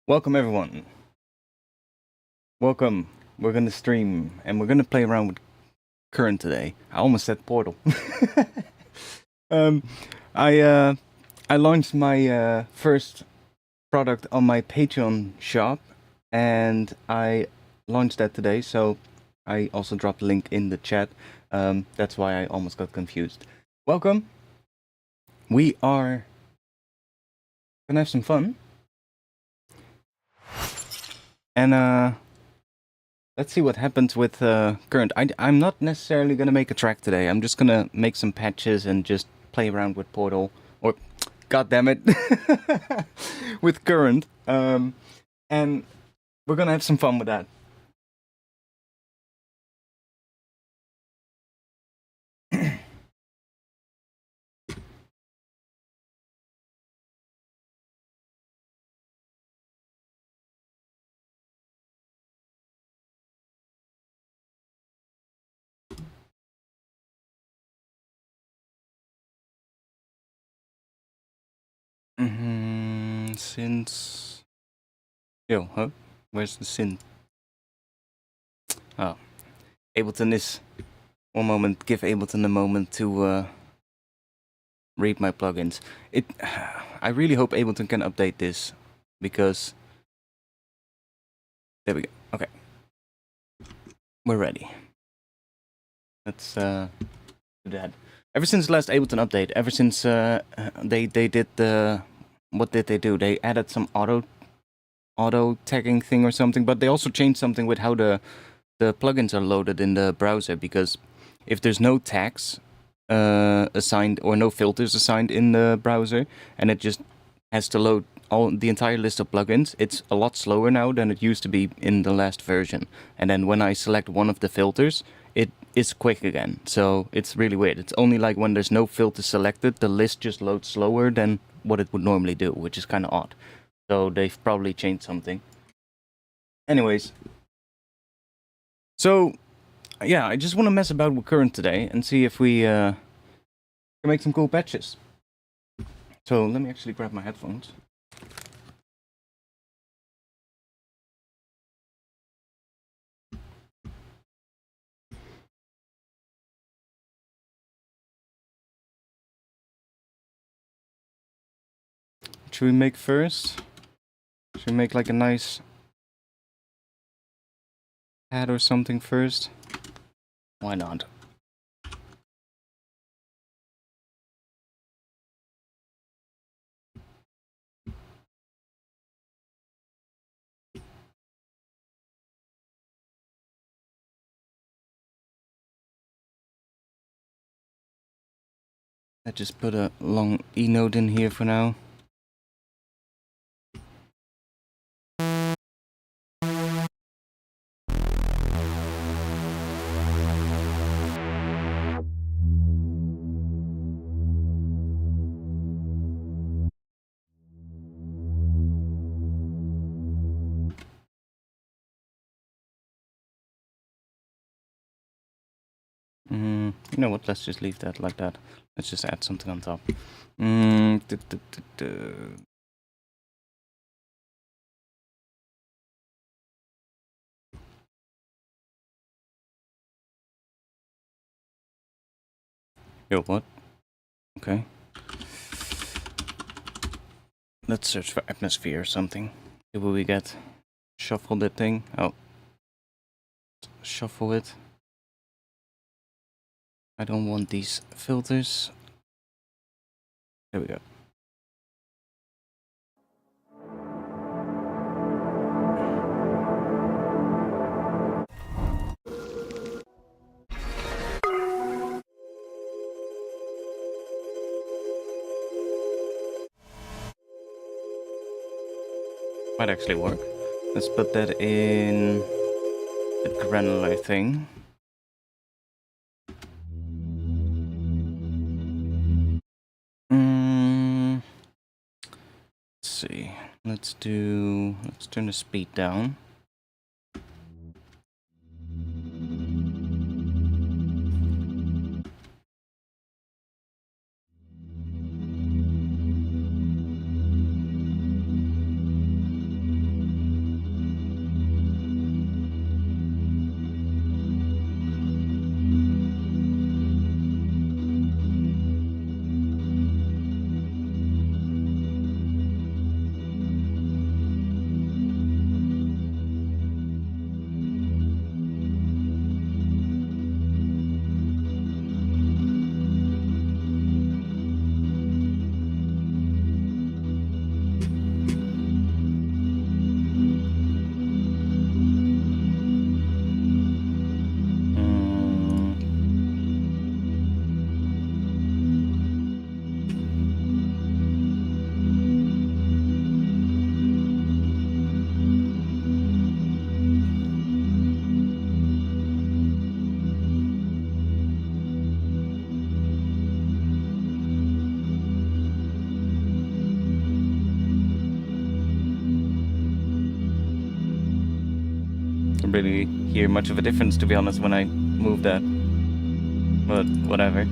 Welcome everyone. Welcome. We're gonna stream and we're gonna play around with Current today. I almost said Portal. um, I launched my first product on my Patreon shop, and I launched that today. So I also dropped a link in the chat. That's why I almost got confused. Welcome. We are gonna have some fun. And let's see what happens with Current. I'm not necessarily going to make a track today. I'm just going to make some patches and just play around with Portal. Or, god damn it, with Current. And we're going to have some fun with that. Since... Yo, huh? Where's the synth? Oh. Ableton is... One moment, give Ableton a moment to read my plugins. I really hope Ableton can update this, because... There we go. Okay. We're ready. Let's do that. Ever since the last Ableton update, ever since they did the... What did they do? They added some auto tagging thing or something, but they also changed something with how the plugins are loaded in the browser, because if there's no tags assigned or no filters assigned in the browser, and it just has to load the entire list of plugins, it's a lot slower now than it used to be in the last version. And then when I select one of the filters, it is quick again. So it's really weird. It's only like when there's no filter selected, the list just loads slower than what it would normally do, which is kind of odd. So they've probably changed something. Anyways. So, yeah, I just want to mess about with Current today and see if we can make some cool patches. So let me actually grab my headphones. Should we make first? Should we make like a nice pad or something first? Why not? I just put a long E note in here for now. You know what, let's just leave that like that. Let's just add something on top. Yo, what? Okay. Let's search for atmosphere or something. See what we get. Shuffle that thing. Oh. Shuffle it. I don't want these filters. There we go. Might actually work. Let's put that in the granular thing. Let's see. Let's turn the speed down. Don't really hear much of a difference, to be honest, when I move that. But whatever.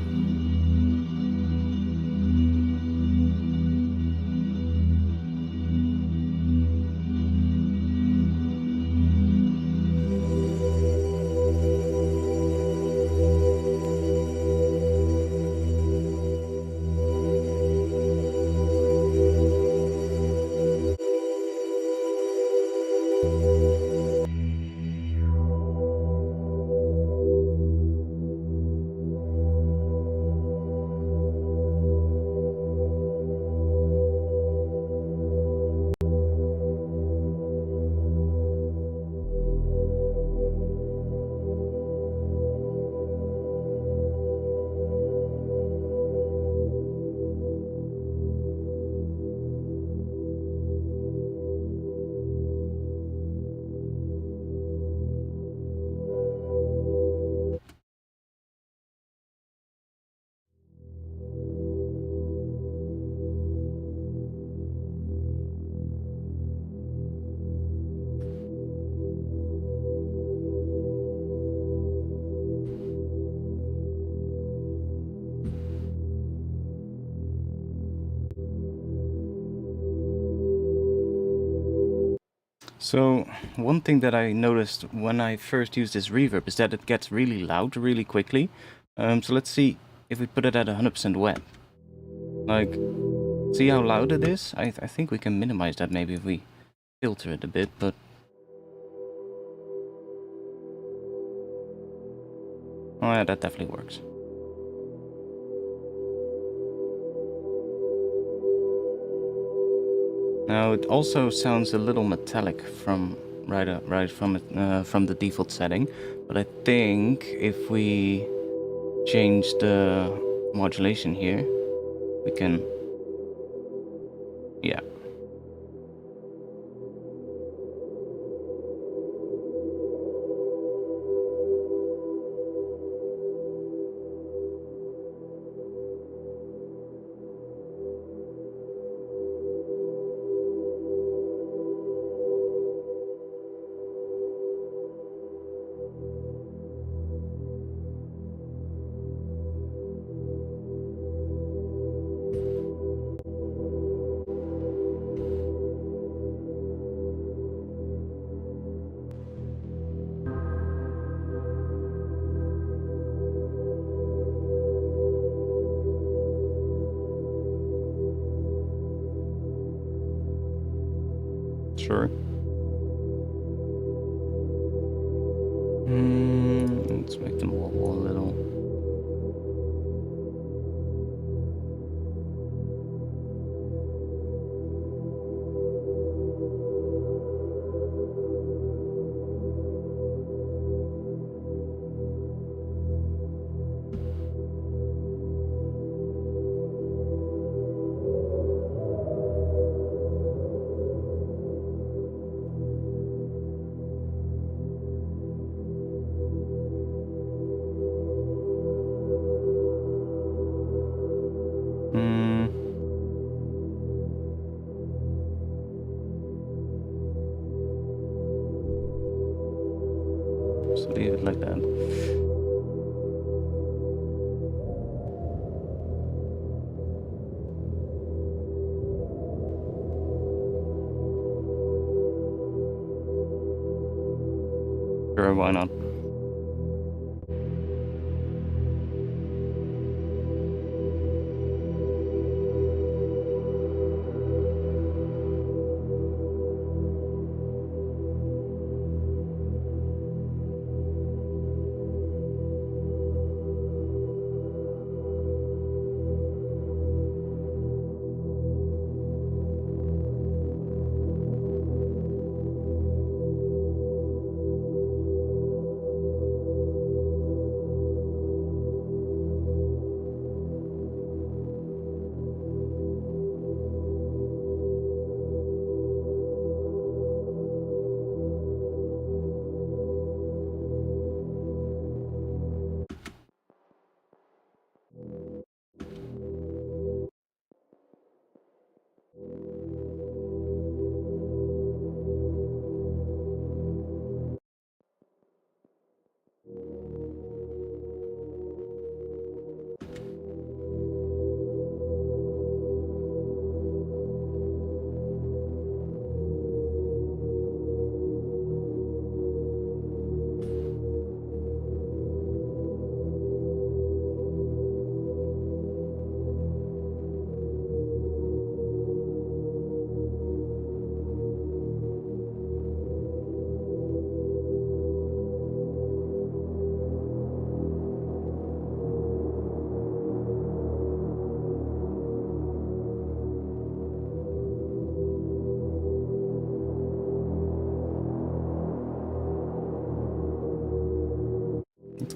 So, one thing that I noticed when I first used this reverb is that it gets really loud really quickly. So let's see if we put it at 100% wet. Like, see how loud it is? I think we can minimize that maybe if we filter it a bit, but... Oh yeah, that definitely works. Now it also sounds a little metallic from from the default setting, but I think if we change the modulation here, we can, yeah. Sure. Let's make them wobble a little. Just leave it like that. Sure, why not?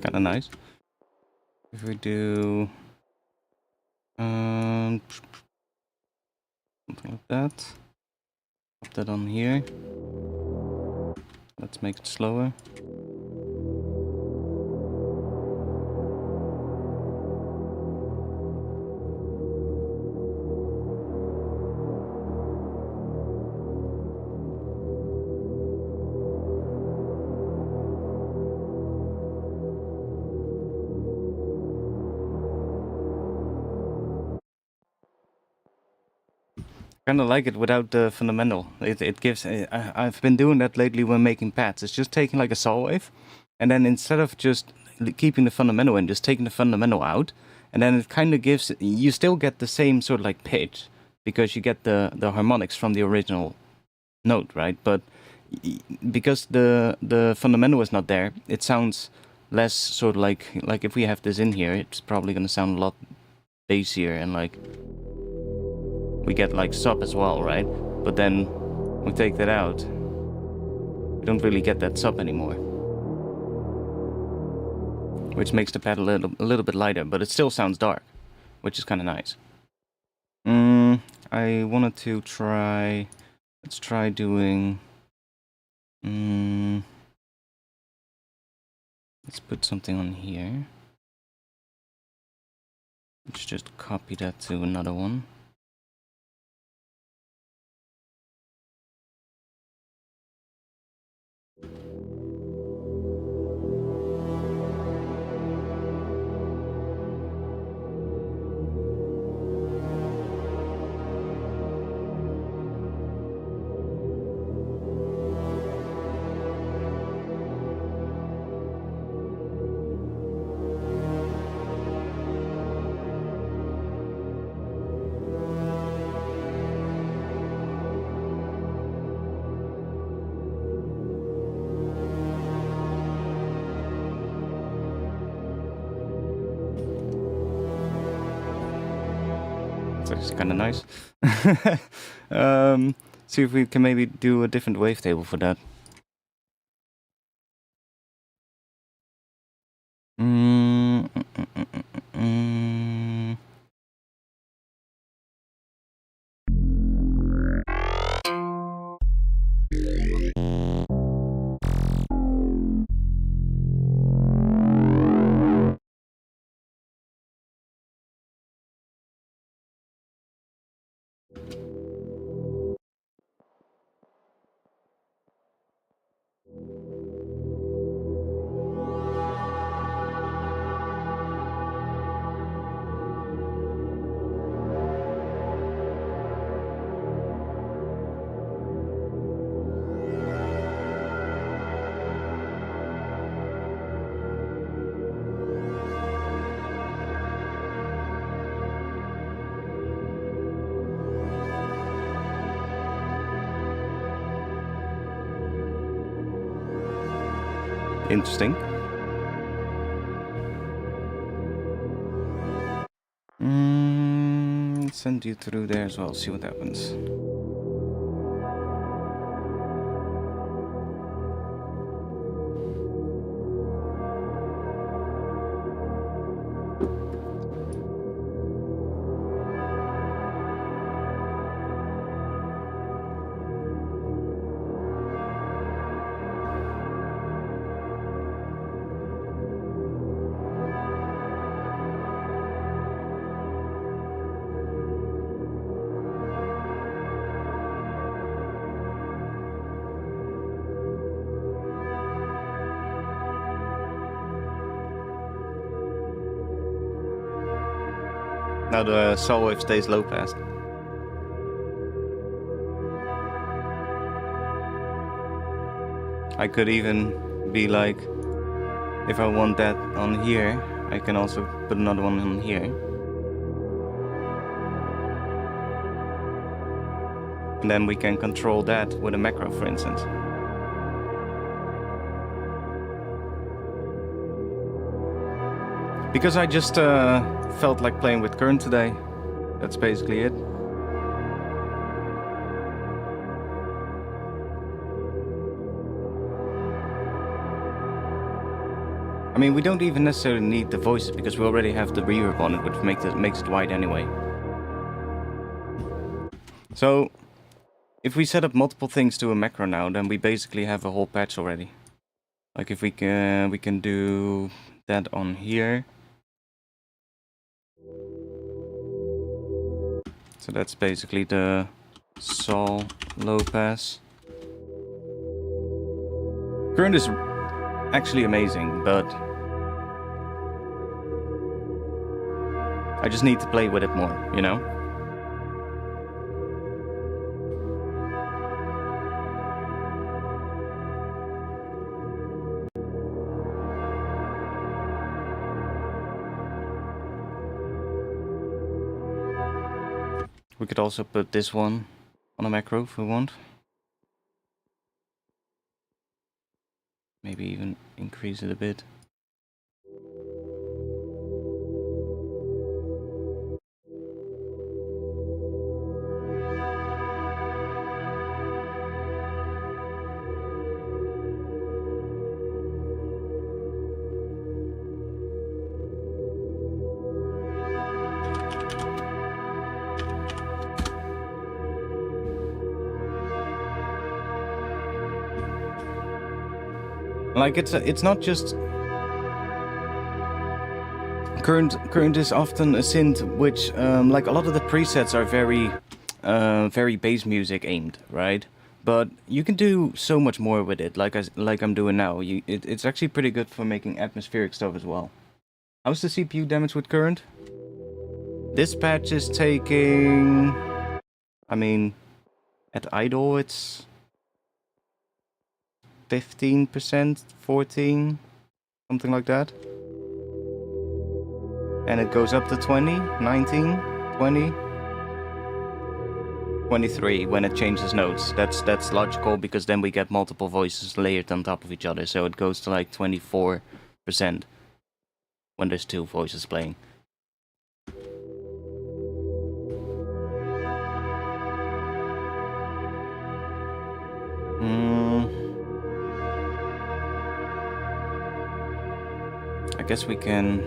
kind of nice. If we do something like that, put that on here. Let's make it slower. Kind of like it without the fundamental. It gives. I've been doing that lately when making pads. It's just taking like a saw wave, and then instead of just keeping the fundamental in, just taking the fundamental out, and then it kind of gives. You still get the same sort of like pitch because you get the harmonics from the original note, right? But because the fundamental is not there, it sounds less sort of like if we have this in here, it's probably gonna sound a lot bassier and like. We get like sub as well, right? But then we take that out. We don't really get that sub anymore. Which makes the pad a little bit lighter, but it still sounds dark, which is kind of nice. I wanted to try... Let's try doing... let's put something on here. Let's just copy that to another one. It's kind of nice. See if we can maybe do a different wavetable for that. Interesting. Send you through there as well, see what happens. Now the saw wave stays low pass. I could even be like, if I want that on here, I can also put another one on here. And then we can control that with a macro, for instance. Because I just felt like playing with current today. That's basically it. I I mean, we don't even necessarily need the voices because we already have the reverb on it, which makes it wide anyway. So, if we set up multiple things to a macro now, then we basically have a whole patch already. Like if we can do that on here. So that's basically the saw low pass. Current is actually amazing, but I just need to play with it more, you know? We could also put this one on a macro if we want. Maybe even increase it a bit. Like it's not just current is often a synth which like a lot of the presets are very bass music aimed, right? But you can do so much more with it, like I'm doing now. It's actually pretty good for making atmospheric stuff as well. How's the CPU damage with current? This patch is taking, I mean, at idle it's 15%, 14, something like that. And it goes up to 20, 19, 20, 23 when it changes notes. That's logical because then we get multiple voices layered on top of each other. So it goes to like 24% when there's two voices playing. I guess we can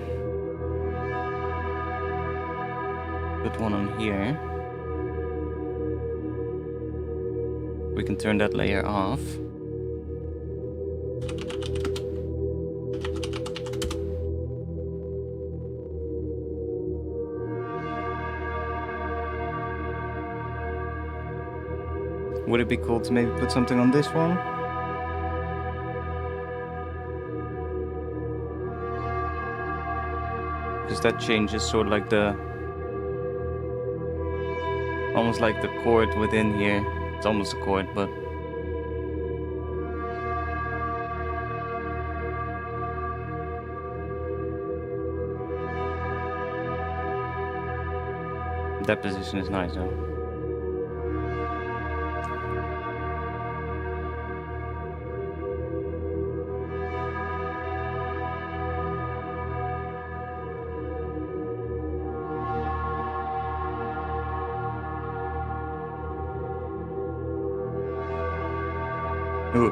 put one on here. We can turn that layer off. Would it be cool to maybe put something on this one? Because that changes sort of like almost like the chord within here. It's almost a chord, but that position is nice though. Ooh.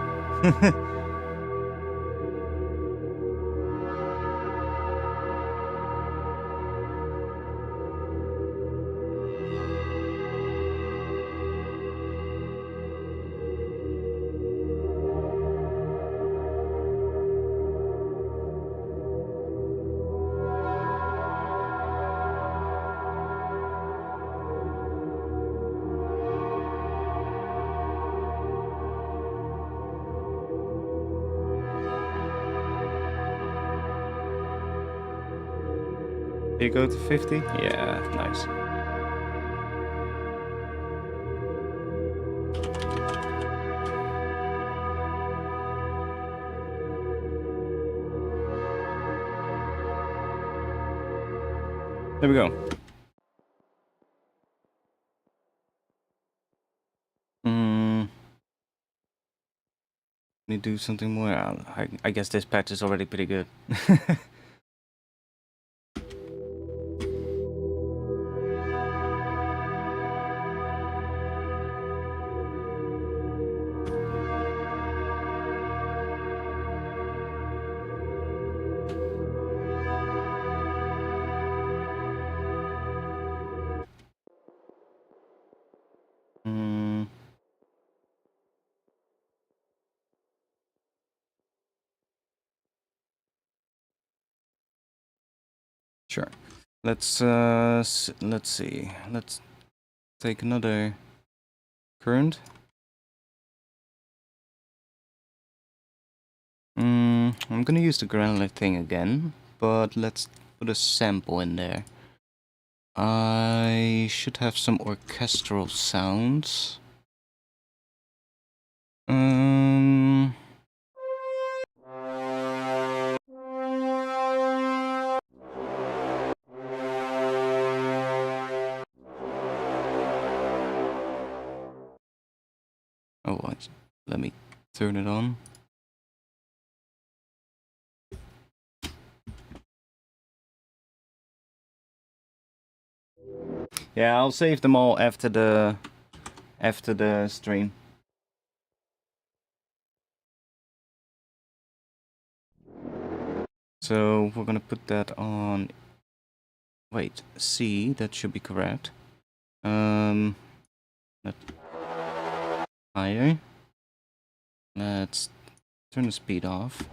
You go to 50? Yeah, nice. There we go. Need to do something more. I guess this patch is already pretty good. Sure. Let's see. Let's take another current. I'm gonna use the granular thing again, but let's put a sample in there. I should have some orchestral sounds. Oh, what? Let me turn it on. Yeah, I'll save them all after the stream. So we're gonna put that on. Wait, C. That should be correct. Let higher. Let's turn the speed off.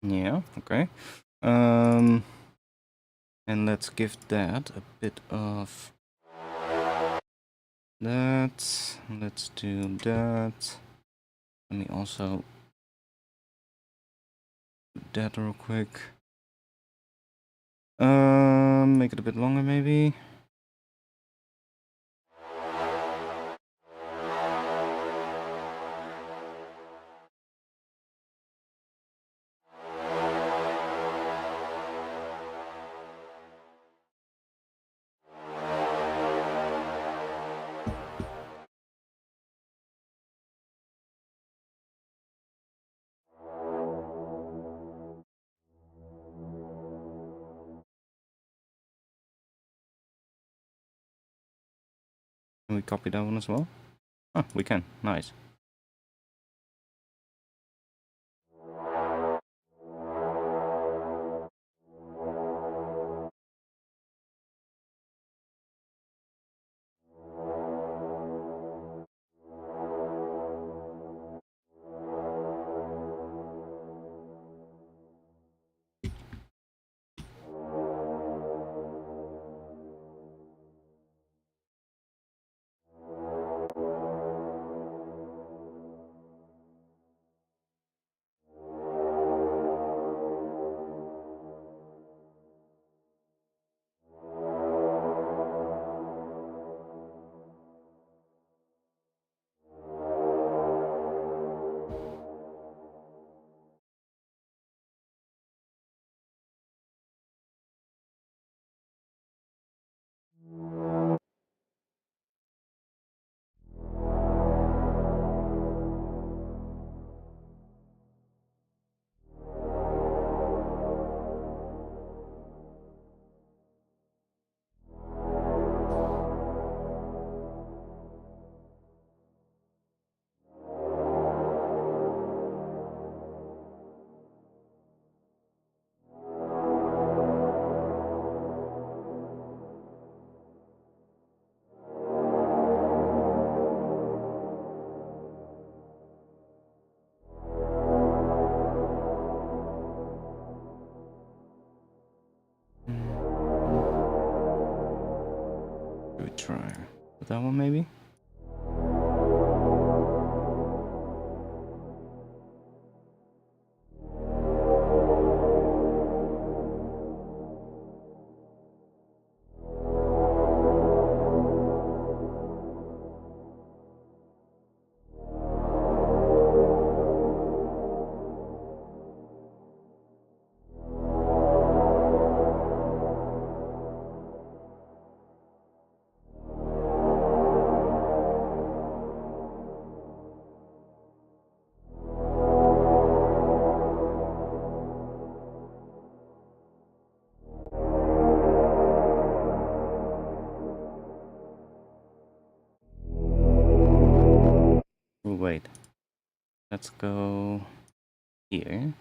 Yeah, okay. And let's give that a bit of that. Let's do that. Let me also do that real quick. Make it a bit longer maybe. Can we copy that one as well? Oh, we can. Nice. Should we try with that one maybe? wait. Let's go here.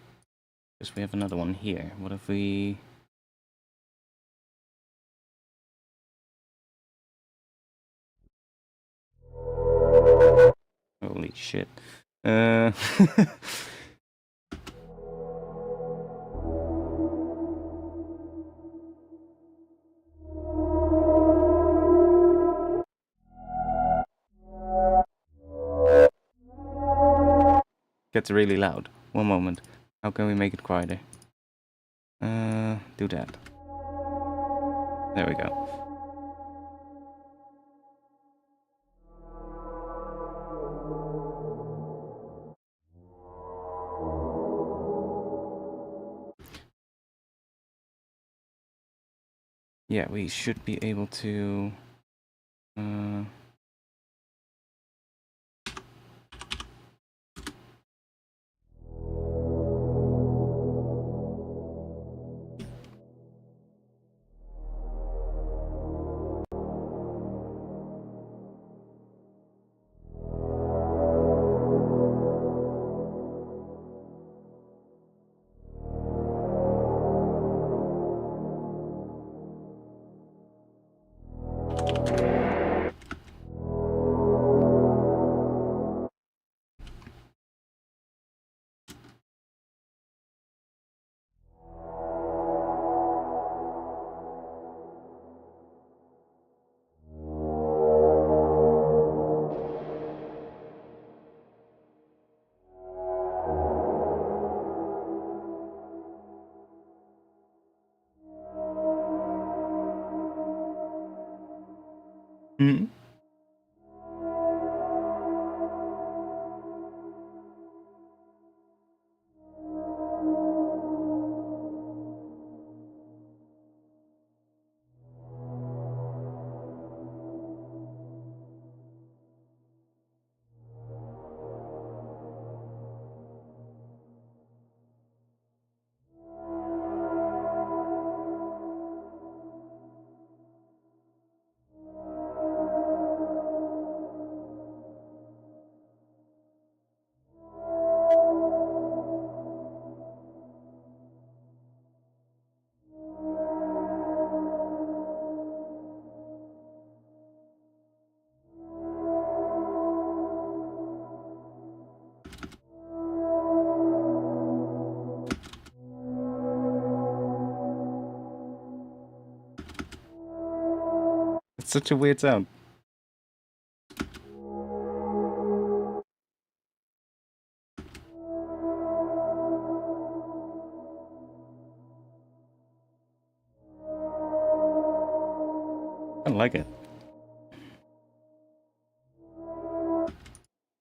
Because we have another one here. What if we... Holy shit. Gets really loud. One moment. How can we make it quieter? Do that. There we go. Yeah, we should be able to... Hmm? It's such a weird sound. I don't like it.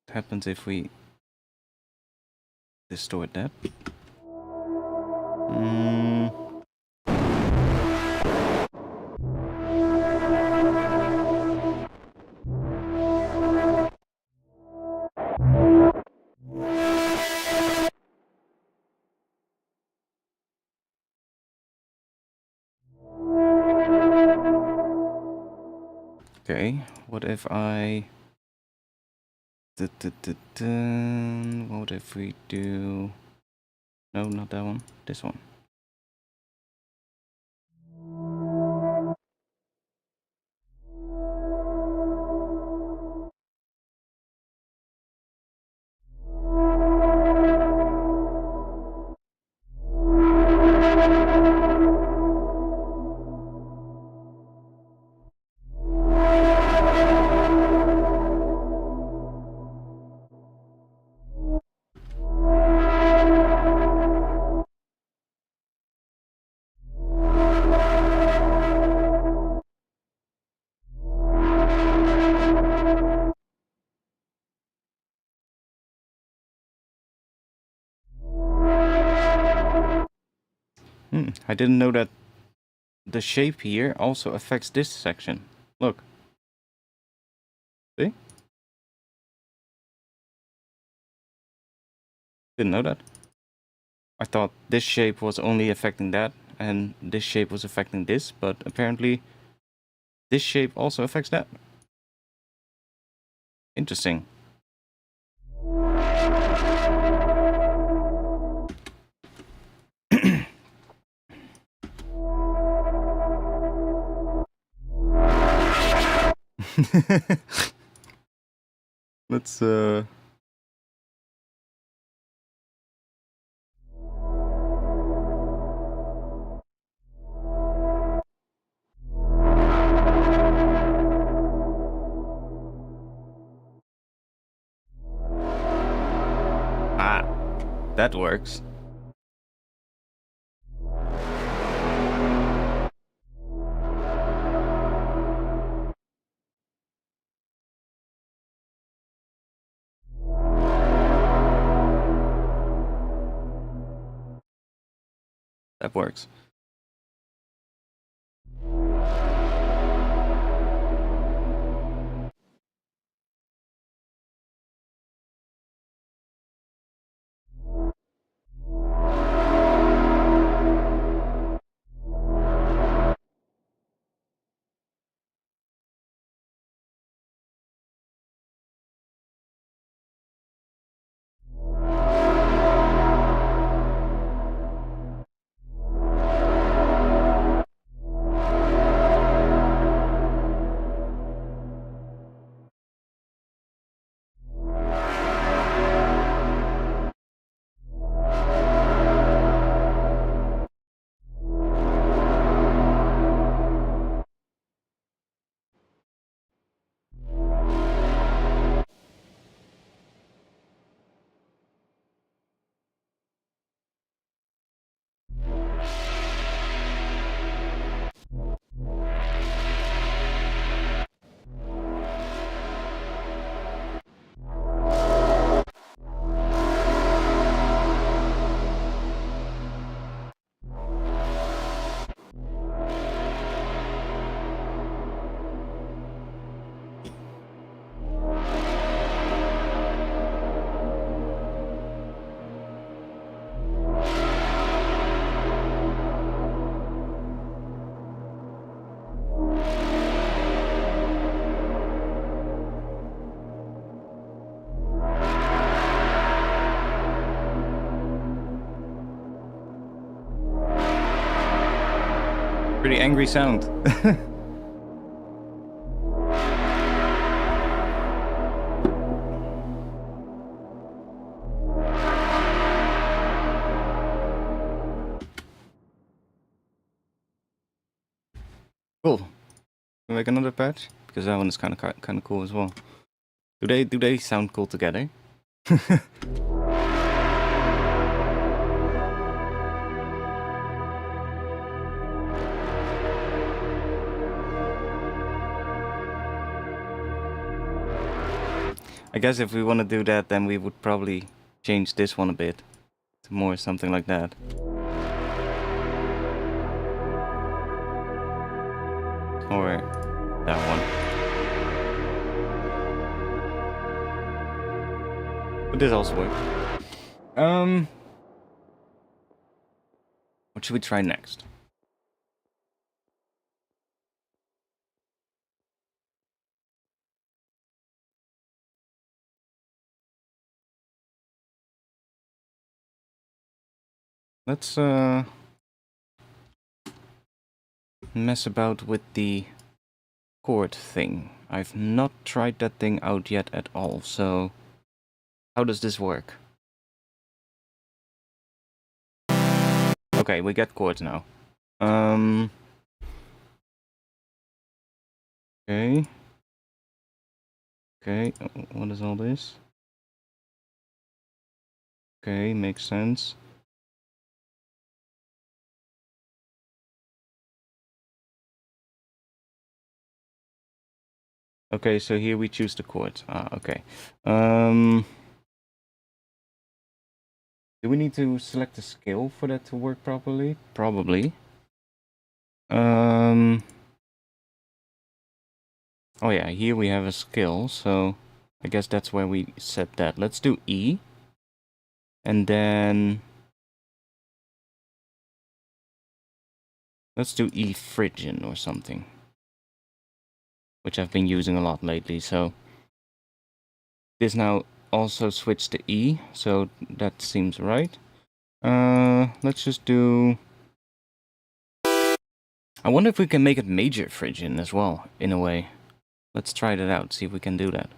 What happens if we distort that? Okay, what if I... What if we do... No, not that one. This one. I didn't know that the shape here also affects this section. Look. See? Didn't know that. I thought this shape was only affecting that, and this shape was affecting this, but apparently this shape also affects that. Interesting. Let's that works. That works. Pretty angry sound. Cool. Can we make another patch? Because that one is kind of cool as well. Do they sound cool together? I guess if we want to do that, then we would probably change this one a bit to more something like that. Or that one. But this also works. What should we try next? Let's mess about with the chord thing. I've not tried that thing out yet at all, so how does this work? Okay, we get chords now. Okay. Okay, what is all this? Okay, makes sense. Okay, so here we choose the chords. Okay. Do we need to select a scale for that to work properly? Probably. Oh yeah, here we have a scale, so I guess that's where we set that. Let's do E. And then let's do E Phrygian or something, which I've been using a lot lately, so this now also switched to E, so that seems right. Let's just do... I wonder if we can make it major Phrygian as well, in a way. Let's try that out, see if we can do that.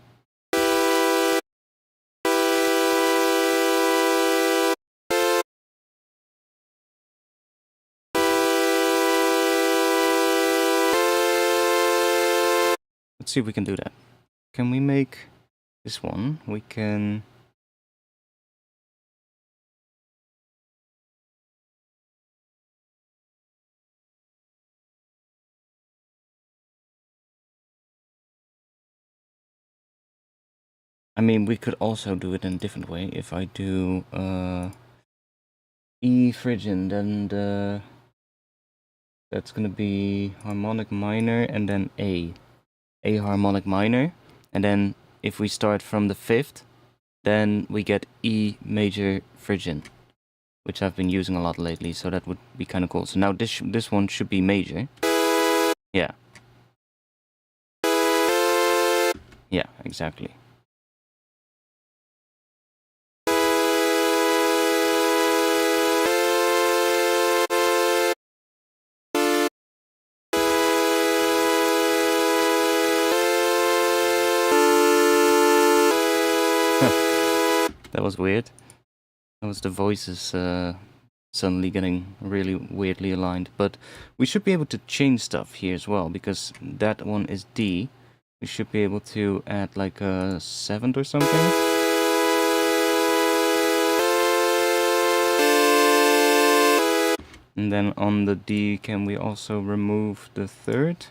Let's see if we can do that. Can we make this one? We can... I mean, we could also do it in a different way. If I do E Phrygian, then that's gonna be harmonic minor and then A harmonic minor, and then if we start from the 5th, then we get E major Phrygian, which I've been using a lot lately, so that would be kind of cool. So now this one should be major. Yeah. Yeah, exactly. That was weird. That was the voices suddenly getting really weirdly aligned. But we should be able to change stuff here as well, because that one is D. We should be able to add like a 7th or something. And then on the D, can we also remove the 3rd?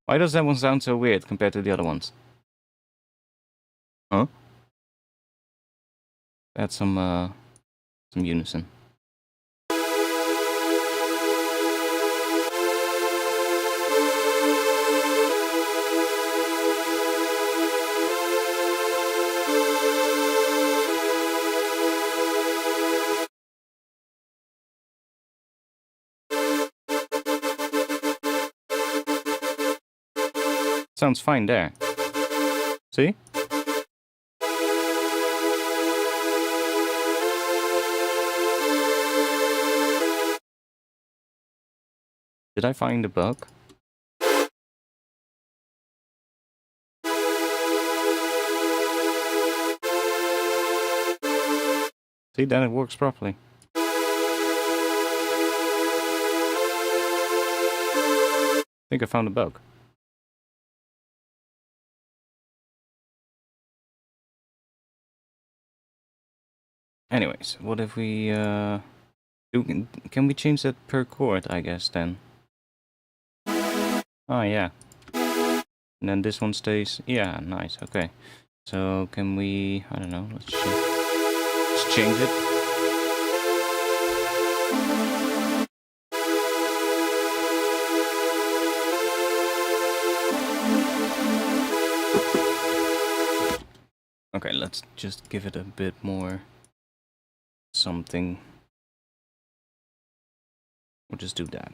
Why does that one sound so weird compared to the other ones? Huh? Add some unison. Sounds fine there. See? Did I find a bug? See, then it works properly. I think I found a bug. Anyways, what if we can we change that per chord, I guess, then? Oh yeah. And then this one stays. Yeah, nice. Okay. So can we, I don't know, let's change it. Okay, let's just give it a bit more something. We'll just do that.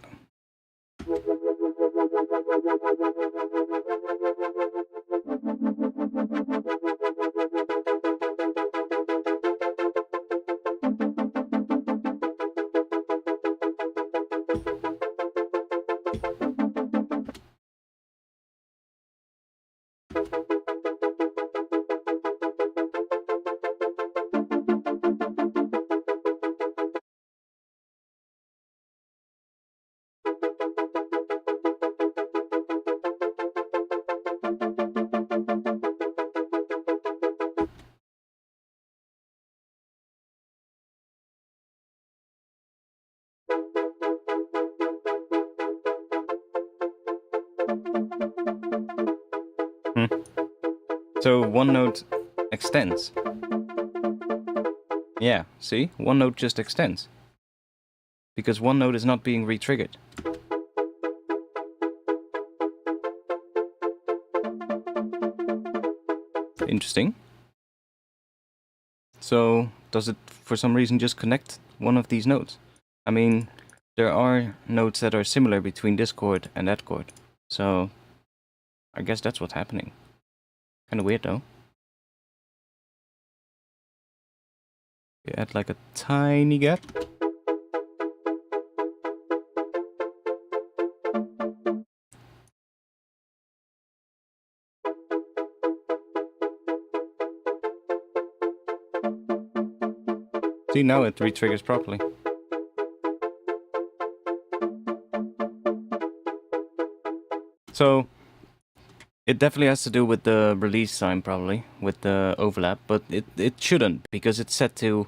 So one note extends. Yeah, see? One note just extends. Because one note is not being re-triggered. Interesting. So, does it for some reason just connect one of these notes? I mean, there are notes that are similar between this chord and that chord. So, I guess that's what's happening. Kinda weird though. You add like a tiny gap. See, now it re-triggers properly. So, it definitely has to do with the release time, probably, with the overlap, but it shouldn't, because it's set to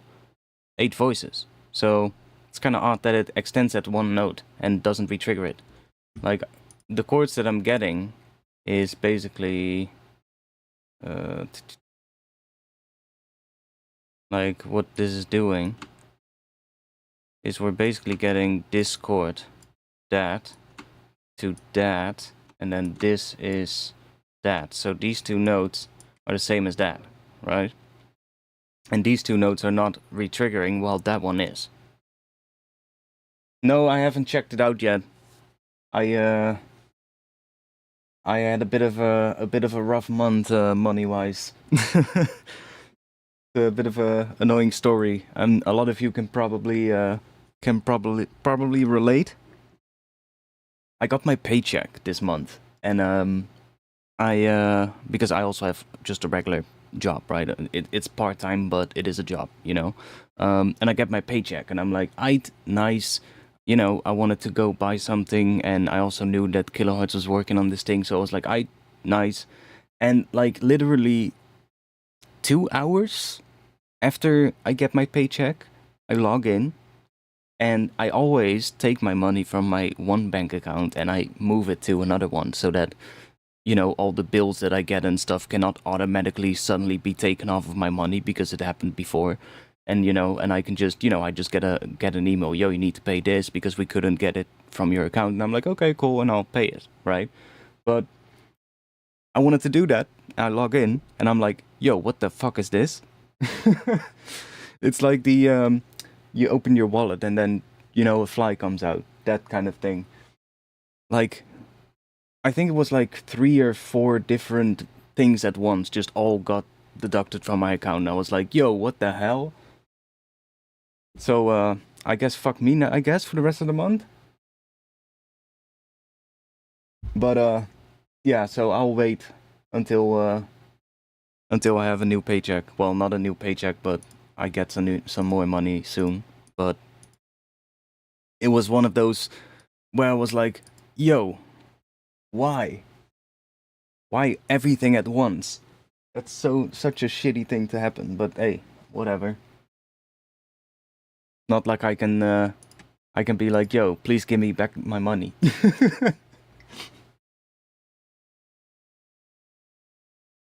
8 voices. So, it's kind of odd that it extends at one note and doesn't re-trigger it. Like, the chords that I'm getting is basically... like, what this is doing is we're basically getting this chord, that, to that, and then this is that. So these two notes are the same as that, right? And these two notes are not re-triggering, while that one is. No, I haven't checked it out yet. I had a bit of a rough month money-wise. A bit of a annoying story, and a lot of you can probably relate. I got my paycheck this month, and I because I also have just a regular job, right? It's part-time, but it is a job, you know. And I get my paycheck, and I'm like, nice. You know, I wanted to go buy something, and I also knew that Kilohertz was working on this thing, so I was like, nice. And like literally 2 hours after I get my paycheck, I log in, and I always take my money from my one bank account and I move it to another one so that, you know, all the bills that I get and stuff cannot automatically suddenly be taken off of my money because it happened before. And, you know, and I can just, you know, I just get an email, yo, you need to pay this because we couldn't get it from your account. And I'm like, okay, cool, and I'll pay it, right? But I wanted to do that. I log in and I'm like, yo, what the fuck is this? It's like the, you open your wallet and then, you know, a fly comes out, that kind of thing. Like, I think it was like 3 or 4 different things at once just all got deducted from my account. And I was like, yo, what the hell? So, I guess fuck me now, I guess, for the rest of the month. But, yeah, so I'll wait until I have a new paycheck. Well, not a new paycheck, but I get some more money soon. But it was one of those where I was like, yo, why? Why everything at once? That's such a shitty thing to happen, but hey, whatever. Not like I can be like, yo, please give me back my money.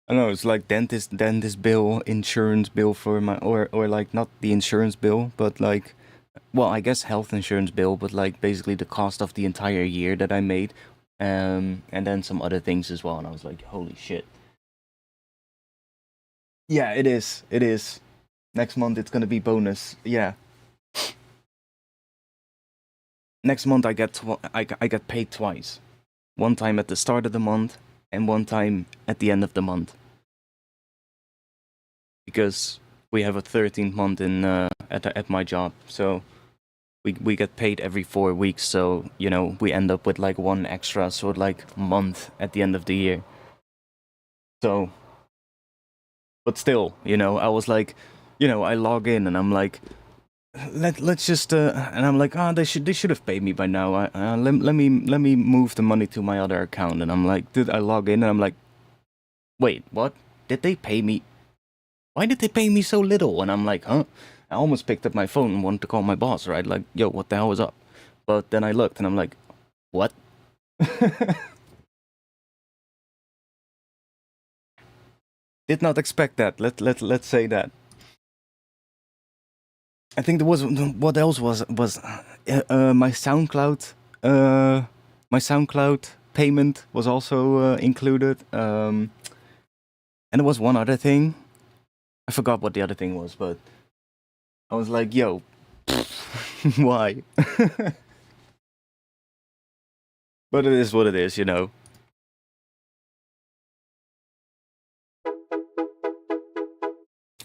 I don't know, it's like dentist bill, insurance bill for my, or like not the insurance bill, but like, well, I guess health insurance bill, but like basically the cost of the entire year that I made, and then some other things as well. And I was like, holy shit. Yeah, it is. It is. Next month it's gonna be bonus. Yeah. Next month I get paid twice. One time at the start of the month and one time at the end of the month. Because we have a 13th month in at my job, so we get paid every 4 weeks. So you know we end up with like one extra sort of like month at the end of the year. So, but still, you know, I was like, you know, I log in and I'm like, let's just and I'm like, they should have paid me by now. Let me move the money to my other account. And I'm like, I log in and I'm like, wait, what? Did they pay me? Why did they pay me so little? And I'm like, huh? I almost picked up my phone and wanted to call my boss, right? Like, yo, what the hell is up? But then I looked and I'm like, what? Did not expect that. Let's say that. I think there was what else was my SoundCloud payment was also included. And there was one other thing. I forgot what the other thing was, but I was like, yo, why? But it is what it is, you know.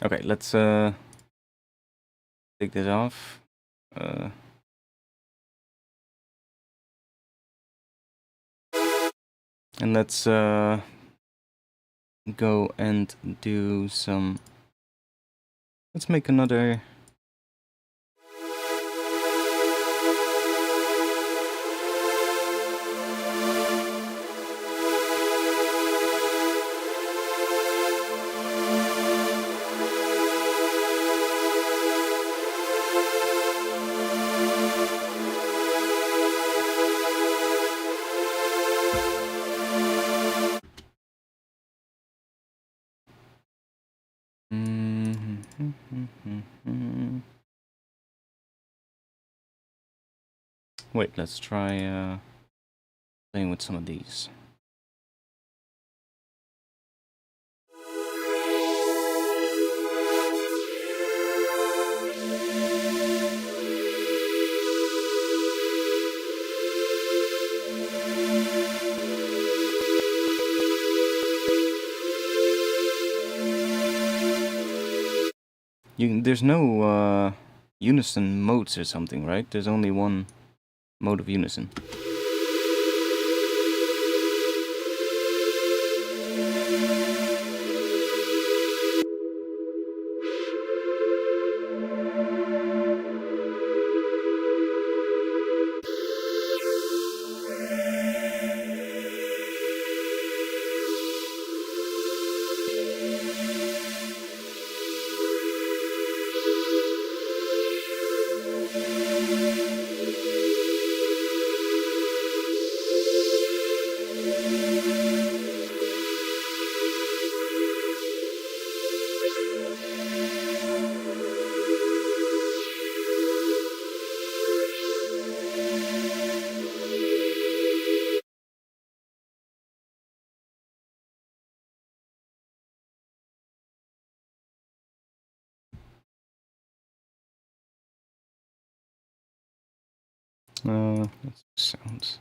Okay, let's take this off. And let's go and do some. Let's make another. Wait, let's try playing with some of these. There's no unison modes or something, right? There's only one mode of unison. Let's do sounds.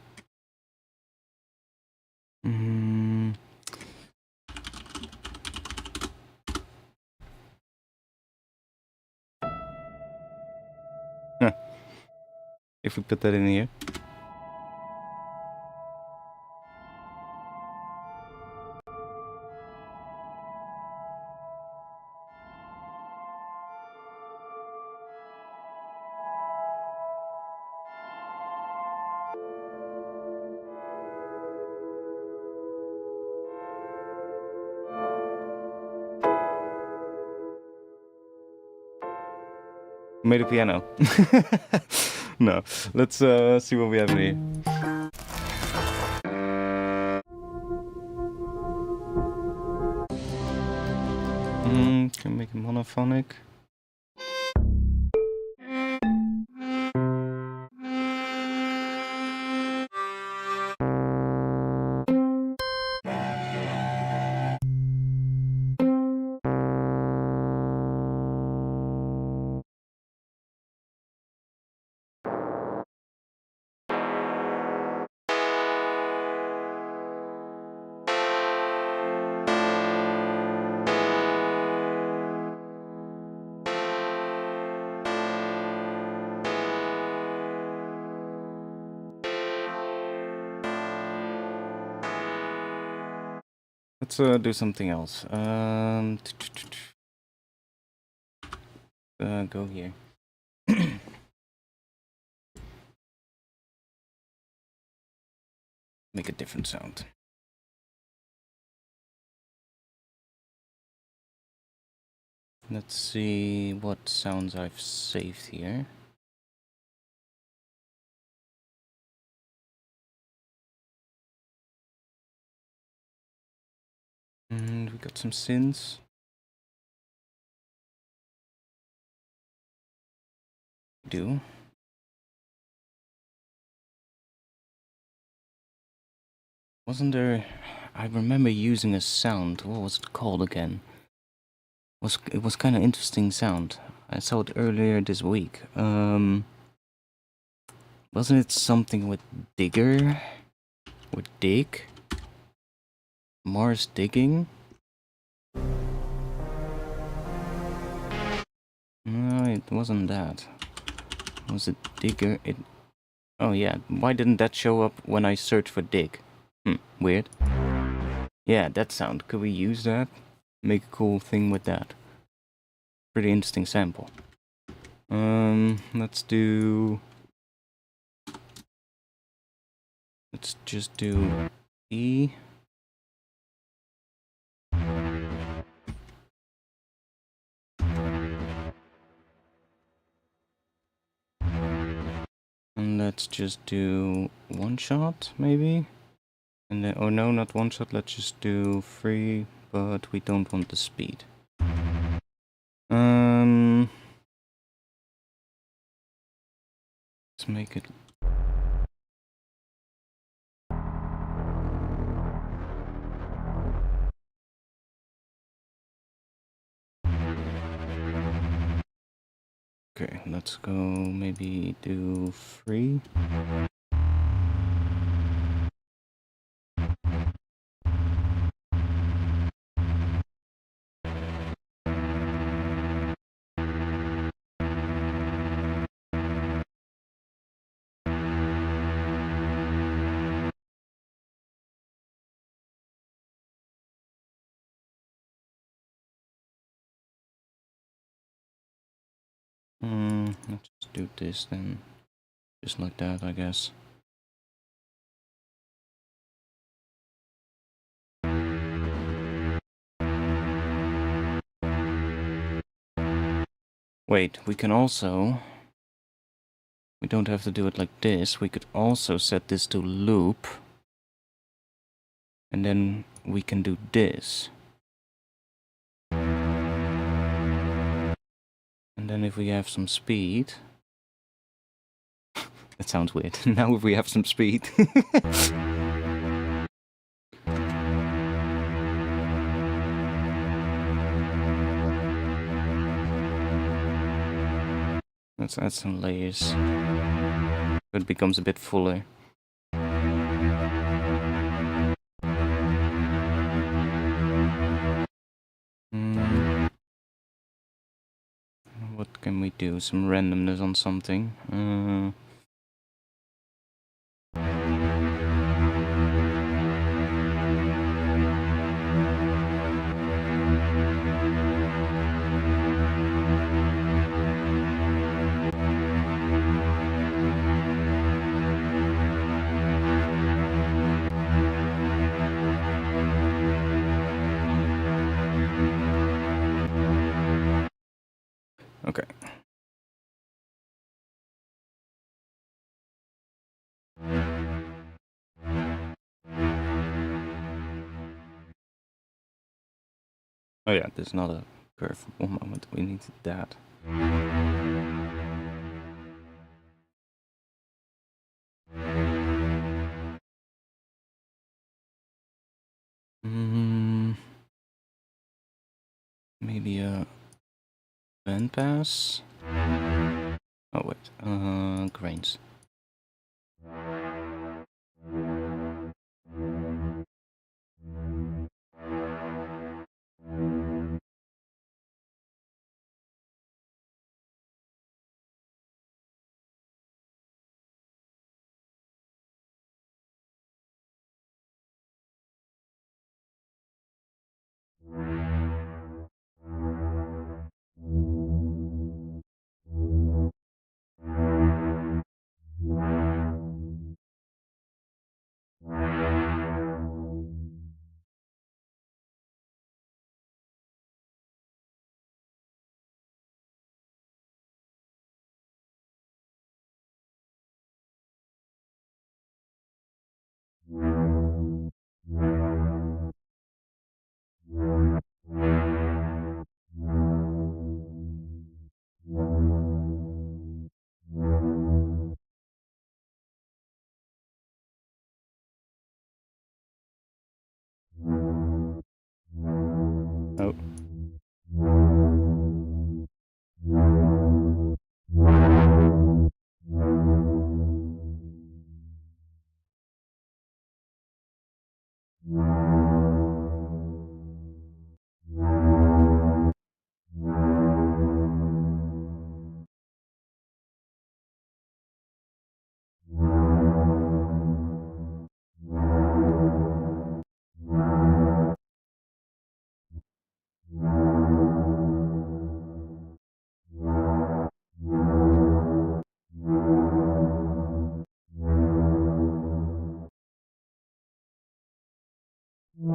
Huh. If we put that in here. Made a piano. No, let's see what we have in here. Can make it monophonic. Let's do something else. Go here. Make a different sound. Let's see what sounds I've saved here. And we got some synths. Do. Wasn't there... I remember using a sound. What was it called again? It was kind of interesting sound. I saw it earlier this week. Wasn't it something with digger? Or dig? Mars digging? No, it wasn't that. Was it digger? Oh yeah, why didn't that show up when I searched for dig? Weird. Yeah, that sound. Could we use that? Make a cool thing with that. Pretty interesting sample. Let's do... Let's just do E. And let's just do one shot, maybe? And then, oh no, not one shot, let's just do 3, but we don't want the speed. Let's make it... Okay, let's go maybe do 3. Let's just do this then. Just like that, I guess. Wait, we can also... We don't have to do it like this. We could also set this to loop. And then we can do this. And then if we have some speed... That sounds weird. Now if we have some speed... Let's add some layers. It becomes a bit fuller. What can we do? Some randomness on something. Okay. Oh yeah, there's not a curve. One moment, we need that. Maybe a bandpass? Oh wait, grains. Oh. Guess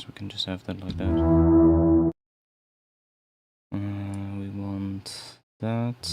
we can just have that like that. We want that.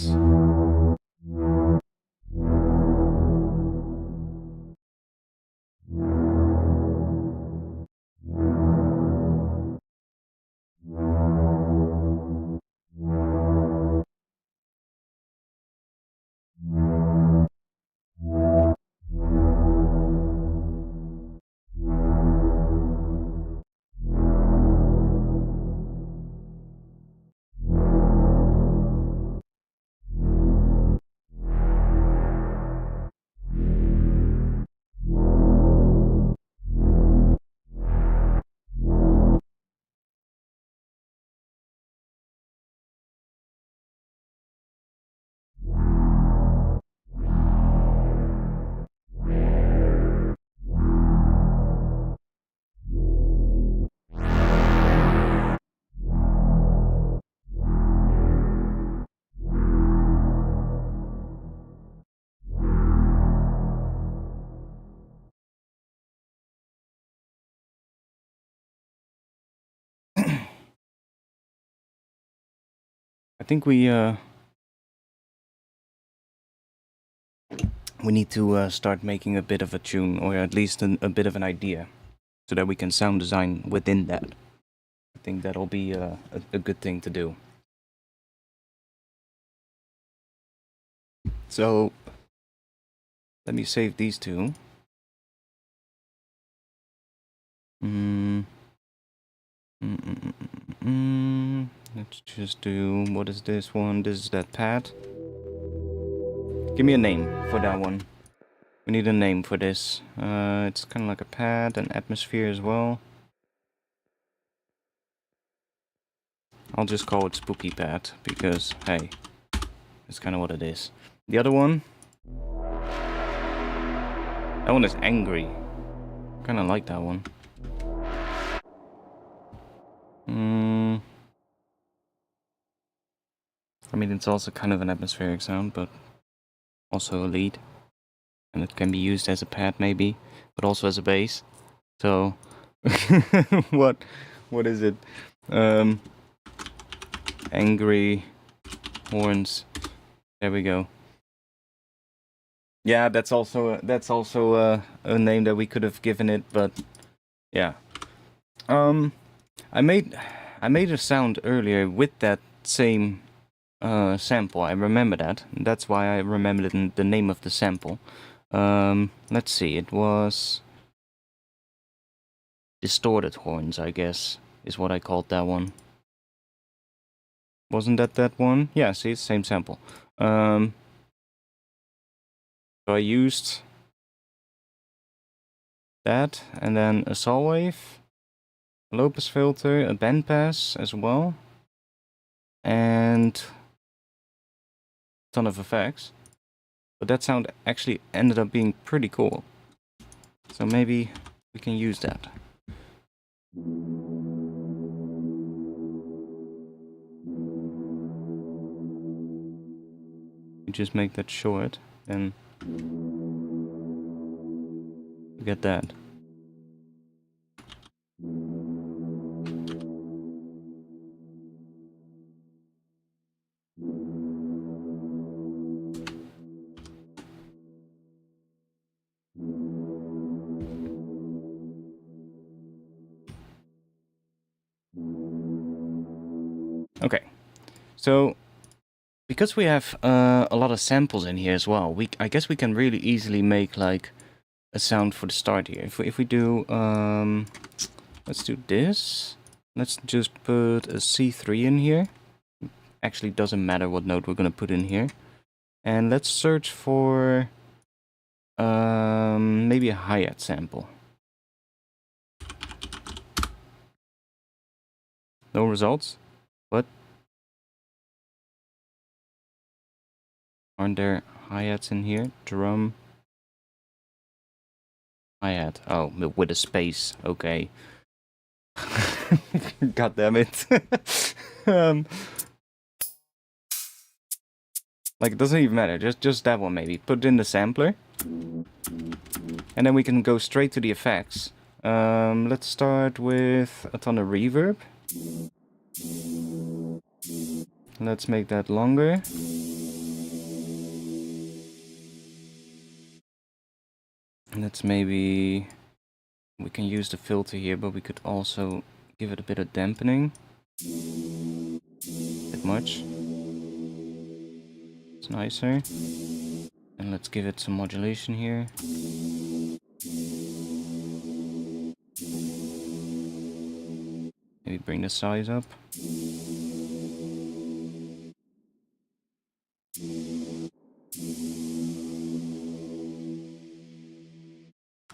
I think we need to start making a bit of a tune, or at least a bit of an idea, so that we can sound design within that. I think that'll be a good thing to do. So let me save these two. Let's just do, what is this one? This is that pad. Give me a name for that one. We need a name for this. It's kind of like a pad, an atmosphere as well. I'll just call it Spooky Pad, because, hey, that's kind of what it is. The other one, that one is angry. Kind of like that one. I mean, it's also kind of an atmospheric sound, but also a lead. And it can be used as a pad, maybe, but also as a bass. So, what is it? Angry horns. There we go. Yeah, that's also a name that we could have given it, but yeah. I made a sound earlier with that same sample. I remember that. That's why I remembered the name of the sample. Let's see. It was distorted horns, I guess, is what I called that one. Wasn't that one? Yeah, see, it's the same sample. So I used that, and then a saw wave, a low pass filter, a bandpass as well, and a ton of effects. But that sound actually ended up being pretty cool. So maybe we can use that. You just make that short, and you get that. Okay, so because we have a lot of samples in here as well, I guess we can really easily make like a sound for the start here. If we do, let's do this. Let's just put a C3 in here. Actually, doesn't matter what note we're gonna put in here. And let's search for maybe a hi-hat sample. No results? What? Aren't there hi-hats in here? Drum. Hi-hat. Oh, with a space. Okay. God damn it. um, like, it doesn't even matter. Just that one, maybe. Put it in the sampler. And then we can go straight to the effects. Let's start with a ton of reverb. Let's make that longer. Let's maybe... We can use the filter here, but we could also give it a bit of dampening. A bit much. It's nicer. And let's give it some modulation here. Maybe bring the size up.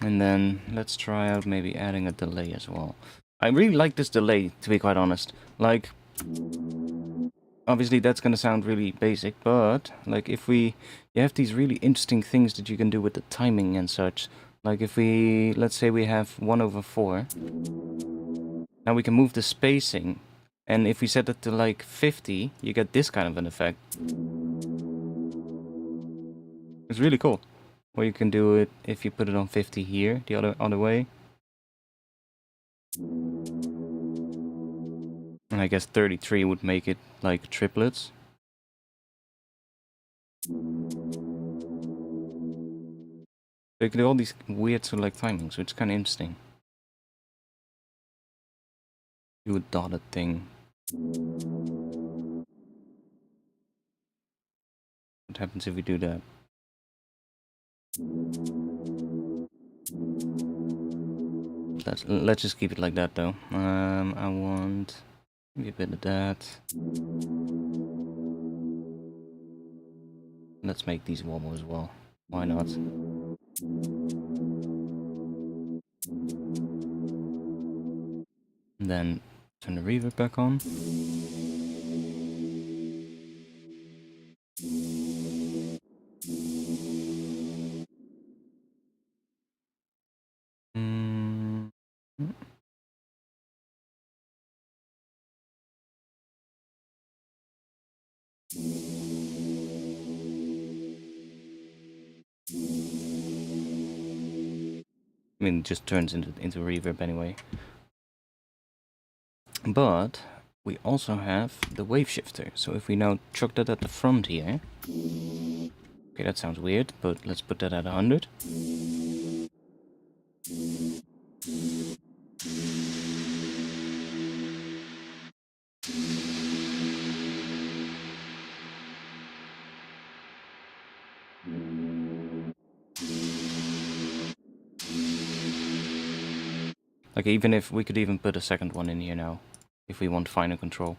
And then let's try out maybe adding a delay as well. I really like this delay, to be quite honest. Like, obviously that's gonna sound really basic, but like if you have these really interesting things that you can do with the timing and such. Like if let's say we have 1/4. Now we can move the spacing. And if we set it to like 50, you get this kind of an effect. It's really cool. Or you can do it if you put it on 50 here, the other way. And I guess 33 would make it like triplets. So you can do all these weird select timings, which is kind of interesting. Do a dotted thing. What happens if we do that? Let's just keep it like that though. I want maybe a bit of that. Let's make these wobble as well. Why not? And then turn the reverb back on. I mean, it just turns into reverb anyway. But we also have the wave shifter. So if we now chuck that at the front here. Okay, that sounds weird, but let's put that at 100. Like even if we could even put a second one in here now, if we want finer control.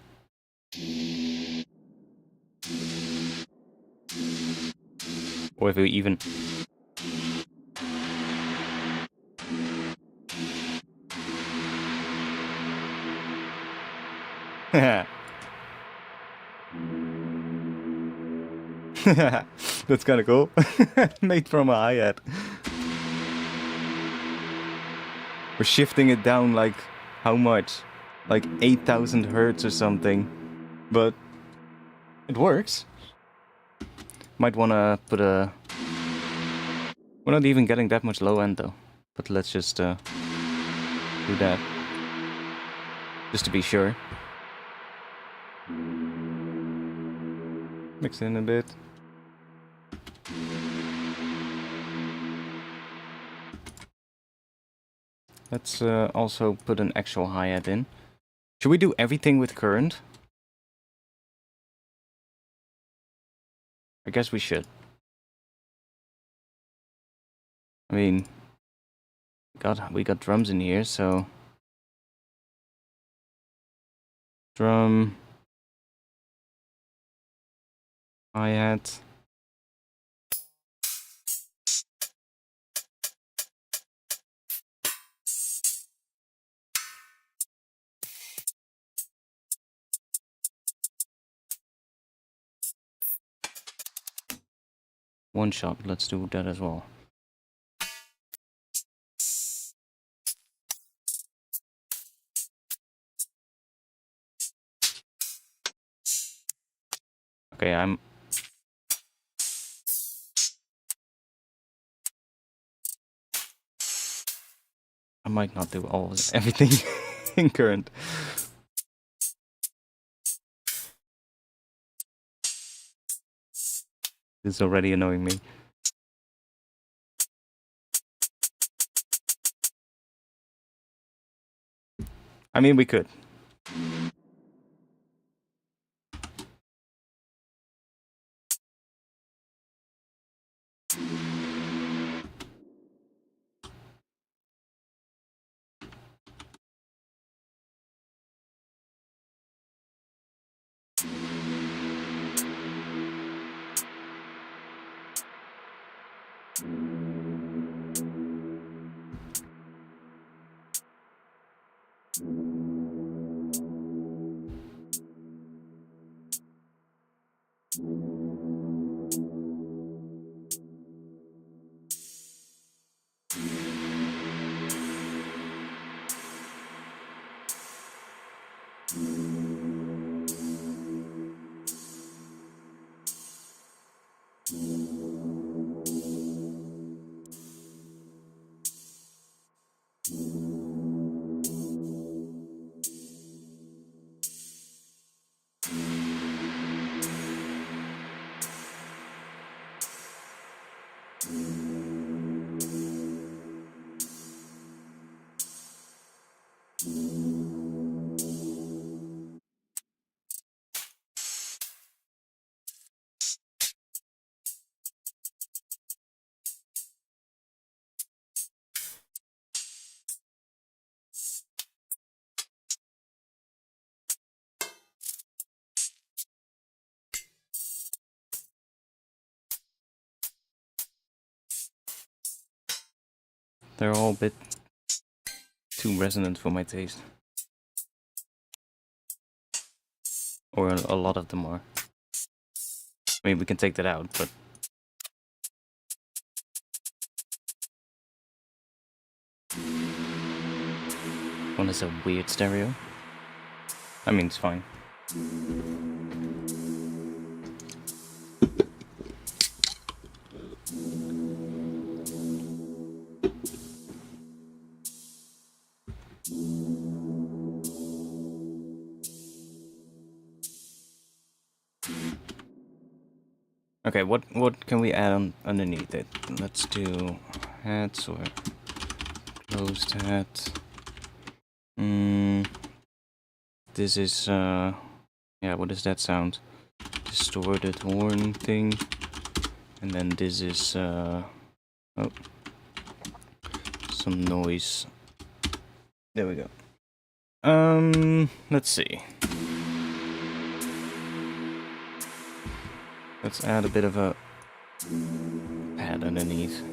Or if we even... That's kind of cool. Made from a hi-hat. We're shifting it down like, how much? Like 8,000 hertz or something. But it works. Might want to put a... We're not even getting that much low end though. But let's just do that. Just to be sure. Mix it in a bit. Let's also put an actual hi-hat in. Should we do everything with current? I guess we should. I mean, we got drums in here, so... Drum... hi-hat... one shot. Let's do that as well. Okay, I might not do everything in current. This is already annoying me. I mean, we could. They're all a bit too resonant for my taste. Or a lot of them are. I mean, we can take that out, but... One is a weird stereo. I mean, it's fine. Okay, what can we add on underneath it? Let's do hats or closed hat. This is yeah, what is that sound? Distorted horn thing. And then this is oh, some noise. There we go. Let's see. Let's add a bit of a pad underneath.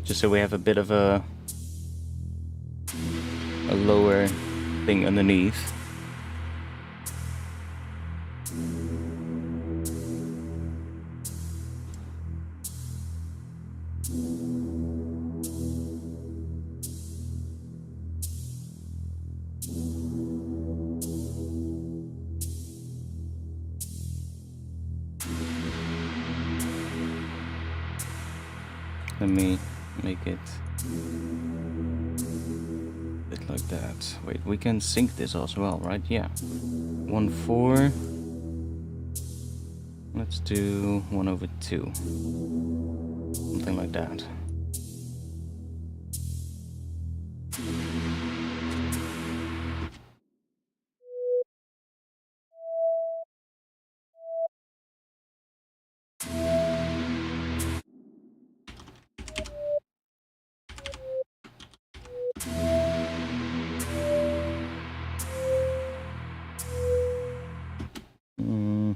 Just so we have a bit of a lower thing underneath. Let me make it a bit like that. Wait, we can sync this as well, right? Yeah. 1/4. Let's do 1/2. Something like that. Mm.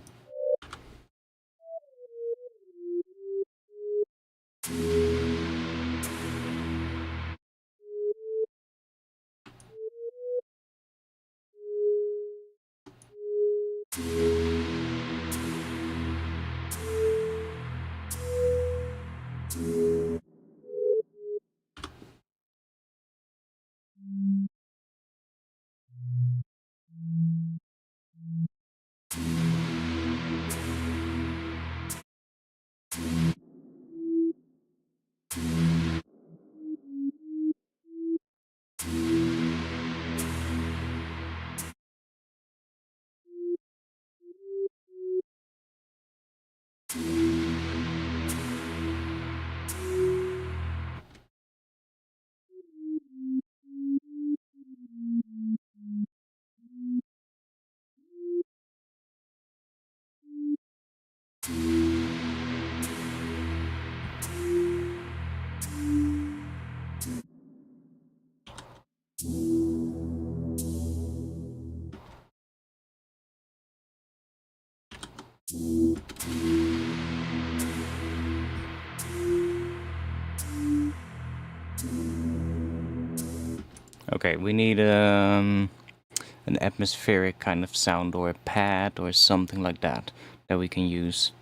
Okay, we need an atmospheric kind of sound or a pad or something like that that we can use.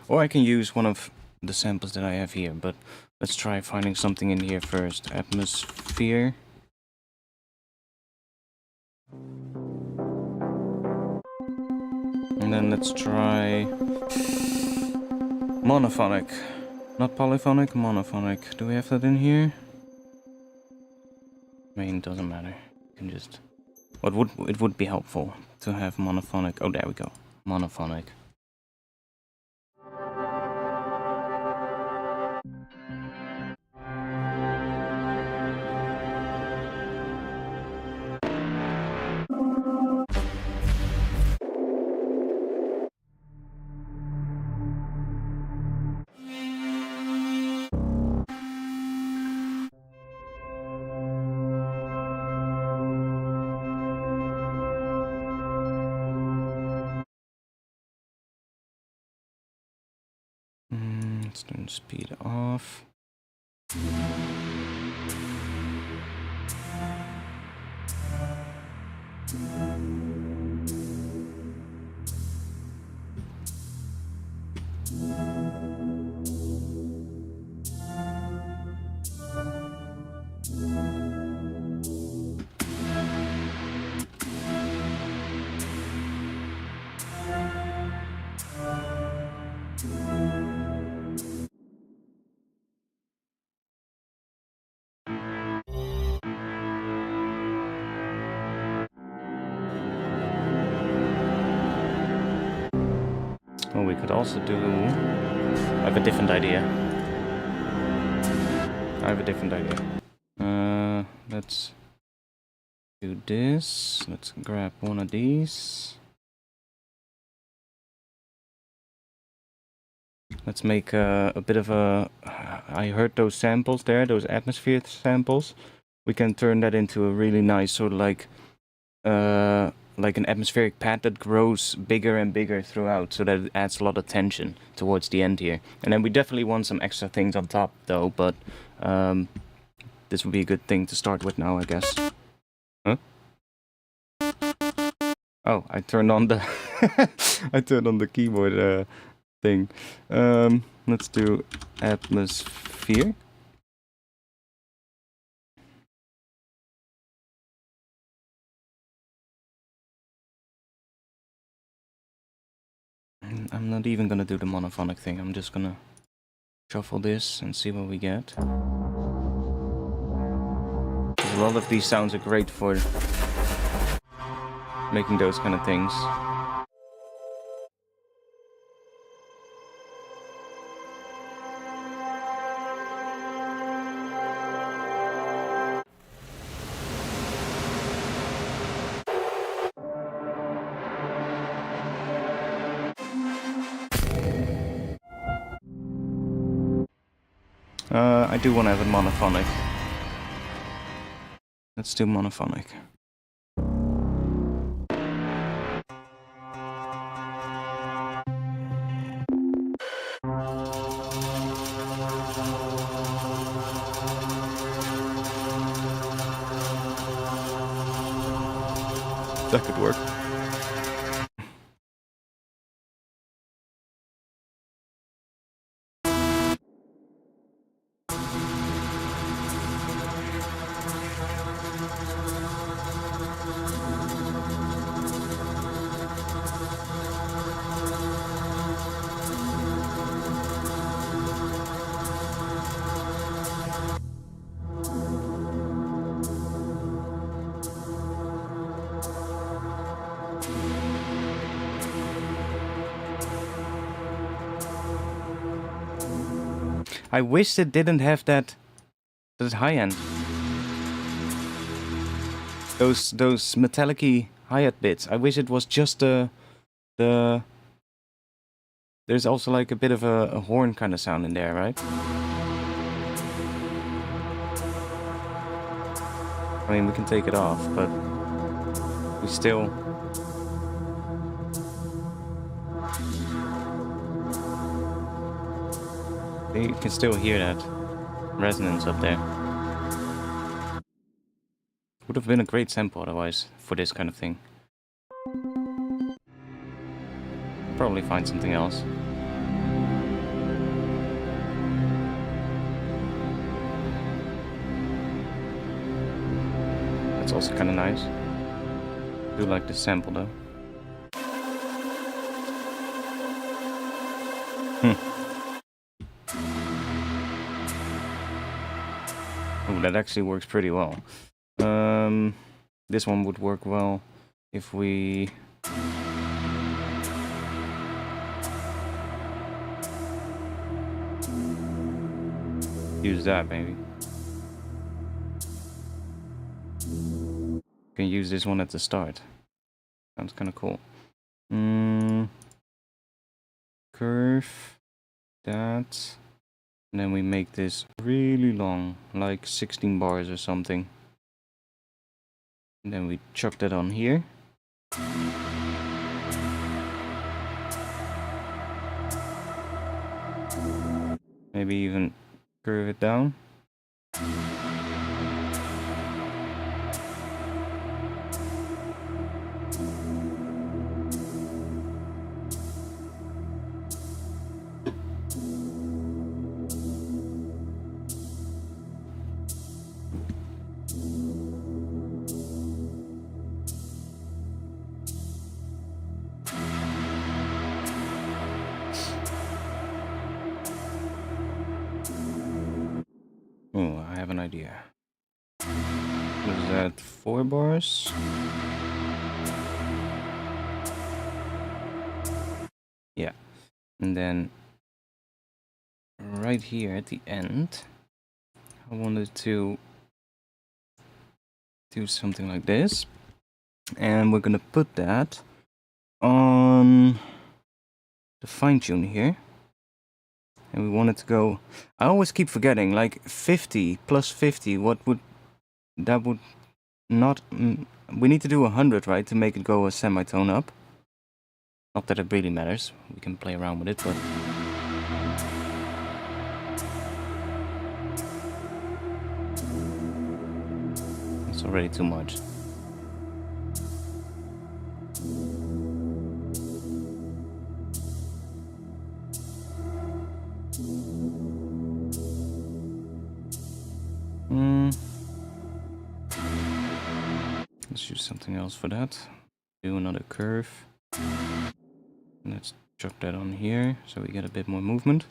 Or I can use one of the samples that I have here, but let's try finding something in here first. Atmosphere. And then let's try monophonic. Not polyphonic, monophonic. Do we have that in here? I mean, it doesn't matter. You can just... it would be helpful to have monophonic. Oh, there we go. Monophonic. Let's turn speed off. Well, we could also do... I have a different idea. Let's do this. Let's grab one of these. Let's make a bit of a... I heard those samples there, those atmosphere samples. We can turn that into a really nice sort of like an atmospheric pad that grows bigger and bigger throughout, so that it adds a lot of tension towards the end here. And then we definitely want some extra things on top though, but this would be a good thing to start with now, I guess. Huh? Oh, I turned on the I turned on the keyboard thing. Let's do atmosphere. I'm not even gonna do the monophonic thing. I'm just gonna shuffle this and see what we get. A lot of these sounds are great for making those kind of things. I do want to have it monophonic. Let's do monophonic. That could work. I wish it didn't have that high end. Those metallic-y hi-hat bits. I wish it was just the there's also like a bit of a horn kind of sound in there, right? I mean, we can take it off, but we still... You can still hear that resonance up there. Would have been a great sample otherwise for this kind of thing. Probably find something else. That's also kind of nice. I do like the sample though. Oh, that actually works pretty well. This one would work well if we... use that maybe. Can use this one at the start. Sounds kind of cool. Curve that, and then we make this really long, like 16 bars or something. And then we chuck that on here. Maybe even curve it down. Oh, I have an idea. Is that 4 bars? Yeah. And then right here at the end, I wanted to do something like this. And we're gonna put that on the fine tune here. And we want it to go... I always keep forgetting, like 50 plus 50, what would... That would not... we need to do 100, right, to make it go a semitone up. Not that it really matters, we can play around with it, but... It's already too much. Let's use something else for that. Do another curve. Let's chuck that on here so we get a bit more movement.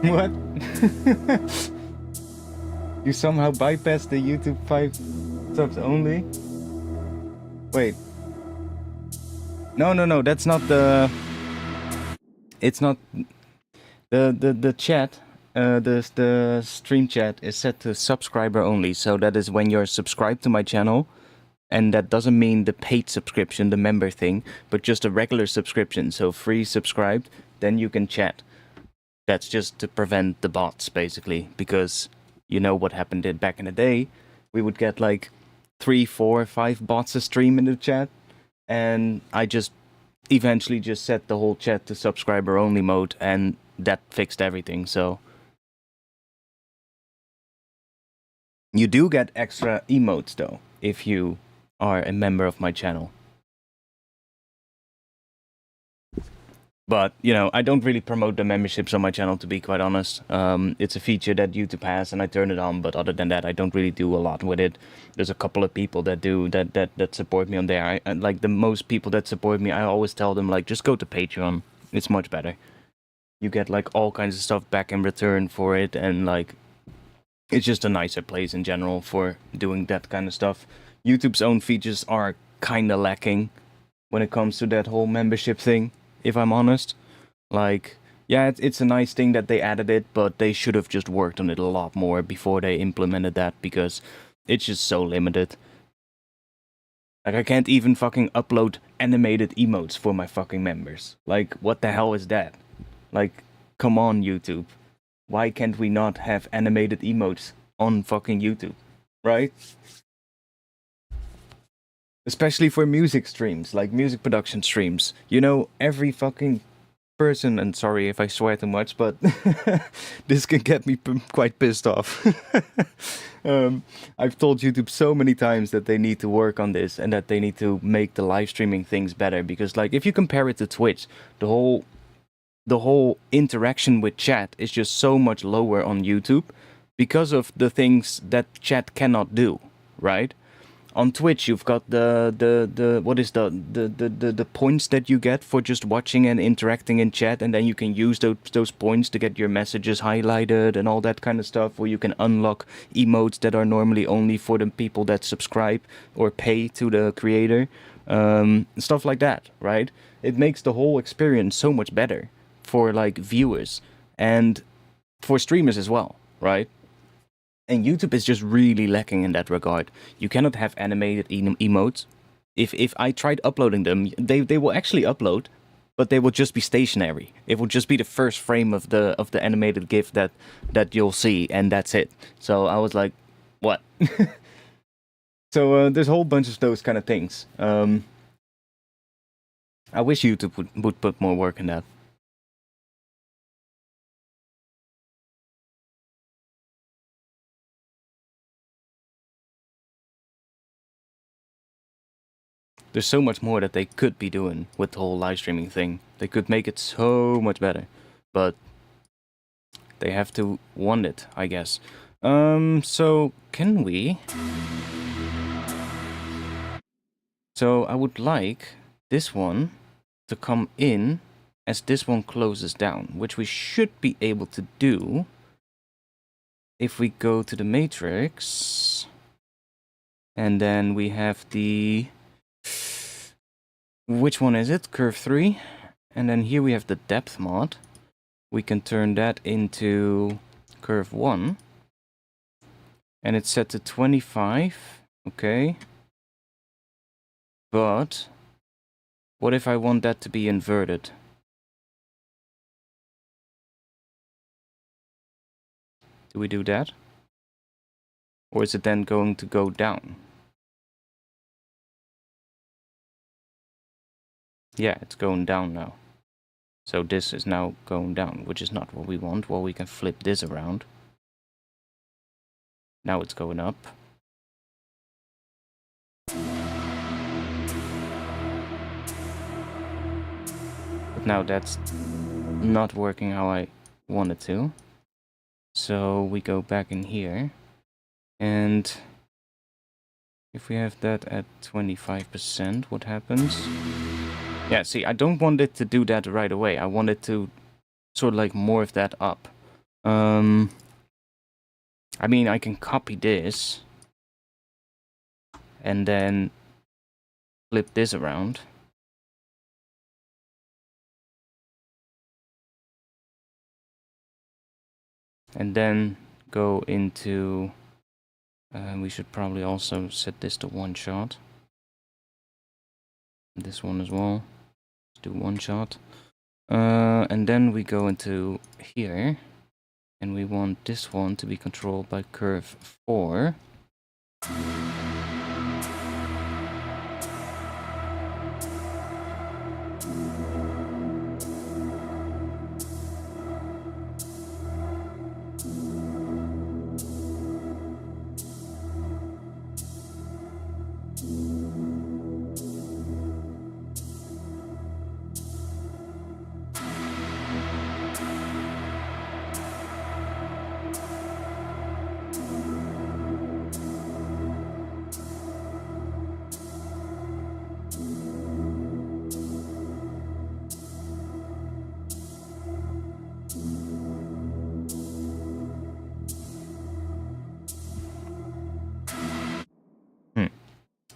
What? You somehow bypassed the YouTube 5 subs only? Wait. No, that's not the... It's not... The chat, the stream chat is set to subscriber only, so that is when you're subscribed to my channel, and that doesn't mean the paid subscription, the member thing, but just a regular subscription, so free subscribed, then you can chat. That's just to prevent the bots, basically, because you know what happened back in the day. We would get like 3, 4, 5 bots a stream in the chat, and I just eventually just set the whole chat to subscriber only mode, and that fixed everything. So you do get extra emotes though if you are a member of my channel. But, you know, I don't really promote the memberships on my channel, to be quite honest. It's a feature that YouTube has, and I turn it on, but other than that, I don't really do a lot with it. There's a couple of people that do, that support me on there. Like, the most people that support me, I always tell them, like, just go to Patreon. It's much better. You get, like, all kinds of stuff back in return for it, and, like, it's just a nicer place in general for doing that kind of stuff. YouTube's own features are kind of lacking when it comes to that whole membership thing. If I'm honest, like, yeah, it's a nice thing that they added it, but they should have just worked on it a lot more before they implemented that, because it's just so limited. Like, I can't even fucking upload animated emotes for my fucking members. Like, what the hell is that? Like, come on, YouTube. Why can't we not have animated emotes on fucking YouTube, right? Especially for music streams, like music production streams. You know, every fucking person, and sorry if I swear too much, but this can get me quite pissed off. I've told YouTube so many times that they need to work on this and that they need to make the live streaming things better, because, like, if you compare it to Twitch, the whole interaction with chat is just so much lower on YouTube because of the things that chat cannot do, right? On Twitch, you've got the what is the points that you get for just watching and interacting in chat, and then you can use those points to get your messages highlighted and all that kind of stuff, or you can unlock emotes that are normally only for the people that subscribe or pay to the creator, stuff like that, right? It makes the whole experience so much better for, like, viewers and for streamers as well, right? And YouTube is just really lacking in that regard. You cannot have animated emotes. If I tried uploading them, they will actually upload, but they will just be stationary. It will just be the first frame of the animated GIF that you'll see, and that's it. So I was like, what? So there's a whole bunch of those kind of things. I wish YouTube would put more work in that. There's so much more that they could be doing with the whole live streaming thing. They could make it so much better, but they have to want it, I guess. So can we? So I would like this one to come in as this one closes down, which we should be able to do if we go to the matrix. And then we have the... Which one is it? Curve 3. And then here we have the depth mod. We can turn that into curve 1. And it's set to 25. Okay. But what if I want that to be inverted? Do we do that? Or is it then going to go down? Yeah, it's going down now. So this is now going down, which is not what we want. Well, we can flip this around. Now it's going up. But now that's not working how I want it to. So we go back in here. And if we have that at 25%, what happens? Yeah, see, I don't want it to do that right away. I want it to sort of like morph that up. I mean, I can copy this and then flip this around. And then go into, we should probably also set this to one shot. This one as well. Let's do one shot. And then we go into here. And we want this one to be controlled by curve 4.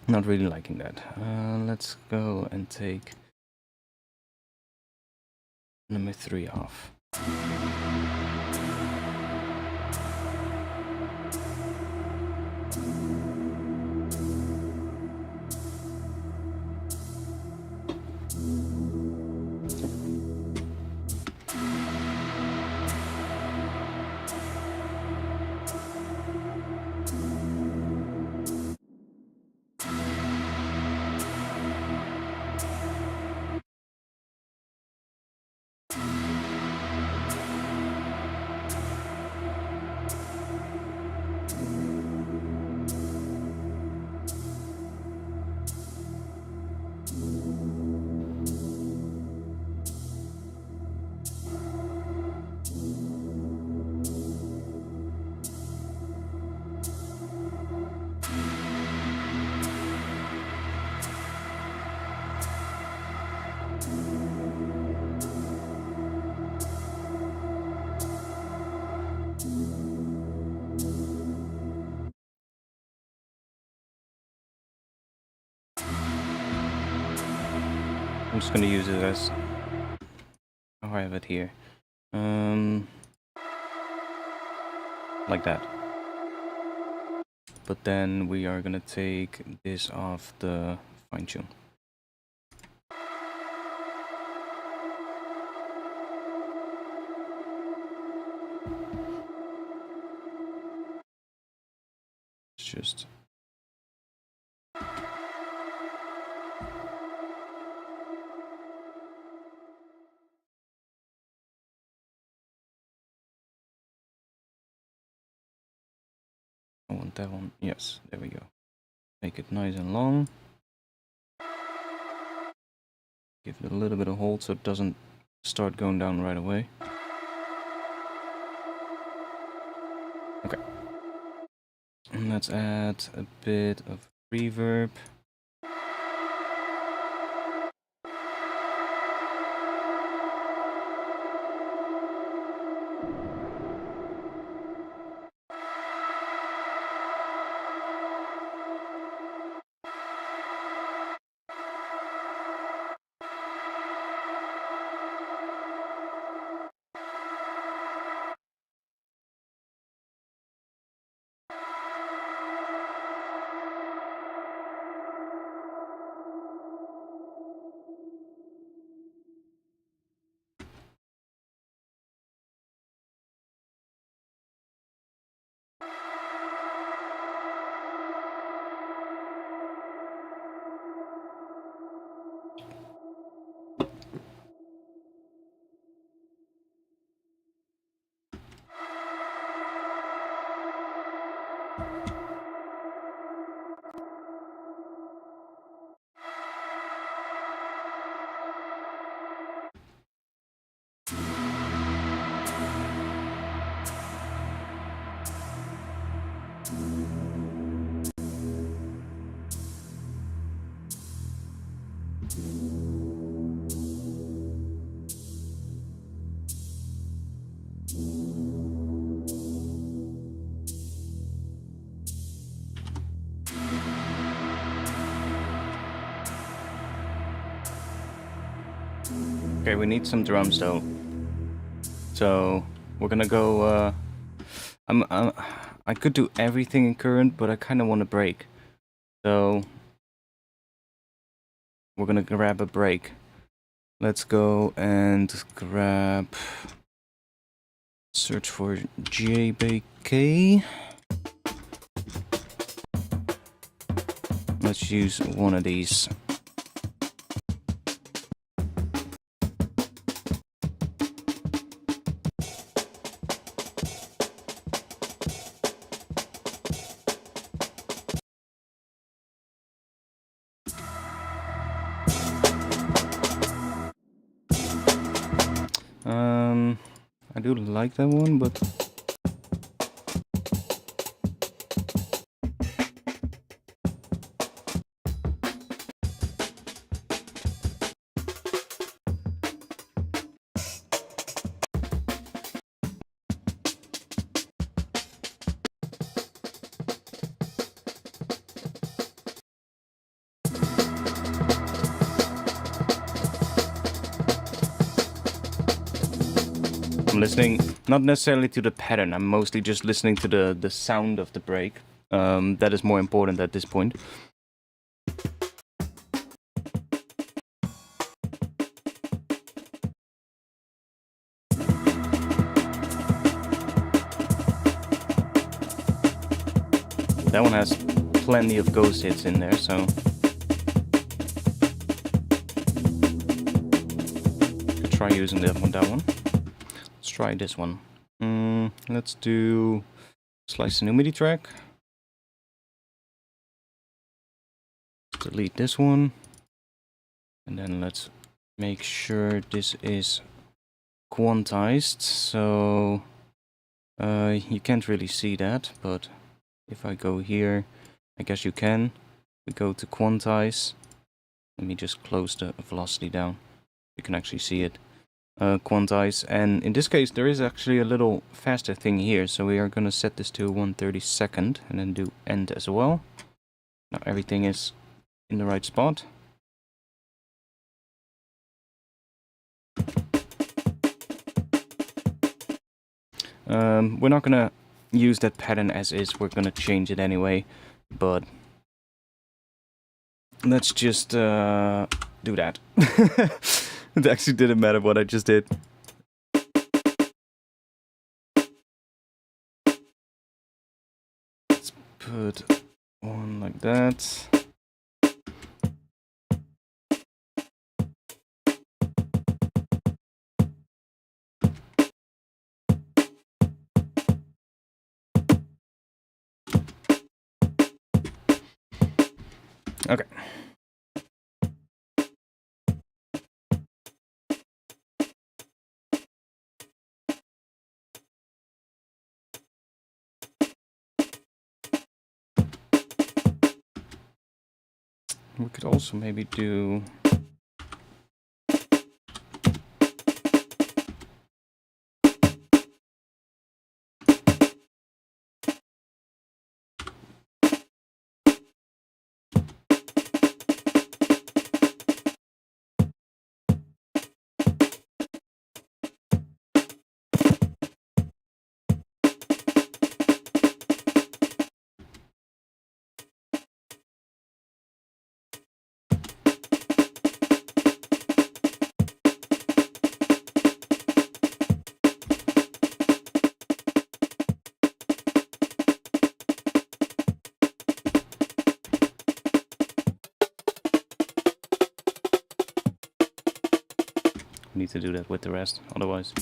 Not really liking that. Let's go and take number 3 off. I'm just gonna use it as how I have it here. Like that. But then we are gonna take this off the fine tune. It's just I want that one. Yes, there we go. Make it nice and long. Give it a little bit of hold so it doesn't start going down right away. Okay. And let's add a bit of reverb. Okay, we need some drums though. So we're gonna go. I could do everything in current, but I kind of want a break. So we're gonna grab a break. Let's go and grab. Search for JBK. Let's use one of these. I do like that one, but I'm listening not necessarily to the pattern. I'm mostly just listening to the sound of the break. That is more important at this point. That one has plenty of ghost hits in there, so could try using that one. Let's try this one. Let's do slice the new MIDI track. Delete this one, and then let's make sure this is quantized. So you can't really see that, but if I go here, I guess you can. We go to quantize. Let me just close the velocity down. You can actually see it. Quantize, and in this case there is actually a little faster thing here, so we are going to set this to 1/32 and then do end as well. Now everything is in the right spot. We're not gonna use that pattern as is, we're gonna change it anyway, but let's just do that. It actually didn't matter what I just did. Let's put one like that. Okay. We could also maybe do need to do that with the rest, otherwise.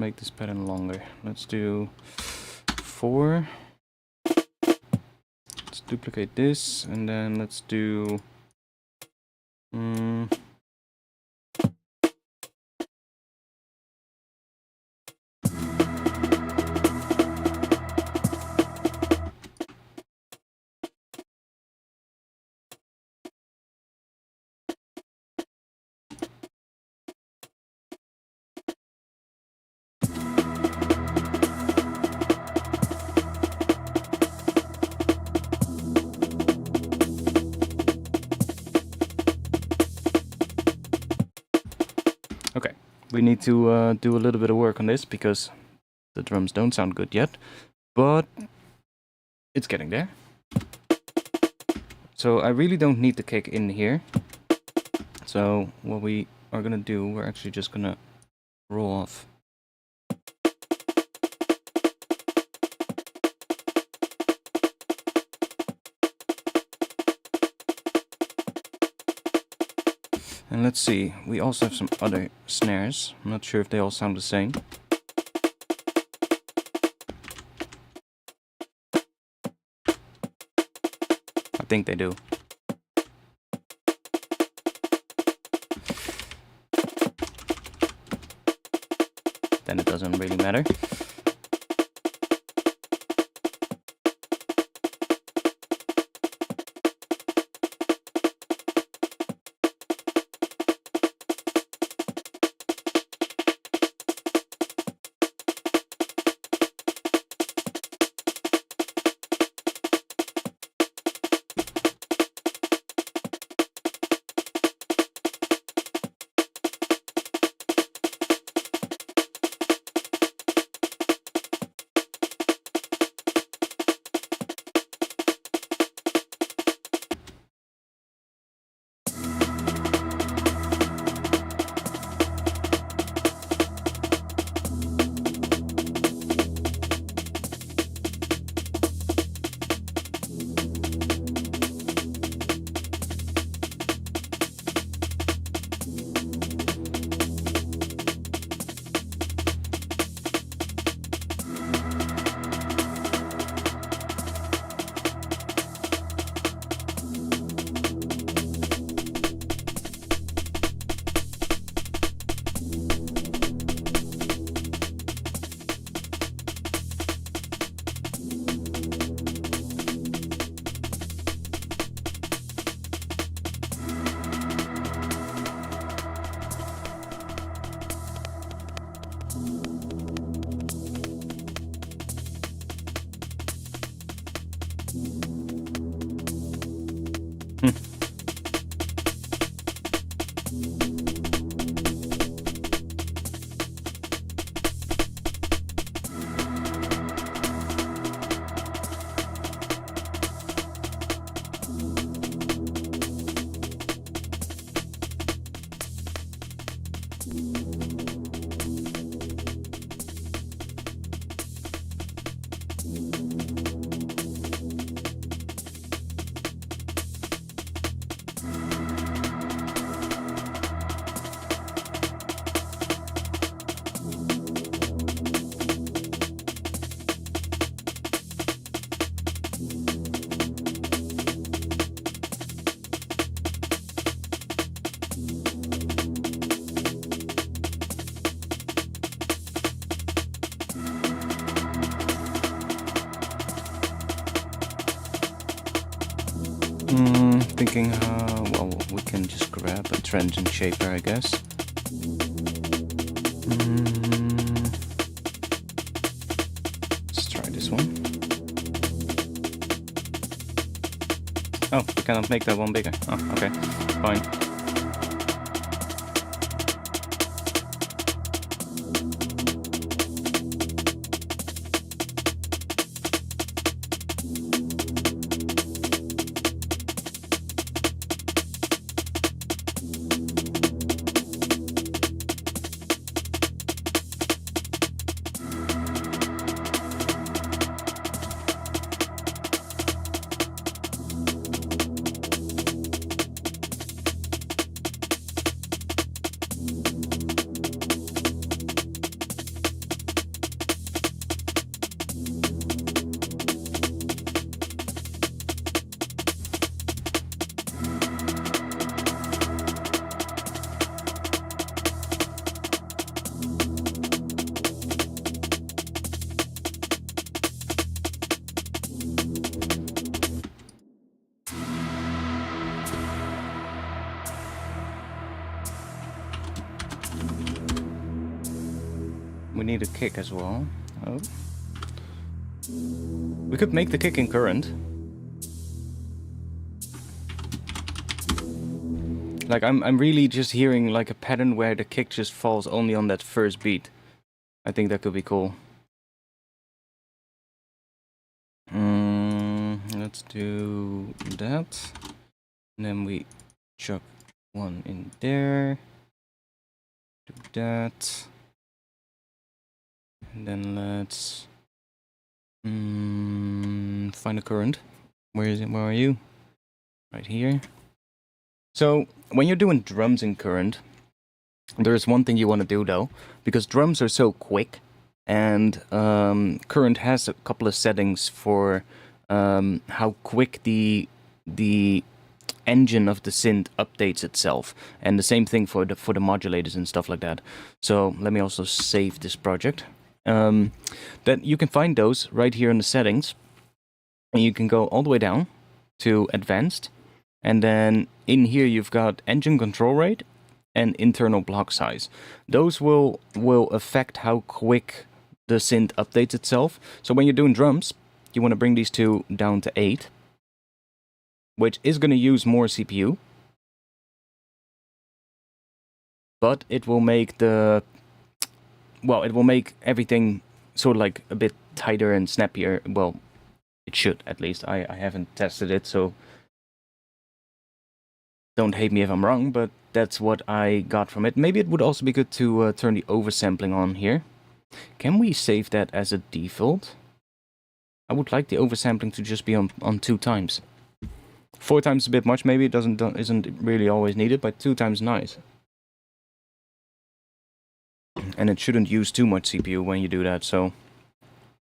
make this pattern longer. Let's do 4. Let's duplicate this, and then let's do... Okay, we need to do a little bit of work on this because the drums don't sound good yet, but it's getting there. So I really don't need the kick in here. So what we are gonna do, we're actually just gonna roll off. And let's see, we also have some other snares. I'm not sure if they all sound the same. I think they do. Then it doesn't really matter. Thinking, well, we can just grab a transient shaper, I guess. Let's try this one. Oh, we cannot make that one bigger. Oh, okay, fine. we need a kick as well. Oh. We could make the kick in current. Like, I'm really just hearing like a pattern where the kick just falls only on that first beat. I think that could be cool. Let's do that. And then we chuck one in there. Do that. And then let's find a current. Where is it? Where are you? Right here. So when you're doing drums in current, there's one thing you want to do though, because drums are so quick, and current has a couple of settings for how quick the engine of the synth updates itself, and the same thing for the modulators and stuff like that. So let me also save this project. That you can find those right here in the settings, and you can go all the way down to advanced, and then in here you've got engine control rate and internal block size. Those will affect how quick the synth updates itself. So when you're doing drums, you want to bring these two down to 8, which is going to use more CPU, but it will make it will make everything sort of like a bit tighter and snappier. Well, it should, at least. I haven't tested it, so don't hate me if I'm wrong, but that's what I got from it. Maybe it would also be good to turn the oversampling on here. Can we save that as a default? I would like the oversampling to just be on 2 times. 4 times is a bit much, maybe it isn't really always needed, but 2 times nice. And it shouldn't use too much CPU when you do that, so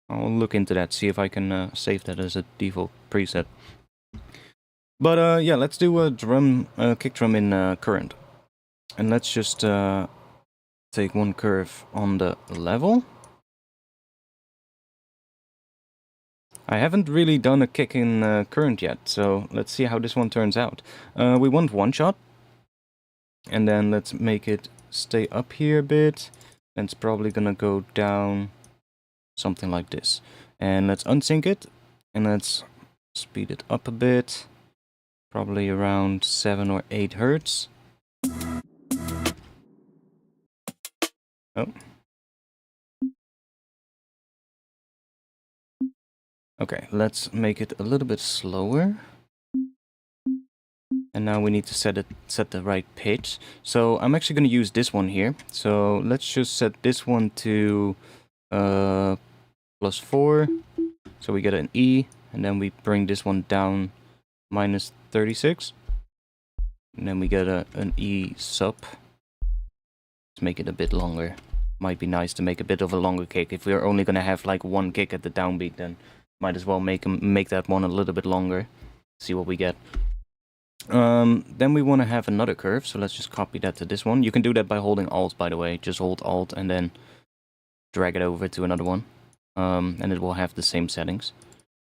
I'll look into that, see if I can save that as a default preset. But yeah, let's do a kick drum in current. And let's just take one curve on the level. I haven't really done a kick in current yet, so let's see how this one turns out. We want one shot, and then let's make it stay up here a bit. And it's probably gonna go down something like this. And let's unsync it, and let's speed it up a bit. Probably around 7 or 8 hertz. Oh. Okay, let's make it a little bit slower. And now we need to set the right pitch. So I'm actually going to use this one here. So let's just set this one to +4. So we get an E, and then we bring this one down -36. And then we get an E sub. Let's make it a bit longer. Might be nice to make a bit of a longer kick. If we're only going to have like one kick at the downbeat, then might as well make that one a little bit longer. See what we get. Then we want to have another curve, so let's just copy that to this one. You can do that by holding Alt, by the way. Just hold Alt and then drag it over to another one. And it will have the same settings.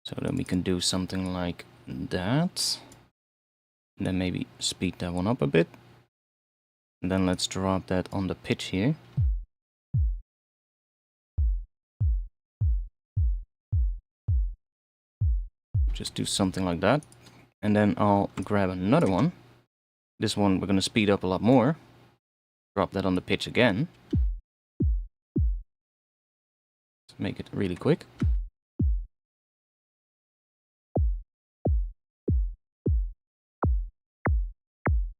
So then we can do something like that. And then maybe speed that one up a bit. And then let's drop that on the pitch here. Just do something like that. And then I'll grab another one. This one we're going to speed up a lot more. Drop that on the pitch again. Let's make it really quick.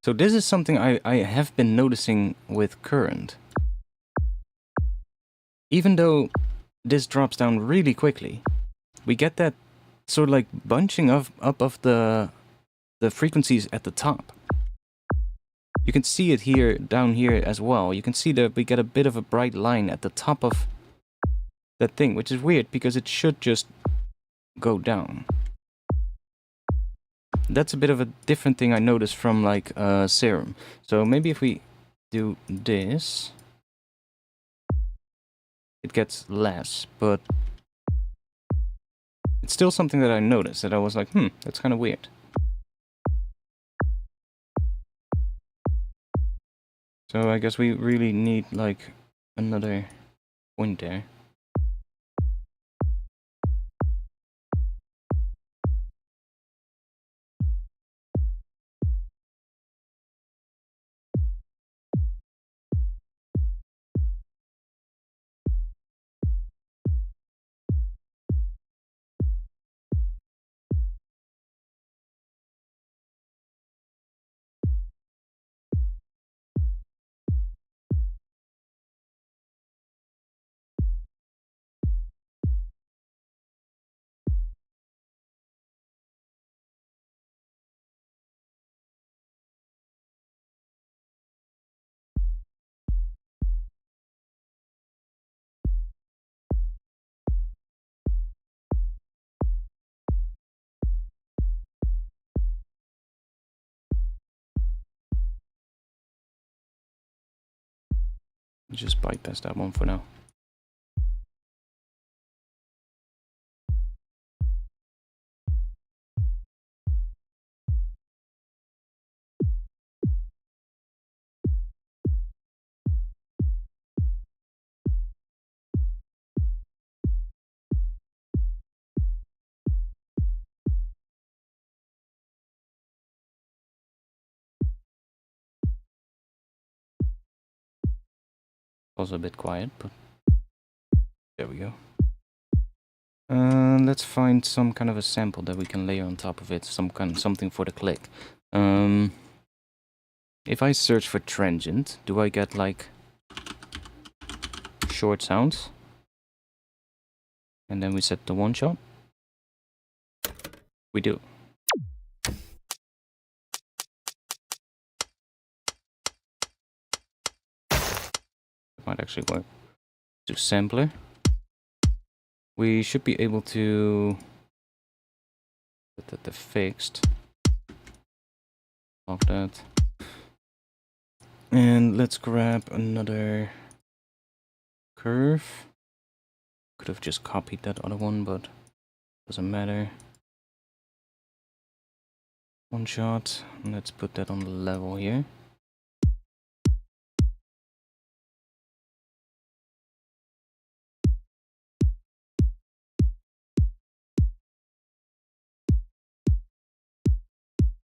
So this is something I have been noticing with current. Even though this drops down really quickly, we get that sort of like bunching up of the frequencies at the top. You can see it here, down here as well. You can see that we get a bit of a bright line at the top of that thing, which is weird because it should just go down. That's a bit of a different thing I noticed from like Serum. So maybe if we do this, it gets less, but it's still something that I noticed that I was like, that's kind of weird. So I guess we really need like another point there. Just bypass that one for now. Also a bit quiet, but there we go. Let's find some kind of a sample that we can layer on top of it, something for the click. If I search for transient, do I get like short sounds? And then we set the one shot. We do. It might actually work. To sampler. We should be able to put that to fixed. Lock that. And let's grab another curve. Could have just copied that other one, but doesn't matter. One shot. And let's put that on the level here.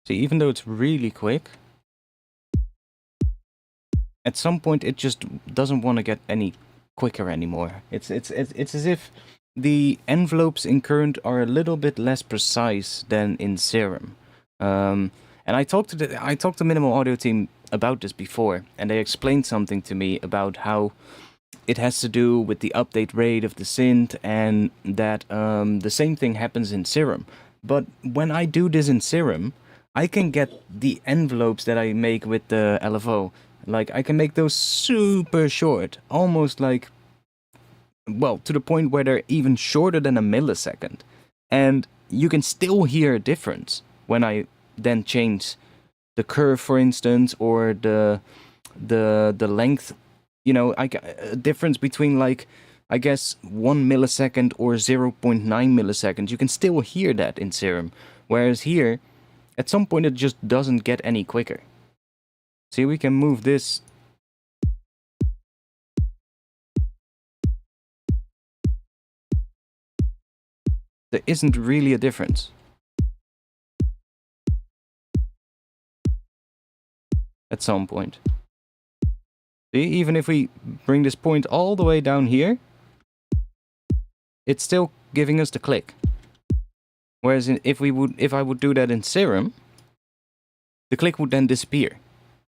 See, even though it's really quick, at some point it just doesn't want to get any quicker anymore. It's as if the envelopes in Current are a little bit less precise than in Serum. And I talked to Minimal Audio team about this before, and they explained something to me about how it has to do with the update rate of the synth, and that the same thing happens in Serum. But when I do this in Serum, I can get the envelopes that I make with the LFO. Like, I can make those super short, almost like, well, to the point where they're even shorter than a millisecond. And you can still hear a difference when I then change the curve, for instance, or the length. You know, a difference between, like, I guess 1 millisecond or 0.9 milliseconds. You can still hear that in Serum. Whereas here, at some point it just doesn't get any quicker. See, we can move this. There isn't really a difference. At some point. See, even if we bring this point all the way down here, it's still giving us the click. Whereas if I would do that in Serum, the click would then disappear,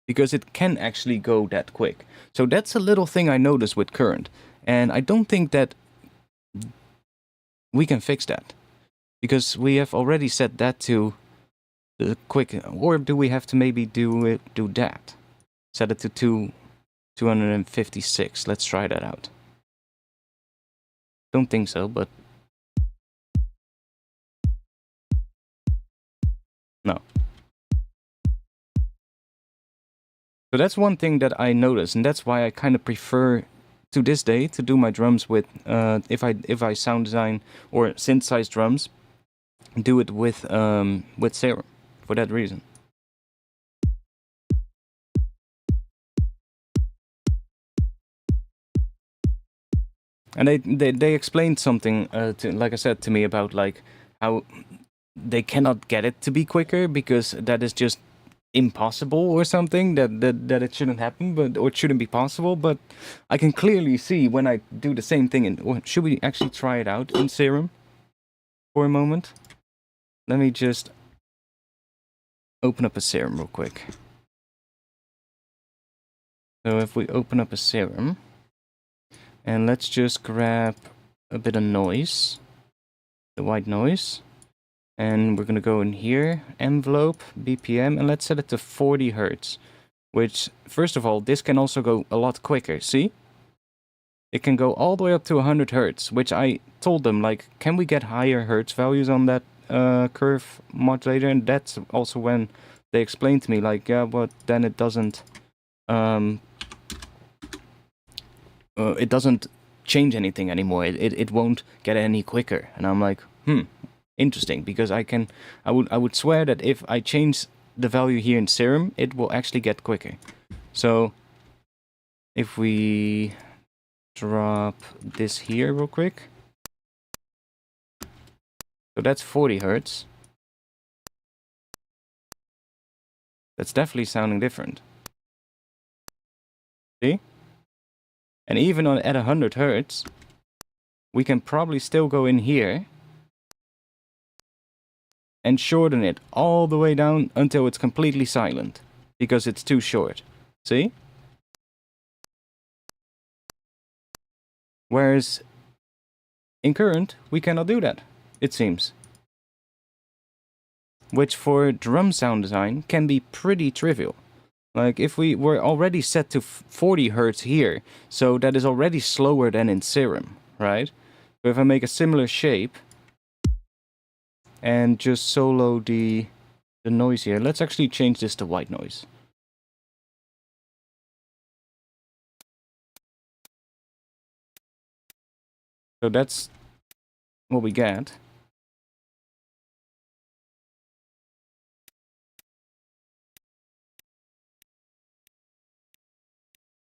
because it can actually go that quick. So that's a little thing I noticed with Current, and I don't think that we can fix that, because we have already set that to the quick. Or do we have to maybe do that? Set it to 256. Let's try that out. Don't think so, but no. So that's one thing that I noticed, and that's why I kind of prefer to this day to do my drums with if I sound design or synthesize drums, do it with Serum for that reason. And they explained something, like I said, to me about like how they cannot get it to be quicker because that is just impossible or something, that it shouldn't happen, or it shouldn't be possible. But I can clearly see when I do the same thing. Should we actually try it out in Serum for a moment? Let me just open up a Serum real quick. So if we open up a Serum, and let's just grab a bit of noise, the white noise, and we're gonna go in here, envelope, BPM, and let's set it to 40 Hertz, which, first of all, this can also go a lot quicker, see? It can go all the way up to 100 Hertz, which I told them, like, can we get higher Hertz values on that curve modulator? And that's also when they explained to me, like, yeah, but then it doesn't change anything anymore. It won't get any quicker. And I'm like, interesting, because I would swear that if I change the value here in Serum, it will actually get quicker. So if we drop this here real quick, so that's 40 Hertz. That's definitely sounding different. See? And even at 100 Hertz, we can probably still go in here and shorten it all the way down until it's completely silent, because it's too short. See? Whereas in current, we cannot do that, it seems. Which for drum sound design can be pretty trivial. Like if we were already set to 40 Hertz here, so that is already slower than in Serum, right? So if I make a similar shape and just solo the noise here, let's actually change this to white noise. So that's what we get.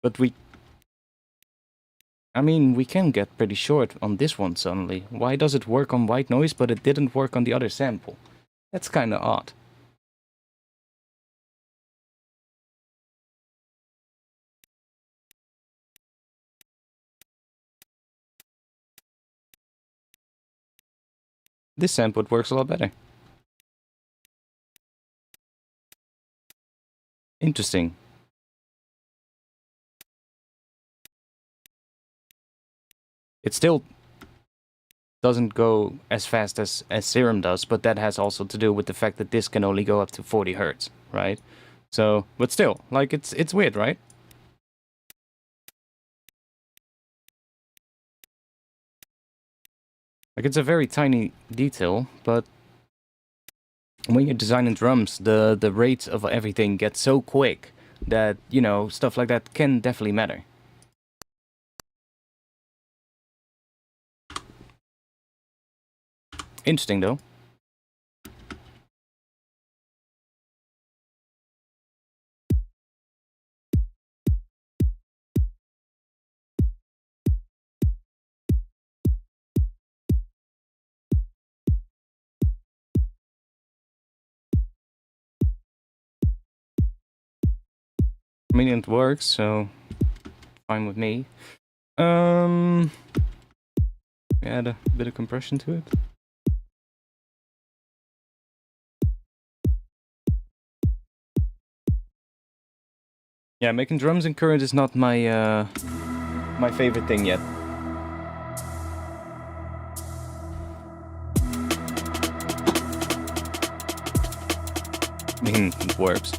But we can get pretty short on this one suddenly. Why does it work on white noise, but it didn't work on the other sample? That's kind of odd. This sample works a lot better. Interesting. It still doesn't go as fast as Serum does, but that has also to do with the fact that this can only go up to 40 Hertz, right? So, but still, like, it's weird, right? Like, it's a very tiny detail, but when you're designing drums, the rate of everything gets so quick that, you know, stuff like that can definitely matter. Interesting, though. I mean, it works, so fine with me. Add a bit of compression to it. Yeah, making drums in Current is not my my favorite thing yet. I mean, it works.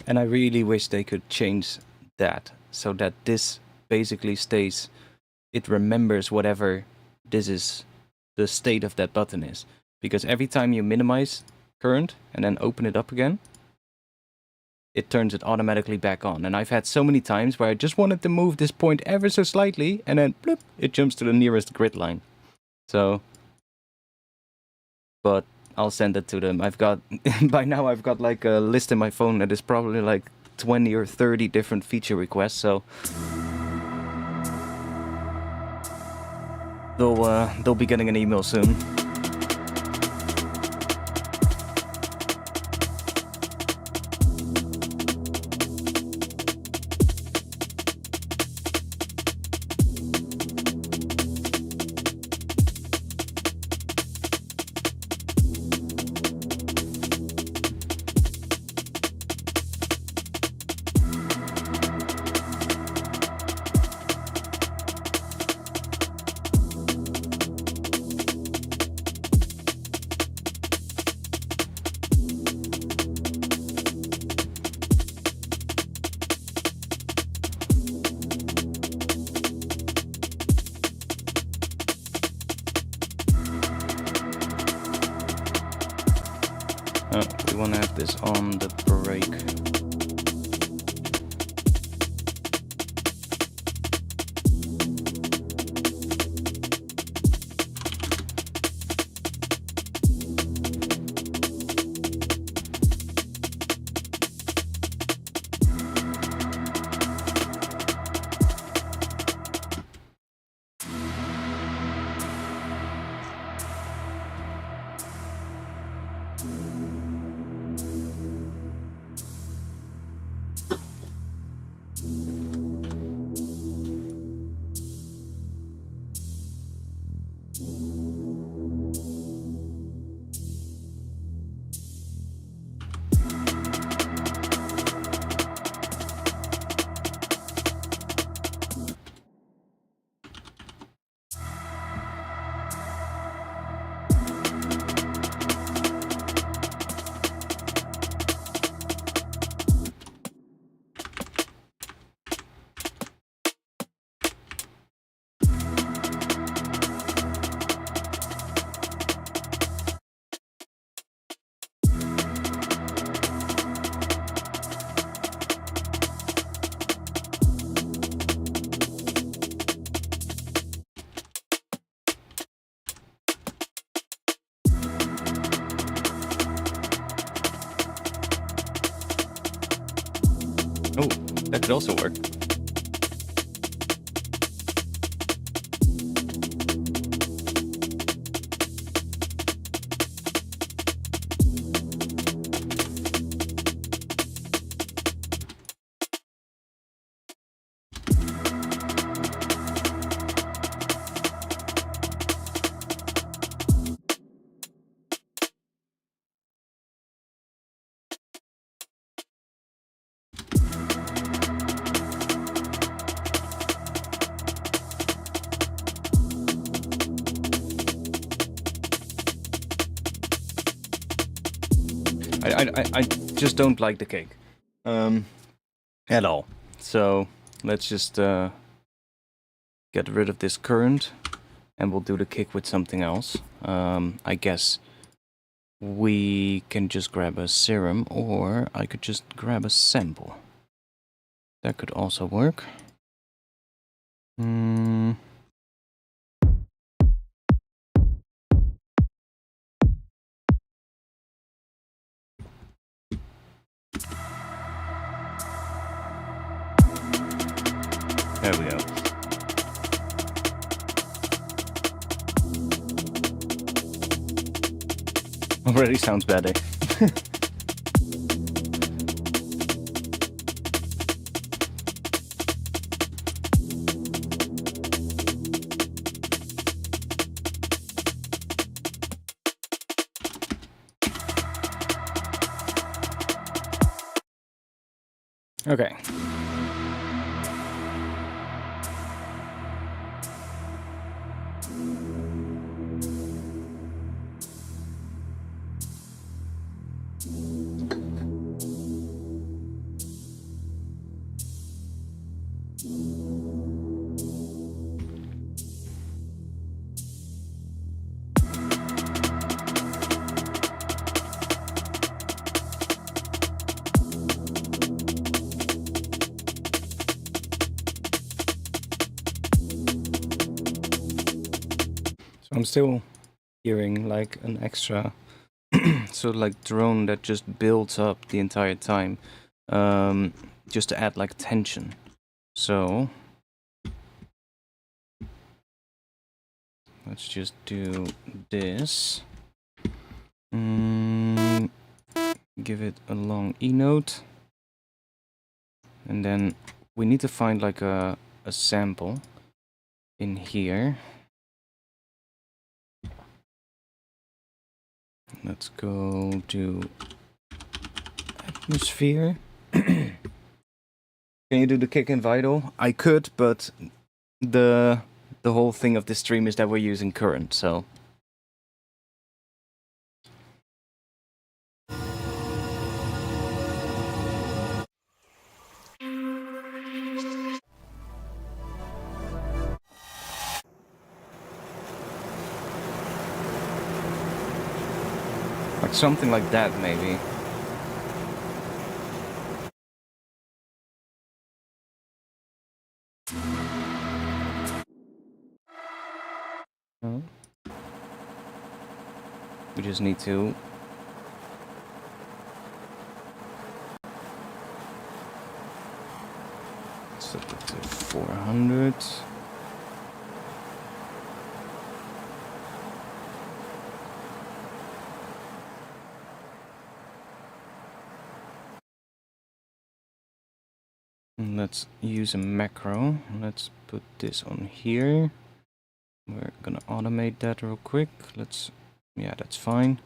And I really wish they could change that so that this basically stays, it remembers whatever this is, the state of that button is. Because every time you minimize current and then open it up again, it turns it automatically back on. And I've had so many times where I just wanted to move this point ever so slightly, and then bloop, it jumps to the nearest grid line. So, but I'll send it to them. I've got, by now I've got like a list in my phone that is probably like 20 or 30 different feature requests, so they'll be getting an email soon. We want to have this on the break. Oh, that could also work. I just don't like the kick at all. So let's just get rid of this current and we'll do the kick with something else. I guess we can just grab a serum, or I could just grab a sample. That could also work. There we go. Already sounds better. Okay. So I'm still hearing like an extra sort of like drone that just builds up the entire time, just to add like tension. So let's just do this. Give it a long E note, and then we need to find like a sample in here. Let's go to atmosphere. Can you do the kick in vital? I could, but the whole thing of this stream is that we're using current, so. Like something like that, maybe. Oh. We just need to set it to 400. And let's use a macro. Let's put this on here. We're gonna automate that real quick. Yeah, that's fine.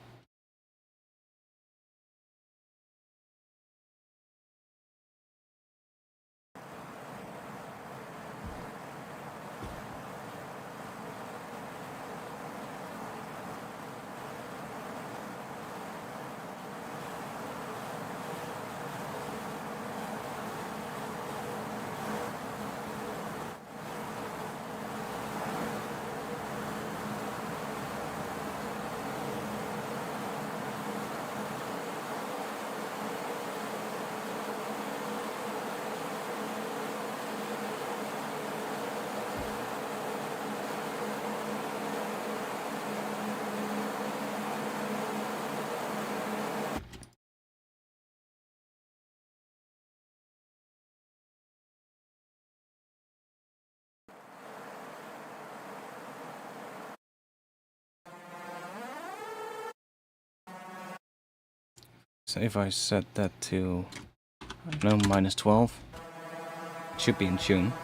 So if I set that to, I don't know, -12, it should be in tune.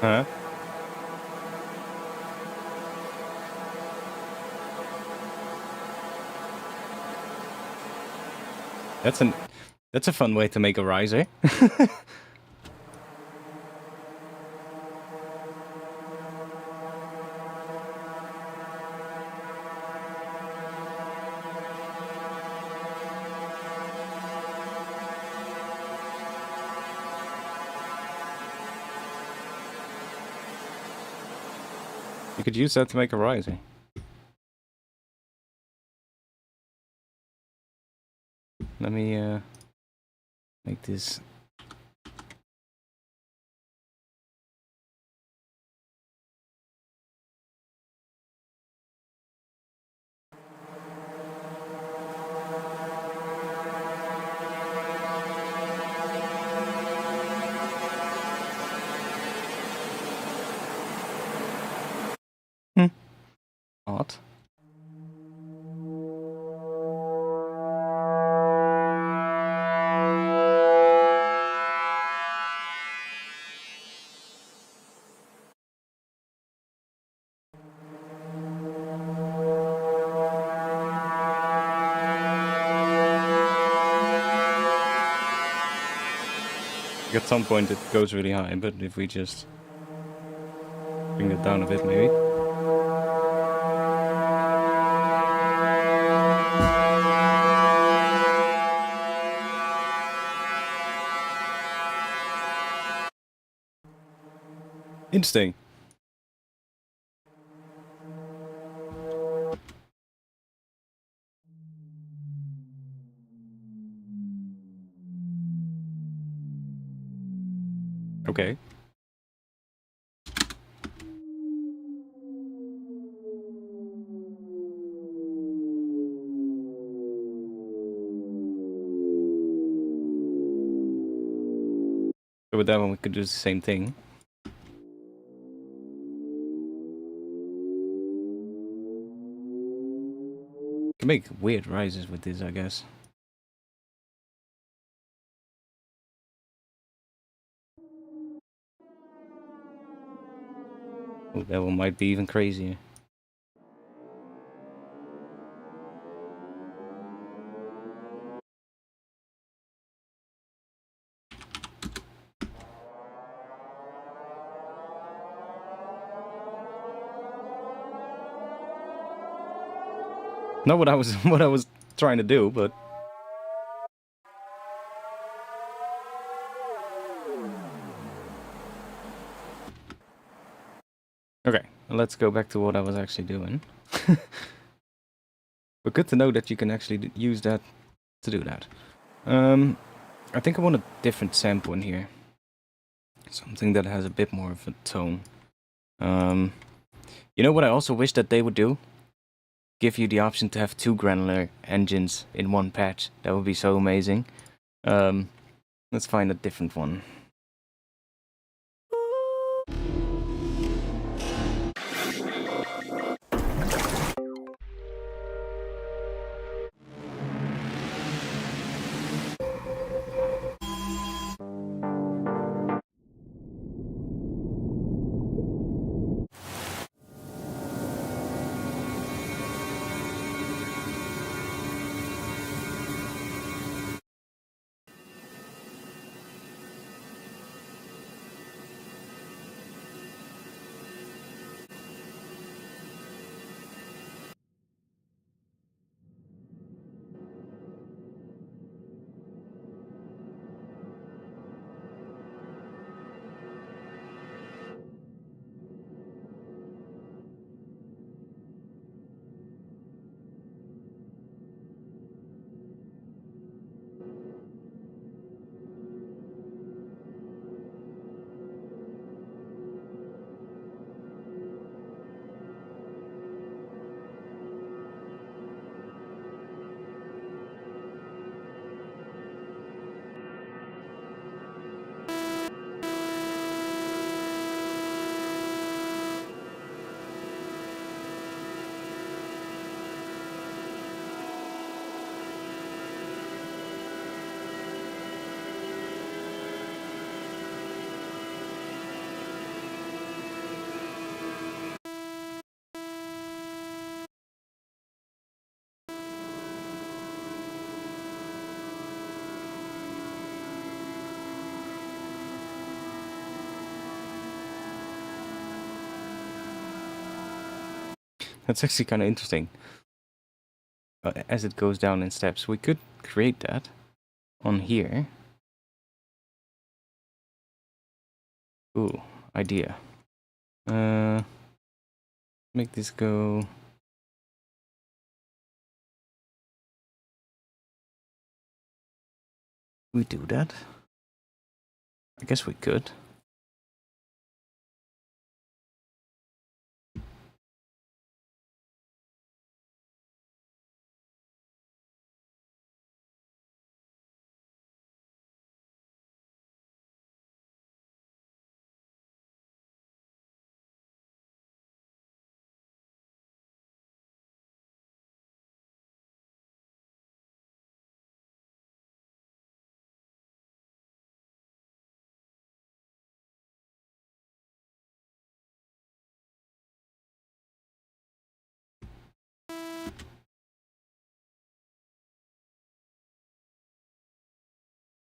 Huh? That's a fun way to make a riser. You could use that to make a riser. Let me make this. Odd. At some point it goes really high, but if we just bring it down a bit maybe. Interesting. Okay. So with that one we could do the same thing. Can make weird rises with this, I guess. Oh, that one might be even crazier. Not what I was what I was trying to do, but okay, let's go back to what I was actually doing. But good to know that you can actually use that to do that. I think I want a different sample in here. Something that has a bit more of a tone. You know what I also wish that they would do? Give you the option to have 2 granular engines in one patch. That would be so amazing. Let's find a different one. That's actually kind of interesting. As it goes down in steps, we could create that on here. Ooh, idea. Make this go. We do that? I guess we could.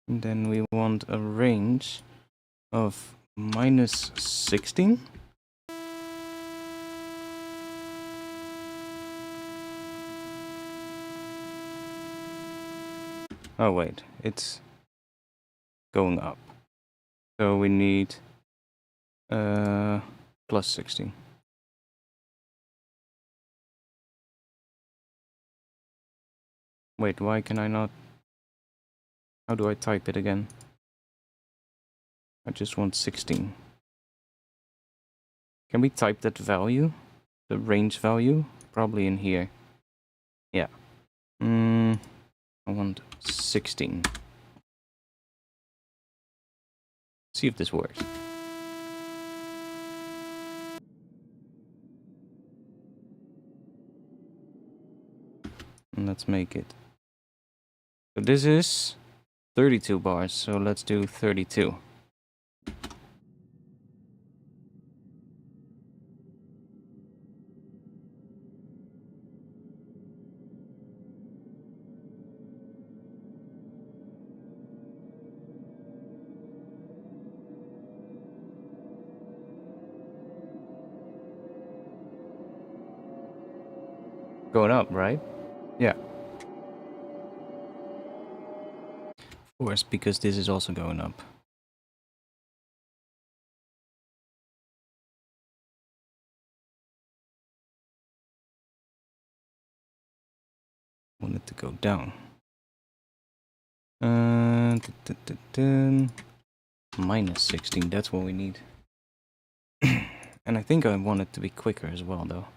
And then we want a range of -16. Oh wait, it's going up. So we need +16. Wait, why can I not? How do I type it again? I just want 16. Can we type that value? The range value? Probably in here. Yeah. I want 16. See if this works. And let's make it. So this is 32 bars, so let's do 32. Going up, right? Yeah. Of course, because this is also going up. Want it to go down. -16, that's what we need. And I think I want it to be quicker as well, though.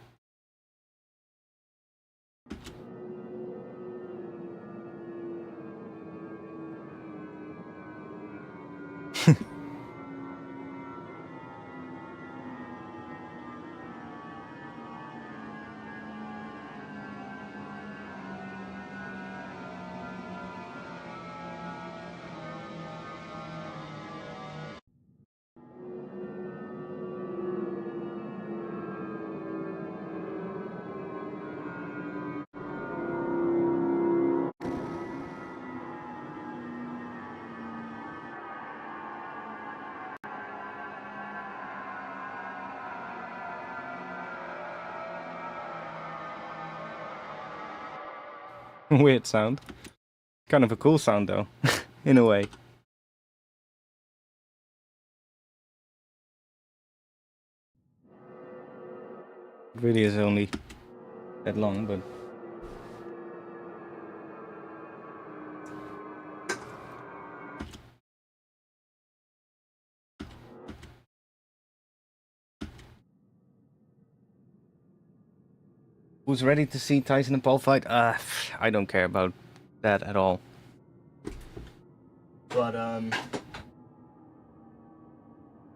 Weird sound. Kind of a cool sound, though, in a way. Video is only that long, but who's ready to see Tyson and Paul fight? I don't care about that at all. But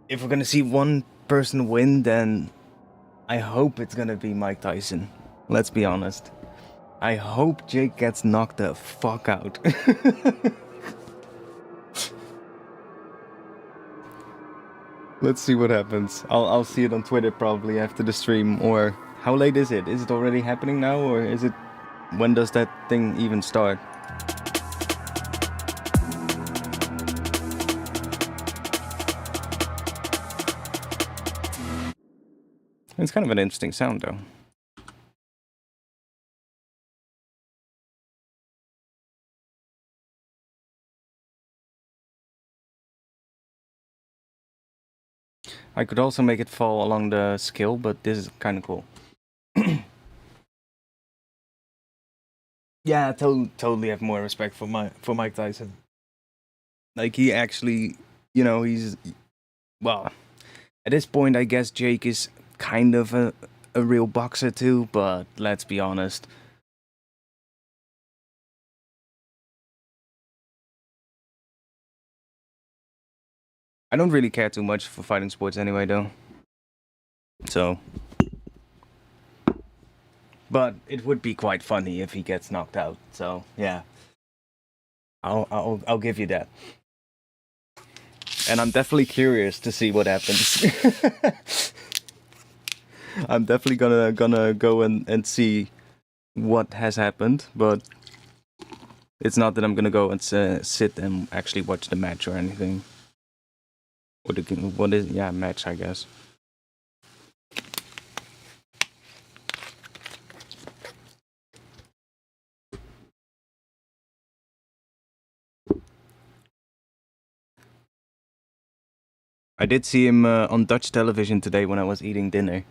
if we're gonna see one person win, then I hope it's gonna be Mike Tyson. Let's be honest. I hope Jake gets knocked the fuck out. Let's see what happens. I'll see it on Twitter probably after the stream. Or how late is it? Is it already happening now, or is it? When does that thing even start? It's kind of an interesting sound, though. I could also make it fall along the scale, but this is kind of cool. Yeah, totally have more respect for Mike Tyson. Like, he actually, you know, he's, well, at this point, I guess Jake is kind of a real boxer too, but let's be honest. I don't really care too much for fighting sports anyway, though. So, but it would be quite funny if he gets knocked out. So yeah, I'll give you that. And I'm definitely curious to see what happens. I'm definitely gonna go and see what has happened, but It's not that I'm gonna go and sit and actually watch the match or anything. Or what is match, I guess. I did see him on Dutch television today when I was eating dinner.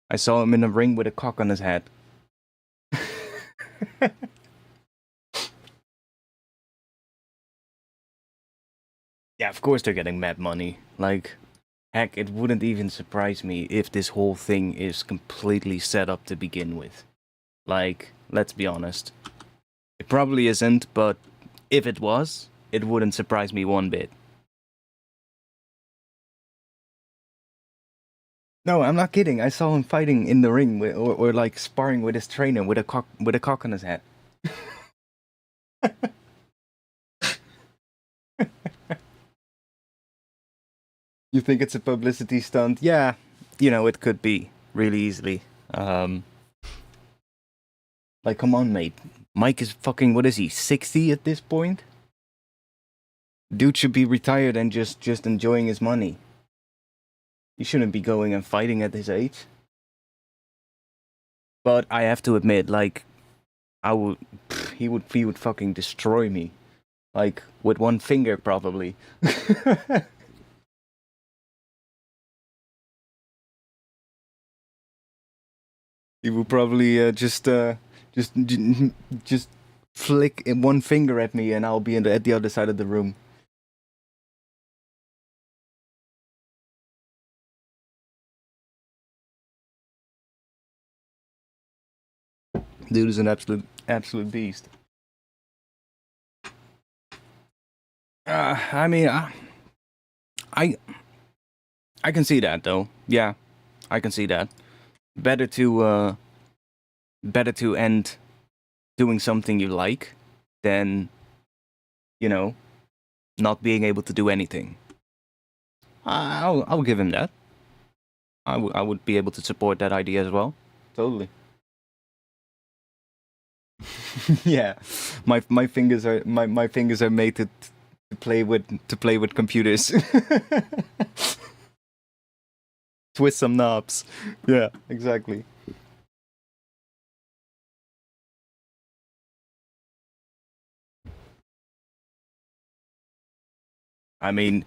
I saw him in a ring with a cock on his head. Yeah, of course they're getting mad money. Like, heck, it wouldn't even surprise me if this whole thing is completely set up to begin with. Like, let's be honest. It probably isn't, but if it was, it wouldn't surprise me one bit. No, I'm not kidding. I saw him fighting in the ring or like sparring with his trainer with a cock on his head. You think it's a publicity stunt? Yeah, you know, it could be really easily. Like, come on, mate. Mike is fucking, what is he, 60 at this point? Dude should be retired and just enjoying his money. He shouldn't be going and fighting at his age. But I have to admit, like, he would fucking destroy me. Like, with one finger, probably. He would probably just flick one finger at me, and I'll be at the other side of the room. Dude is an absolute beast. I mean, I can see that though. Yeah, I can see that. Better to end doing something you like than, you know, not being able to do anything. I'll give him that. I would be able to support that idea as well. Totally. Yeah, my fingers are made to play with computers. Twist some knobs. Yeah, exactly. I mean,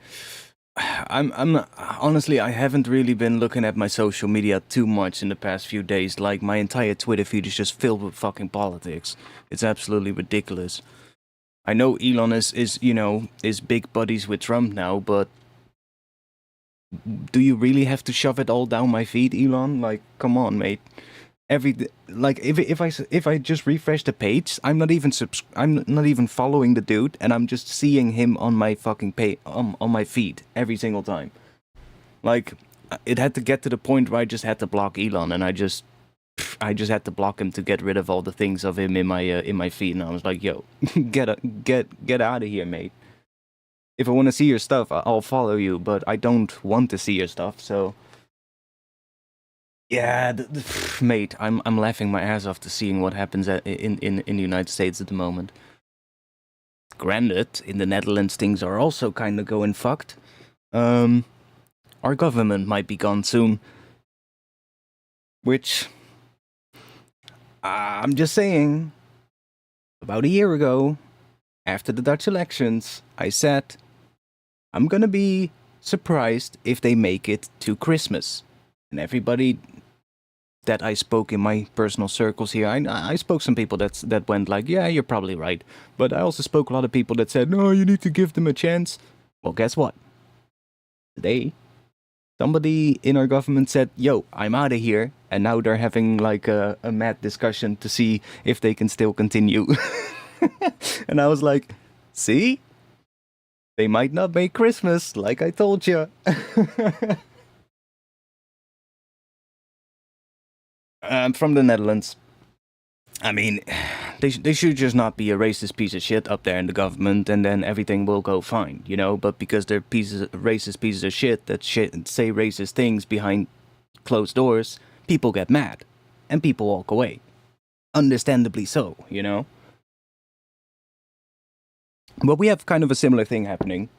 I'm honestly, I haven't really been looking at my social media too much in the past few days. Like, my entire Twitter feed is just filled with fucking politics. It's absolutely ridiculous. I know Elon is big buddies with Trump now, but do you really have to shove it all down my feed, Elon? Like, come on, mate. If I just refresh the page, I'm not even following the dude, and I'm just seeing him on my fucking on my feed every single time. Like, it had to get to the point where I just had to block Elon, and I just had to block him to get rid of all the things of him in my feed, and I was like, yo, get out of here, mate. If I want to see your stuff, I'll follow you, but I don't want to see your stuff, so. Yeah, mate, I'm laughing my ass off to seeing what happens in the United States at the moment. Granted, in the Netherlands things are also kind of going fucked. Our government might be gone soon, which I'm just saying. About a year ago, after the Dutch elections, I said I'm gonna be surprised if they make it to Christmas, and everybody that I spoke in my personal circles here, I spoke some people that went like, yeah, you're probably right. But I also spoke a lot of people that said, no, you need to give them a chance. Well, guess what? Today, somebody in our government said, yo, I'm out of here. And now they're having like a mad discussion to see if they can still continue. And I was like, see? They might not make Christmas, like I told you. I'm from the Netherlands. I mean, they should just not be a racist piece of shit up there in the government, and then everything will go fine, you know. But because they're racist pieces of shit that say racist things behind closed doors, people get mad, and people walk away. Understandably so, you know. But we have kind of a similar thing happening.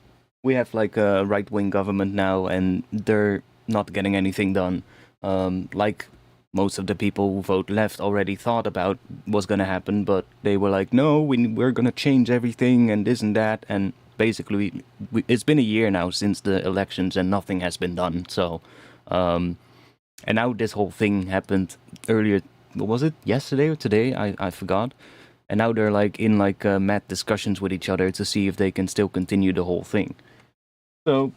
We have like a right-wing government now, and they're not getting anything done. Like most of the people who vote left already thought about was going to happen, but they were like, no, we're going to change everything and this and that. And basically, it's been a year now since the elections and nothing has been done. So, and now this whole thing happened earlier. What was it? Yesterday or today? I forgot. And now they're like in like mad discussions with each other to see if they can still continue the whole thing. So,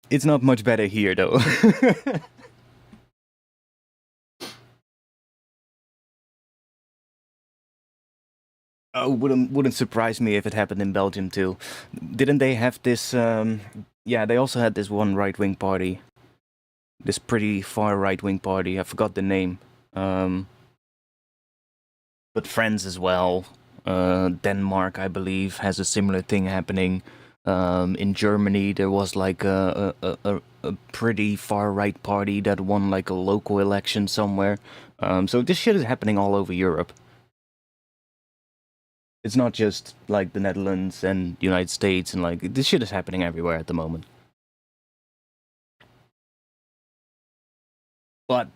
it's not much better here, though. Oh, wouldn't surprise me if it happened in Belgium too. Didn't they have this? Yeah, they also had this one right wing party, this pretty far right wing party. I forgot the name. But France as well. Denmark, I believe, has a similar thing happening. In Germany, there was like a pretty far right party that won like a local election somewhere. So this shit is happening all over Europe. It's not just like the Netherlands and the United States, and like this shit is happening everywhere at the moment. But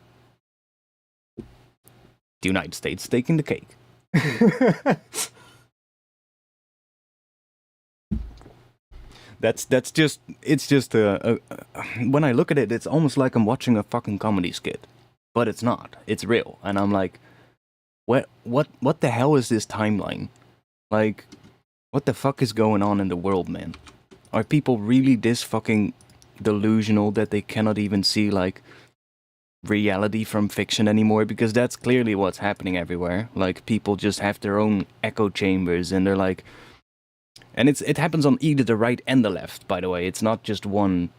the United States taking the cake. That's just it's just when I look at it, it's almost like I'm watching a fucking comedy skit, but it's not. It's real, and I'm like, what the hell is this timeline? Like, what the fuck is going on in the world, man? Are people really this fucking delusional that they cannot even see like reality from fiction anymore? Because that's clearly what's happening everywhere. Like people just have their own echo chambers, and they're like, and it happens on either the right and the left. By the way, it's not just one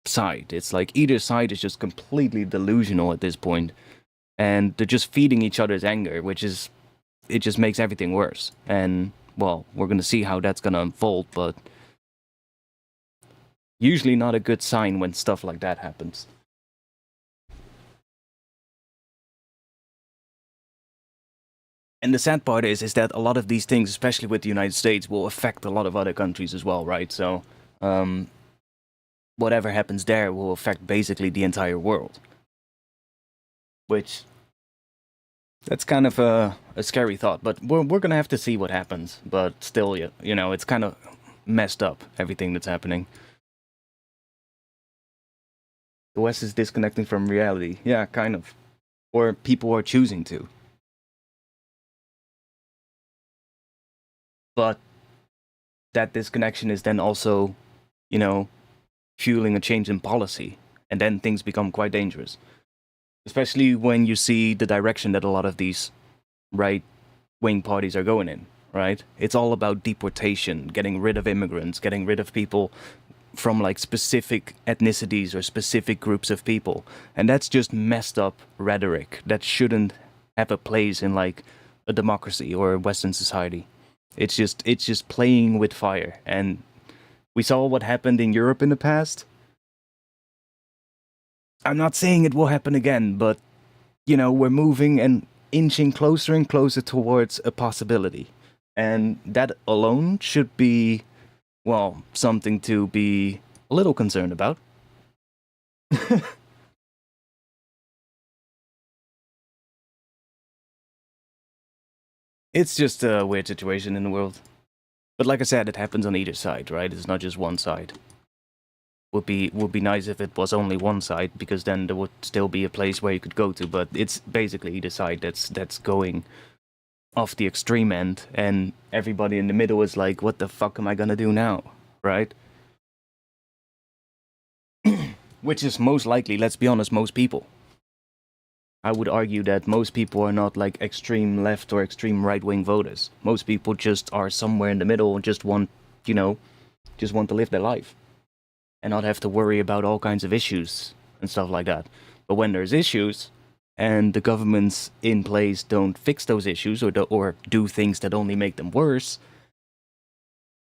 side. It's like either side is just completely delusional at this point, and they're just feeding each other's anger, which is it just makes everything worse. And well, we're gonna see how that's gonna unfold, but usually not a good sign when stuff like that happens. And the sad part is that a lot of these things, especially with the United States, will affect a lot of other countries as well, right? So, whatever happens there will affect basically the entire world. Which that's kind of a scary thought, but we're gonna have to see what happens. But still, you know, it's kind of messed up everything that's happening. The West is disconnecting from reality. Yeah, kind of, or people are choosing to. But that disconnection is then also, you know, fueling a change in policy, and then things become quite dangerous. Especially when you see the direction that a lot of these right wing parties are going in, right? It's all about deportation, getting rid of immigrants, getting rid of people from like specific ethnicities or specific groups of people. And that's just messed up rhetoric that shouldn't have a place in like a democracy or a Western society. It's just playing with fire. And we saw what happened in Europe in the past. I'm not saying it will happen again, but you know, we're moving and inching closer and closer towards a possibility. And that alone should be, well, something to be a little concerned about. It's just a weird situation in the world. But like I said, it happens on either side, right? It's not just one side. Would be nice if it was only one side, because then there would still be a place where you could go to. But it's basically either side that's going off the extreme end, and everybody in the middle is like, "What the fuck am I gonna do now?" Right? Which is most likely, let's be honest, most people. I would argue that most people are not like extreme left or extreme right wing voters. Most people just are somewhere in the middle and just want, you know, just want to live their life and not have to worry about all kinds of issues and stuff like that. But when there's issues and the governments in place don't fix those issues, or do things that only make them worse,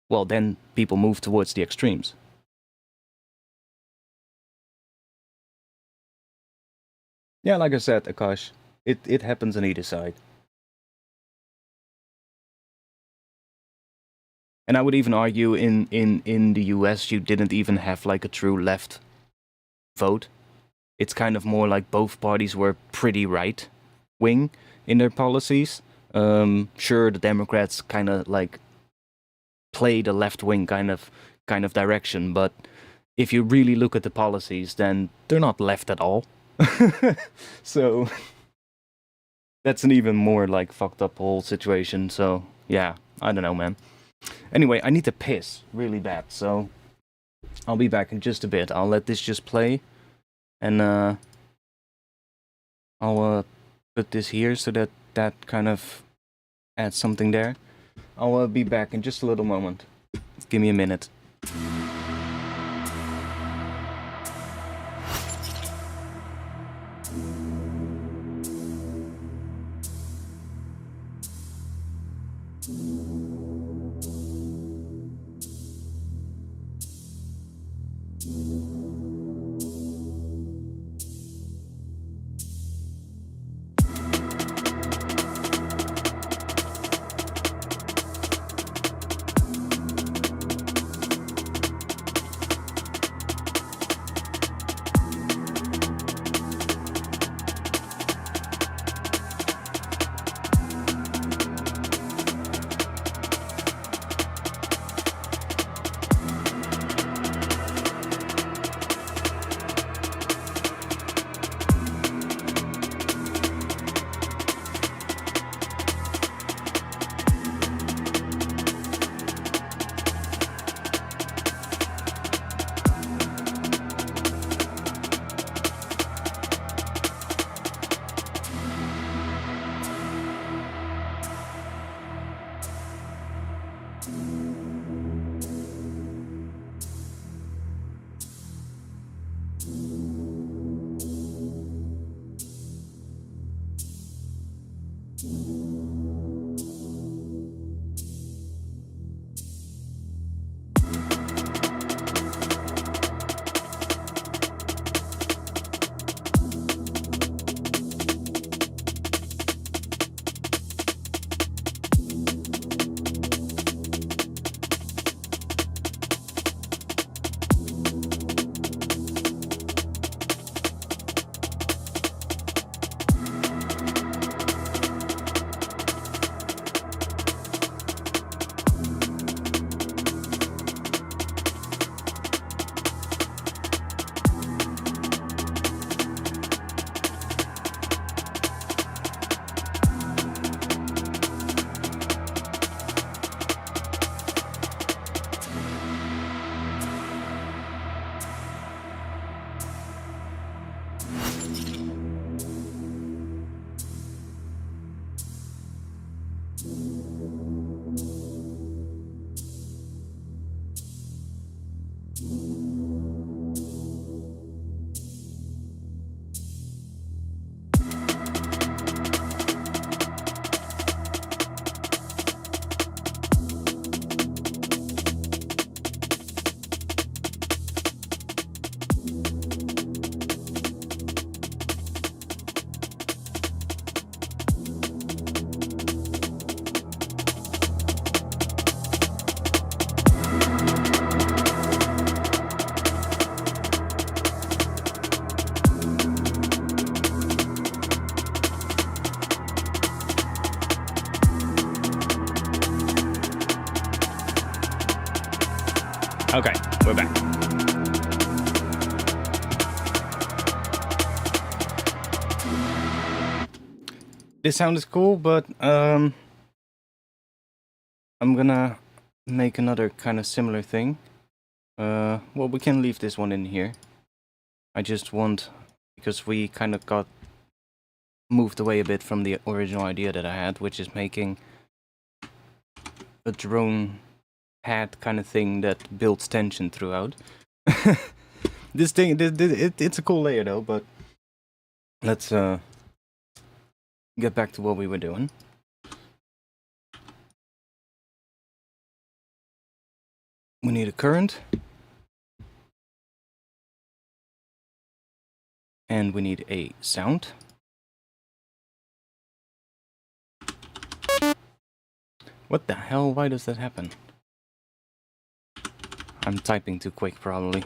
well, then people move towards the extremes. Yeah, like I said, Akash, it happens on either side. And I would even argue in the US you didn't even have like a true left vote. It's kind of more like both parties were pretty right wing in their policies. Sure, the Democrats kind of like play the left wing kind of direction, but if you really look at the policies, then they're not left at all. So that's an even more like fucked up whole situation. So yeah, I don't know, man. Anyway, I need to piss really bad, so I'll be back in just a bit. I'll let this just play, and I'll put this here so that that kind of adds something there. I'll be back in just a little moment. Give me a minute. Okay, we're back. This sound is cool, but I'm gonna make another kind of similar thing. Well, we can leave this one in here. I just want, because we kind of got moved away a bit from the original idea that I had, which is making a drone head kind of thing that builds tension throughout. This thing, it's a cool layer though, but let's get back to what we were doing. We need a current. And we need a sound. What the hell? Why does that happen? I'm typing too quick, probably.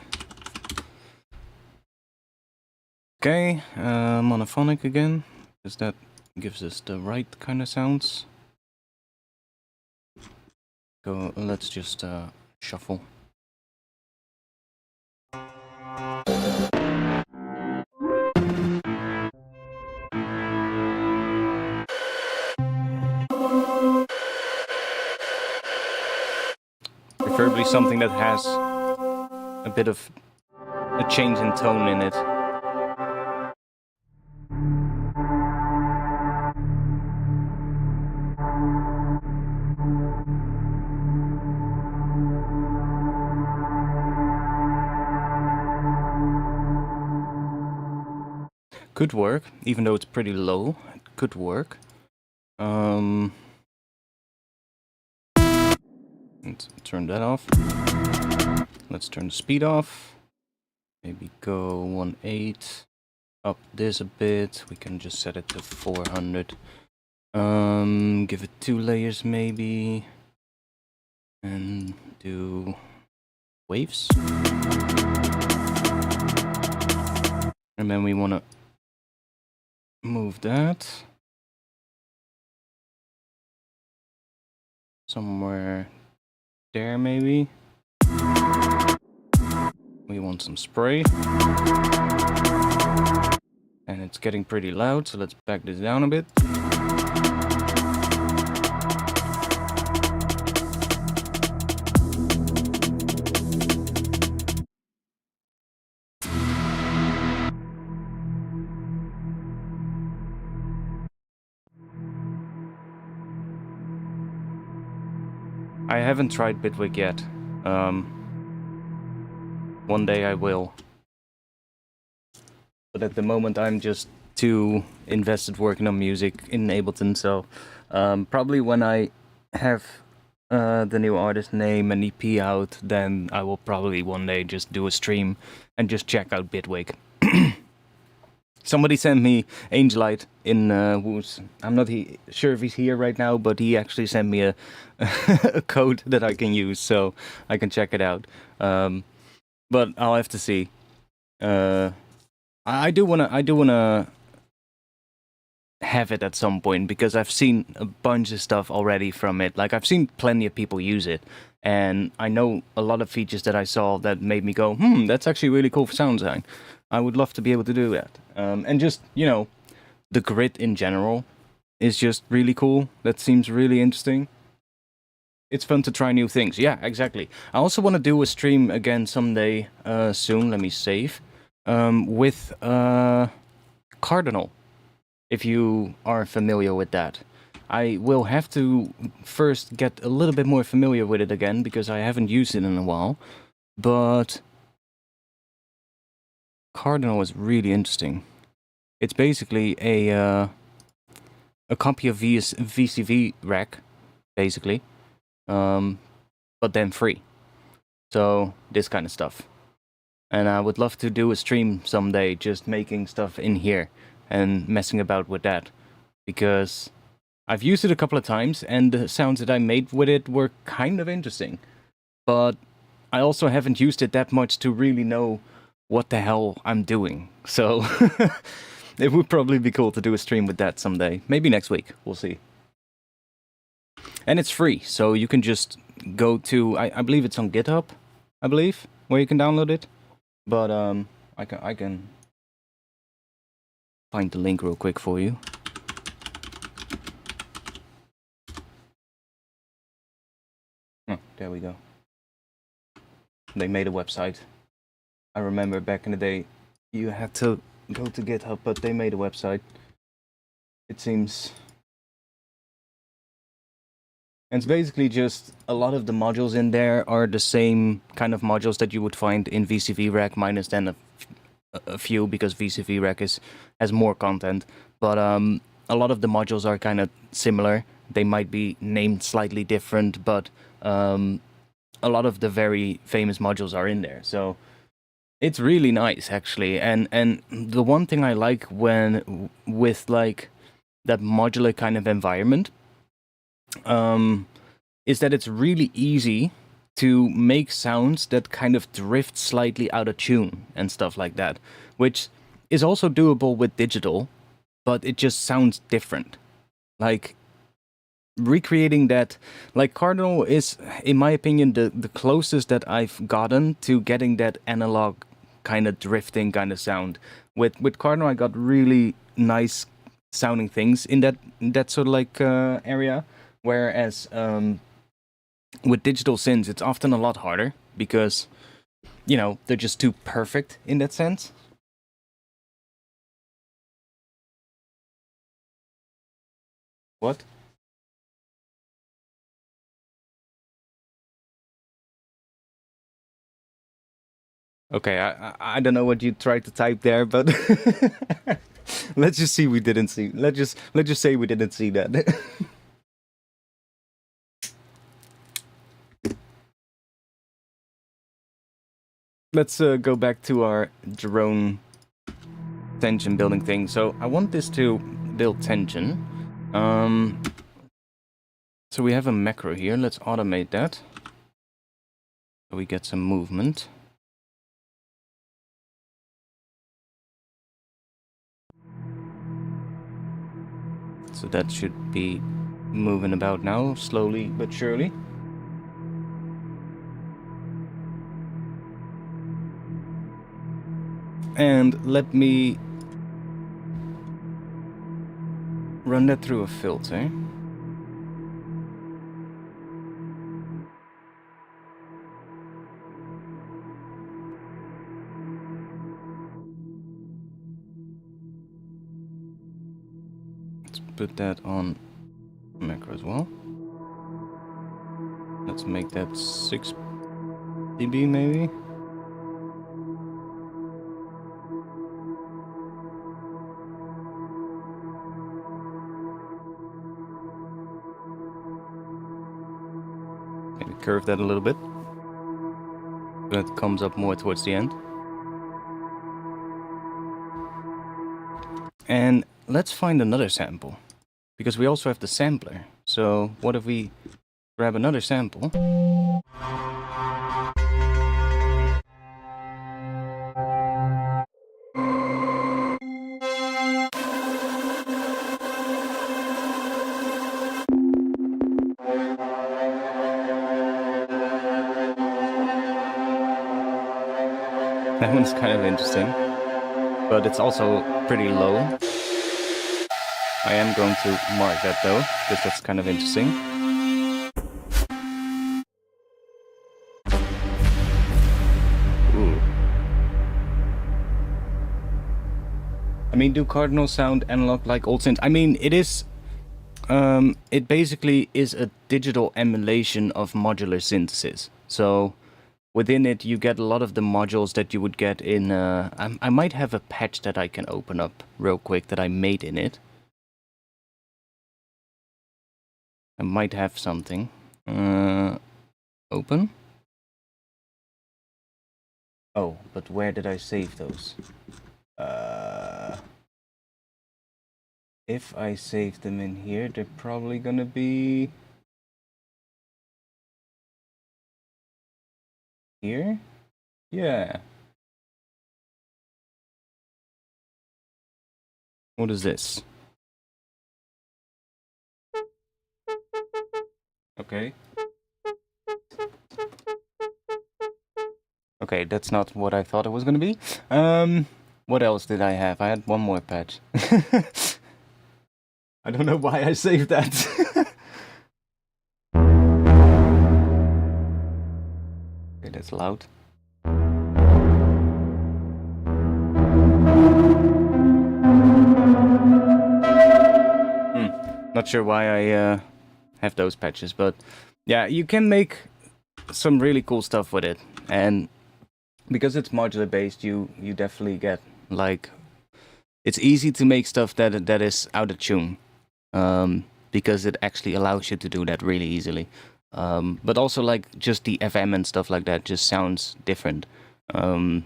Okay, monophonic again, because that gives us the right kind of sounds. Let's just shuffle. Preferably something that has a bit of a change in tone in it. Could work, even though it's pretty low. It could work. Let's turn that off. Let's turn the speed off. Maybe go 1.8. Up this a bit. We can just set it to 400. Give it 2 layers maybe. And do waves. And then we want to move that somewhere there maybe. We want some spray. And it's getting pretty loud, so let's back this down a bit. I haven't tried Bitwig yet. One day I will. But at the moment I'm just too invested working on music in Ableton, so probably when I have the new artist name and EP out, then I will probably one day just do a stream and just check out Bitwig. Somebody sent me Angelite in who's I'm not sure if he's here right now, but he actually sent me a a code that I can use, so I can check it out. But I'll have to see. I do wanna have it at some point, because I've seen a bunch of stuff already from it. Like, I've seen plenty of people use it, and I know a lot of features that I saw that made me go, that's actually really cool for sound design. I would love to be able to do that. And just, you know, the grid in general is just really cool. That seems really interesting. It's fun to try new things. Yeah, exactly. I also want to do a stream again someday soon. Let me save. With Cardinal, if you are familiar with that. I will have to first get a little bit more familiar with it again, because I haven't used it in a while. But Cardinal is really interesting. It's basically a copy of VCV Rack, basically, but then free. So this kind of stuff. And I would love to do a stream someday, just making stuff in here and messing about with that, because I've used it a couple of times and the sounds that I made with it were kind of interesting. But I also haven't used it that much to really know what the hell I'm doing. So it would probably be cool to do a stream with that someday. Maybe next week. We'll see. And it's free, so you can just go to, I believe it's on GitHub, I believe, where you can download it. But I can find the link real quick for you. Oh, there we go. They made a website. I remember back in the day, you had to go to GitHub, but they made a website. It seems. And it's basically just a lot of the modules in there are the same kind of modules that you would find in VCV Rack, minus then a few, because VCV Rack has more content. But a lot of the modules are kind of similar. They might be named slightly different, but a lot of the very famous modules are in there. So it's really nice, actually. And the one thing I like with like that modular kind of environment is that it's really easy to make sounds that kind of drift slightly out of tune and stuff like that, which is also doable with digital, but it just sounds different. Like, recreating that, like Cardinal is, in my opinion, the closest that I've gotten to getting that analog kind of drifting kind of sound. With Cardinal, I got really nice sounding things in that sort of like area, whereas with digital synths, it's often a lot harder because, you know, they're just too perfect in that sense. What? Okay, I don't know what you tried to type there, but let's just see we didn't see. Let's just say we didn't see that. Let's go back to our drone tension building thing. So I want this to build tension. So we have a macro here. Let's automate that. So we get some movement. So that should be moving about now, slowly but surely. And let me run that through a filter. Let's put that on macro as well. Let's make that 6 dB maybe. Maybe curve that a little bit, so it comes up more towards the end. And let's find another sample, because we also have the sampler. So what if we grab another sample? That one's kind of interesting, but it's also pretty low. I am going to mark that though, because that's kind of interesting. Ooh. I mean, do cardinals sound analog like old synths? I mean, it is... it basically is a digital emulation of modular synthesis. So within it, you get a lot of the modules that you would get in... I might have a patch that I can open up real quick that I made in it. I might have something. Open. Oh, but where did I save those? If I save them in here, they're probably gonna be... here? Yeah. What is this? Okay. Okay, that's not what I thought it was gonna be. What else did I have? I had one more patch. I don't know why I saved that. Okay, that's loud. Not sure why I have those patches, but yeah, you can make some really cool stuff with it, and because it's modular based, you definitely get like, it's easy to make stuff that is out of tune, because it actually allows you to do that really easily. But also like just the FM and stuff like that just sounds different than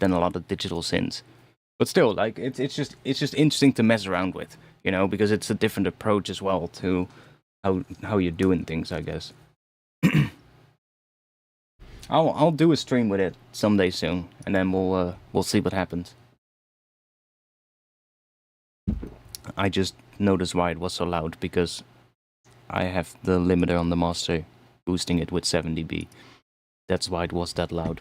a lot of digital synths. But still, like it's just interesting to mess around with, you know, because it's a different approach as well to how you're doing things, I guess. I'll do a stream with it someday soon, and then we'll see what happens. I just noticed why it was so loud, because I have the limiter on the master boosting it with 7 dB. That's why it was that loud.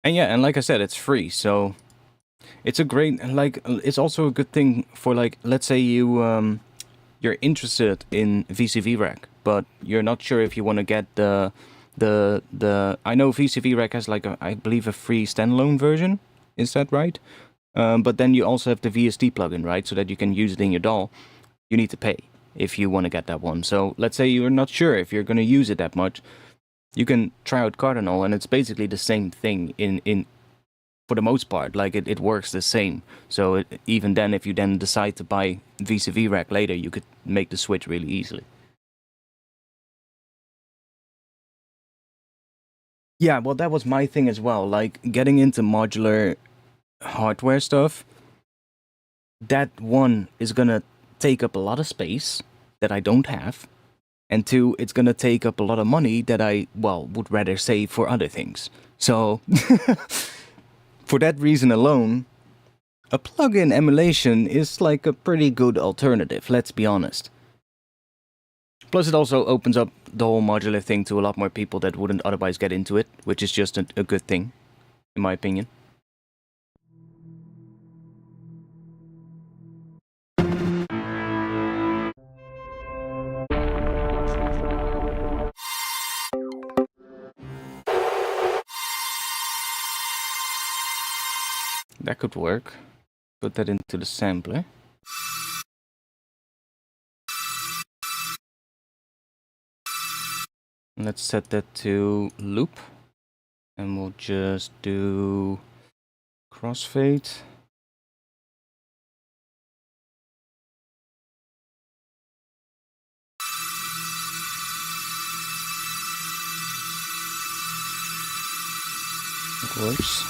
And yeah, and like I said, it's free, so it's a great, like, it's also a good thing for, like, let's say you you're interested in VCV Rack, but you're not sure if you want to get the I know VCV Rack has, like, I believe a free standalone version. Is that right? But then you also have the VST plugin, right? So that you can use it in your DAW. You need to pay if you want to get that one. So let's say you're not sure if you're going to use it that much. You can try out Cardinal, and it's basically the same thing in for the most part. Like, it works the same. So even then, if you then decide to buy VCV Rack later, you could make the switch really easily. Yeah, well, that was my thing as well. Like, getting into modular hardware stuff, that one is gonna take up a lot of space that I don't have, and two, it's gonna take up a lot of money that I, well, would rather save for other things. So for that reason alone, a plug-in emulation is like a pretty good alternative, let's be honest. Plus, it also opens up the whole modular thing to a lot more people that wouldn't otherwise get into it, which is just a good thing, in my opinion. That could work. Put that into the sampler. Let's set that to loop. And we'll just do crossfade. It works.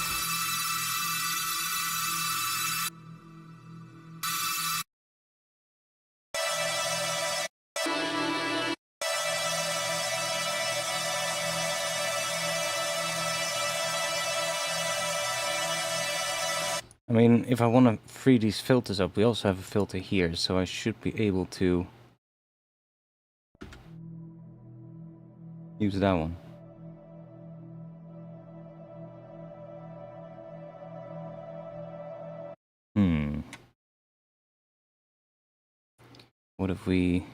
I mean, if I want to free these filters up, we also have a filter here, so I should be able to use that one. What if we...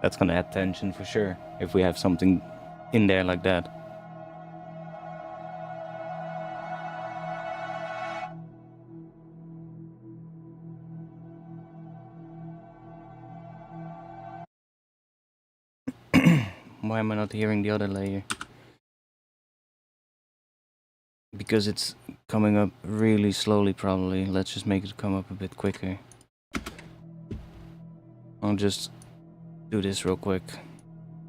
That's gonna add tension for sure, if we have something in there like that. Why am I not hearing the other layer? Because it's coming up really slowly, probably. Let's just make it come up a bit quicker. I'll just do this real quick so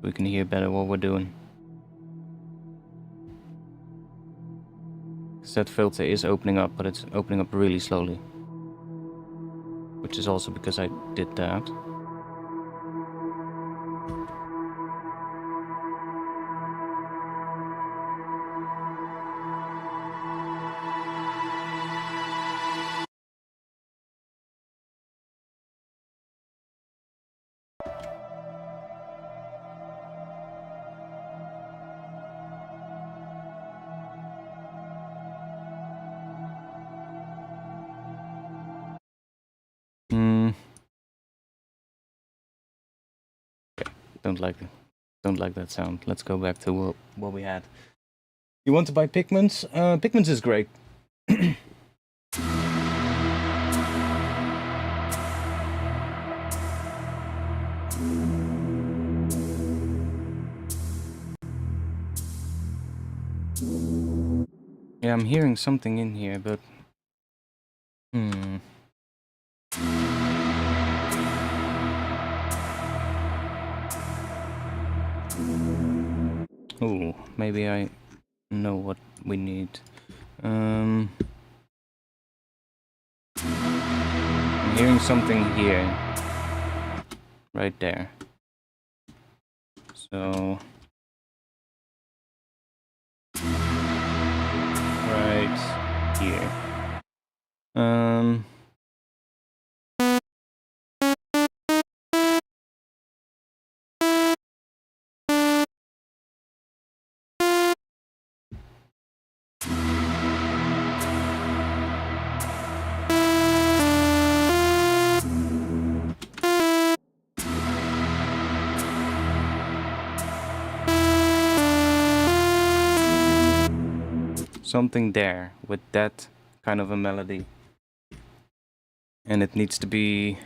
we can hear better what we're doing. That filter is opening up, but it's opening up really slowly. Which is also because I did that. Don't like that sound. Let's go back to what we had. You want to buy Pigments? Pigments is great. Yeah, I'm hearing something in here, but... Oh, maybe I know what we need. I'm hearing something here. Right there. So... right here. Something there with that kind of a melody. And it needs to be...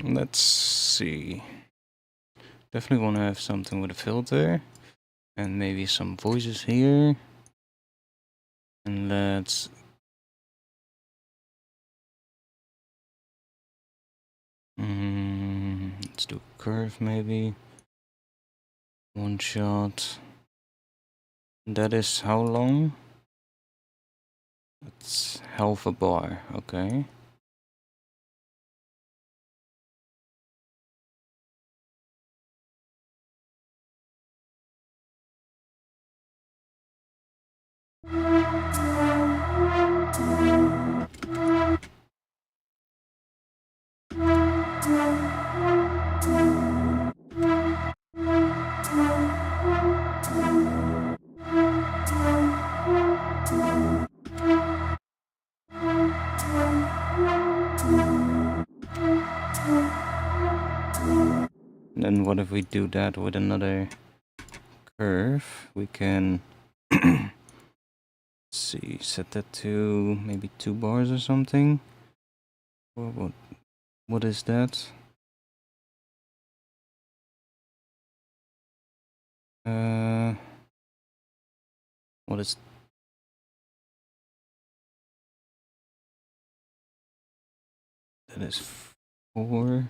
let's see. Definitely want to have something with a filter. And maybe some voices here. And let's do a curve maybe. One shot. That is how long? It's half a bar, okay. Then what if we do that with another curve? We can see, set that to maybe 2 bars or something. What is that? What is... that is 4.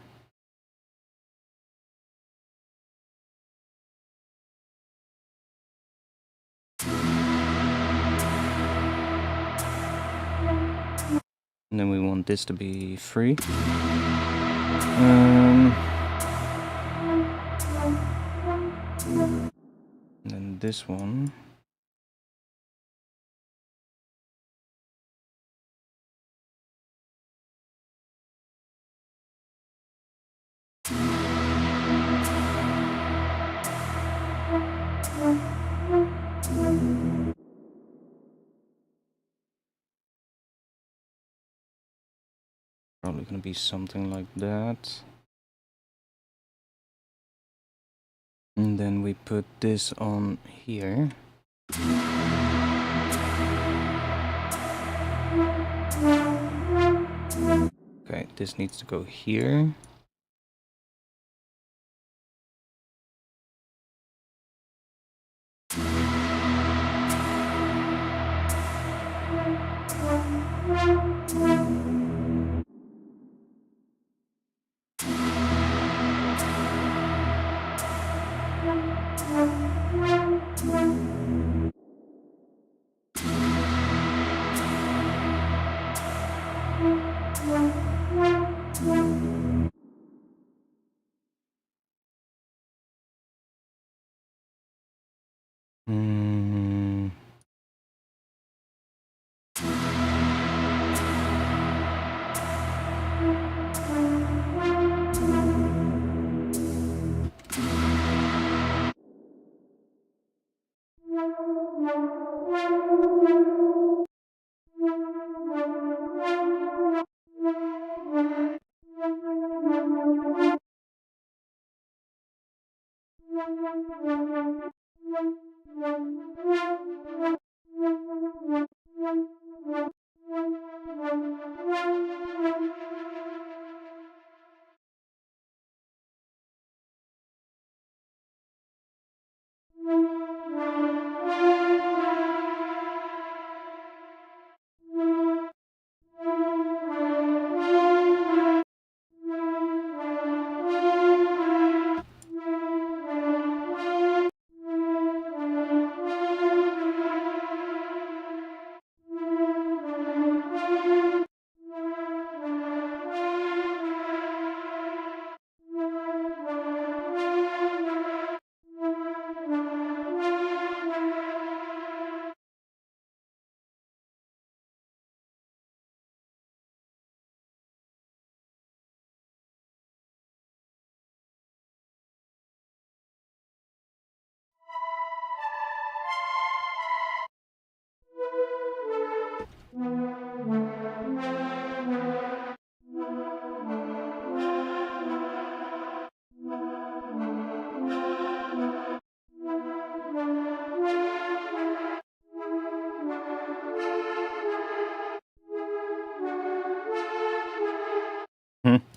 And then we want this to be 3. And then this one. Probably gonna be something like that. And then we put this on here. Okay, this needs to go here.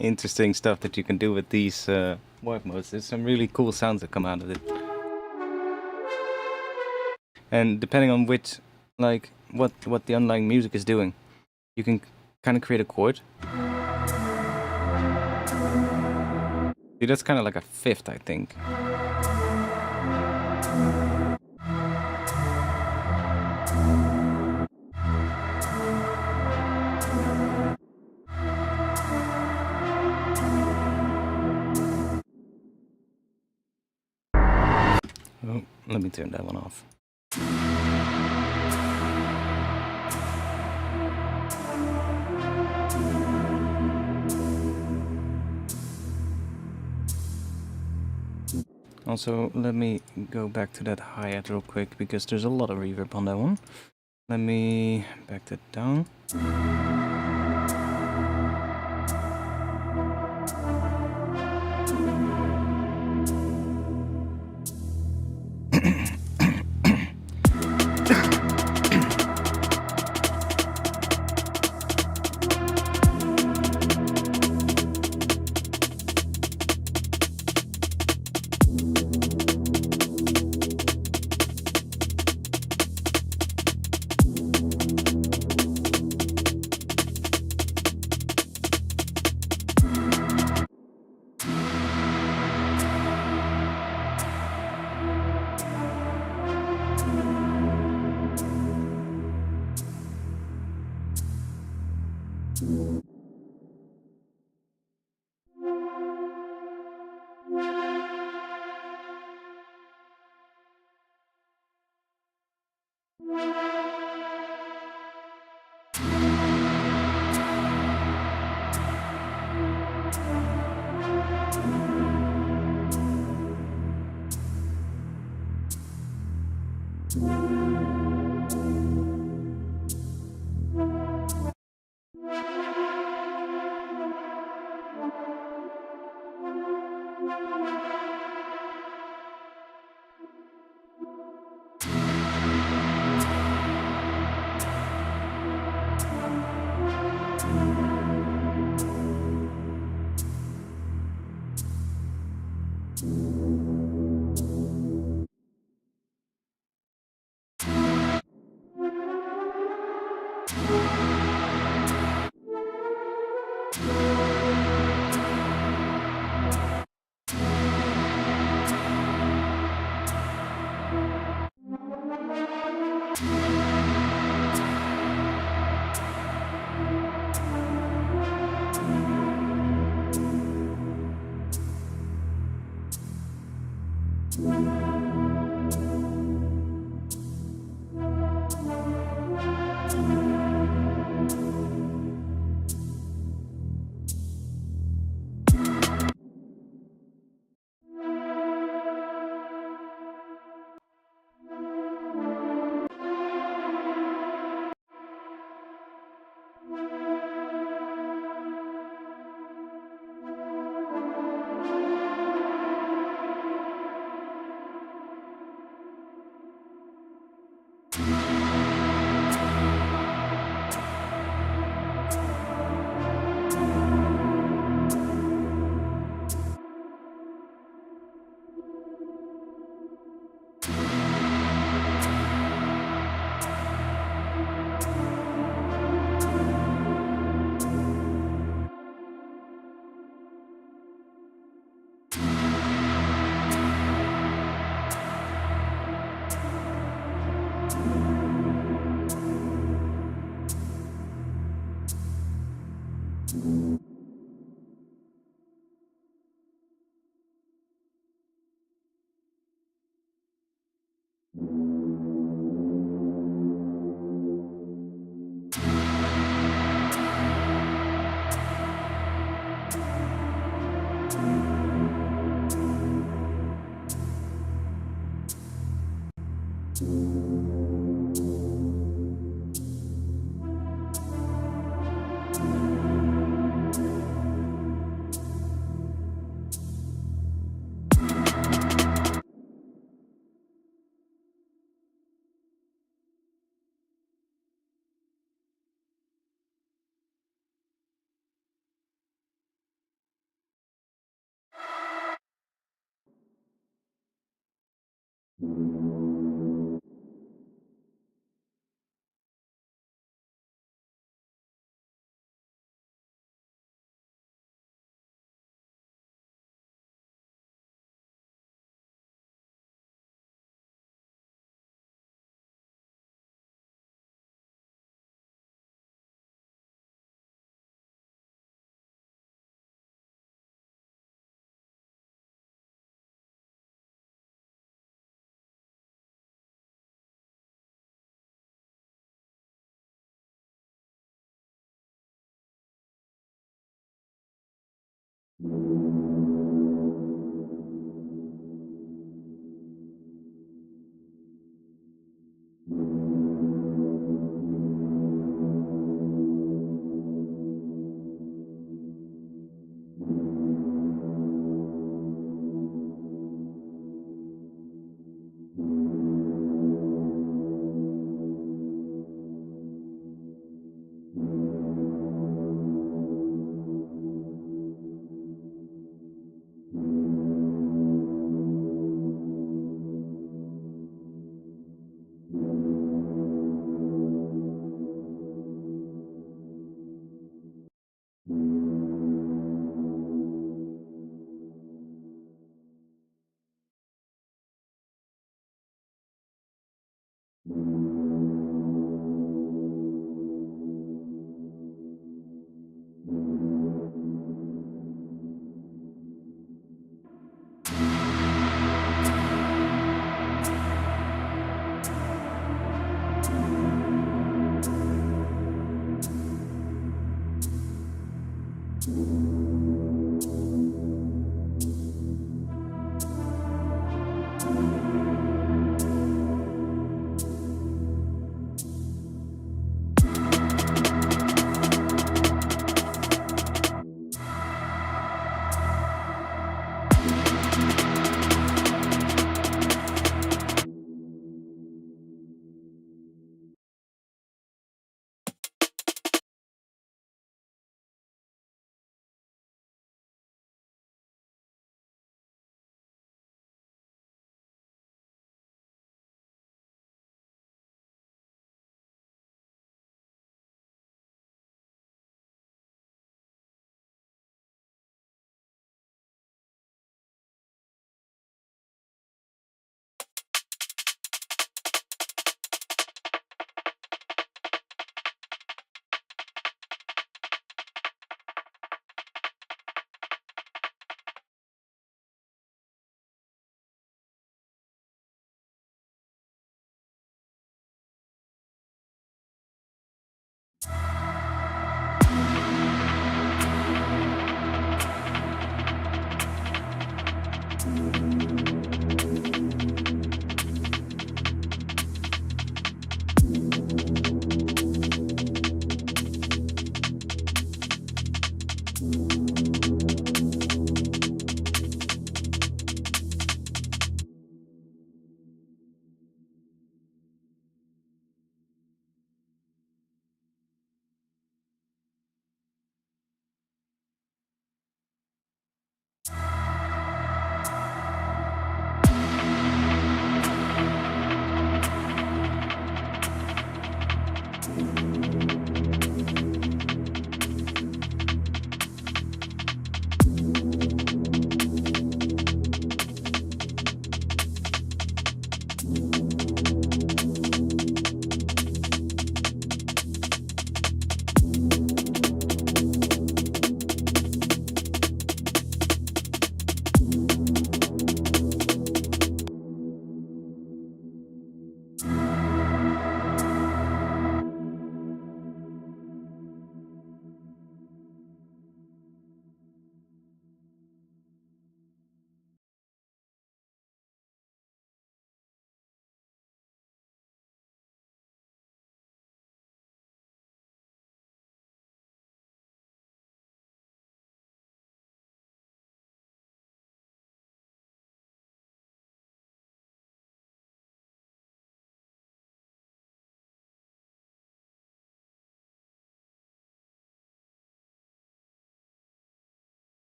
Interesting stuff that you can do with these work modes. There's some really cool sounds that come out of it. And depending on which, like, what the underlying music is doing, you can kind of create a chord. See, that's kind of like a fifth, I think. Oh, let me turn that one off. Also, let me go back to that hi-hat real quick, because there's a lot of reverb on that one. Let me back that down.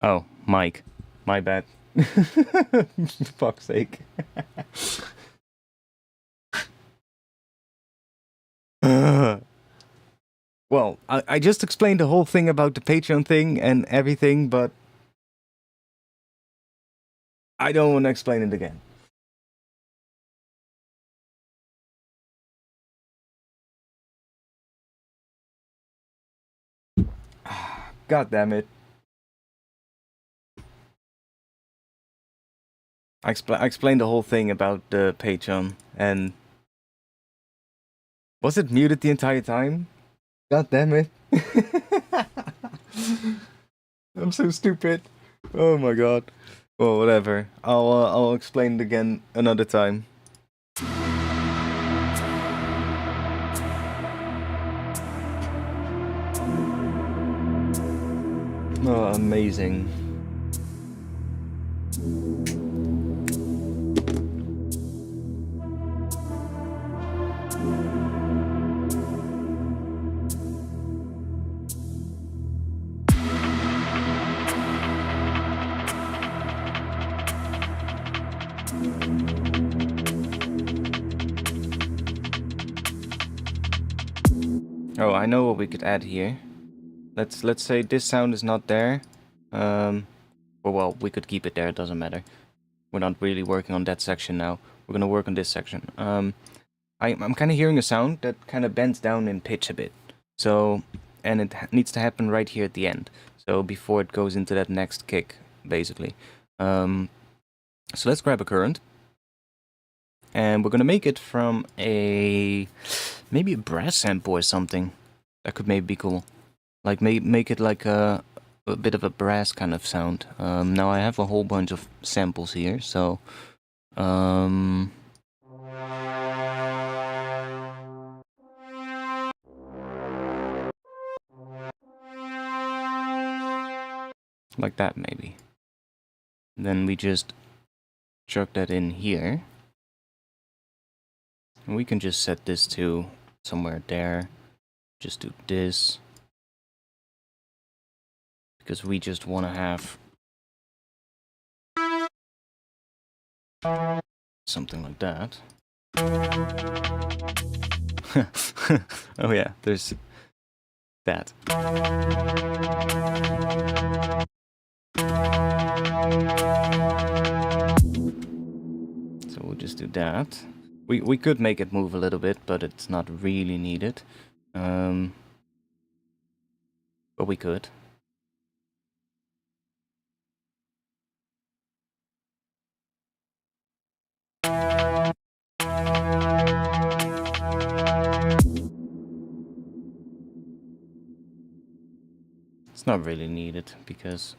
Oh, Mike. My bad. Fuck's sake. Well, I just explained the whole thing about the Patreon thing and everything, but I don't want to explain it again. God damn it. I explained the whole thing about the Patreon, and was it muted the entire time? God damn it. I'm so stupid. Oh my god. Well, whatever. I'll explain it again another time. Oh, amazing. Oh, I know what we could add here. Let's say this sound is not there. Well, we could keep it there, it doesn't matter. We're not really working on that section now. We're gonna work on this section. I'm kind of hearing a sound that kind of bends down in pitch a bit. So, and it needs to happen right here at the end. So before it goes into that next kick, basically. So let's grab a current. And we're gonna make it from maybe a brass sample or something. That could maybe be cool. Like make it like a bit of a brass kind of sound. Now I have a whole bunch of samples here, so like that maybe. Then we just chuck that in here. And we can just set this to somewhere there. Just do this. Because we just want to have something like that. Oh yeah, there's that. So we'll just do that. We could make it move a little bit, but it's not really needed. But we could. It's not really needed because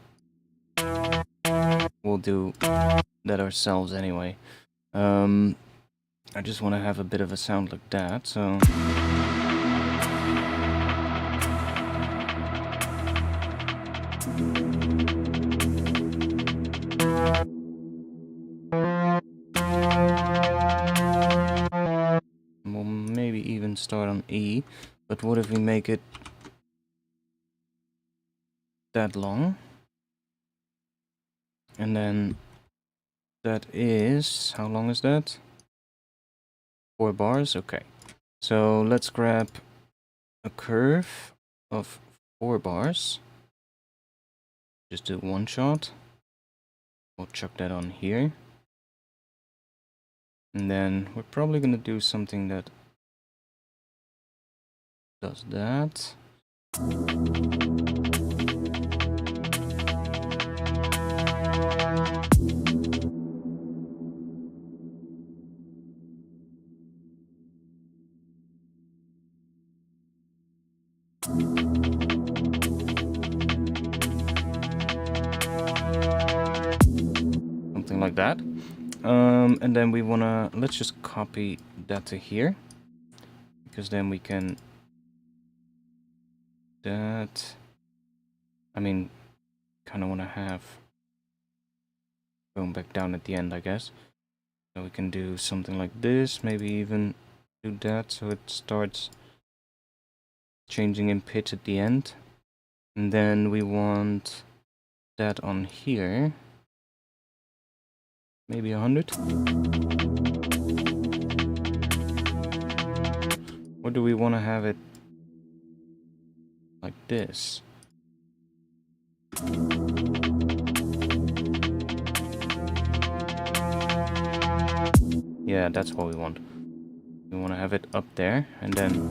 we'll do that ourselves anyway. I just want to have a bit of a sound like that, so... We'll maybe even start on E, but what if we make it that long? And then that is... how long is that? 4 bars? Okay. So let's grab a curve of 4 bars. Just do one shot. We'll chuck that on here. And then we're probably gonna do something that does that. Something like that. And then we wanna, let's just copy that to here, because then we can that. I mean, kind of want to have going back down at the end, I guess. So we can do something like this, maybe even do that so it starts changing in pitch at the end. And then we want that on here. Maybe 100? Or do we want to have it like this? Yeah, that's what we want. We want to have it up there, and then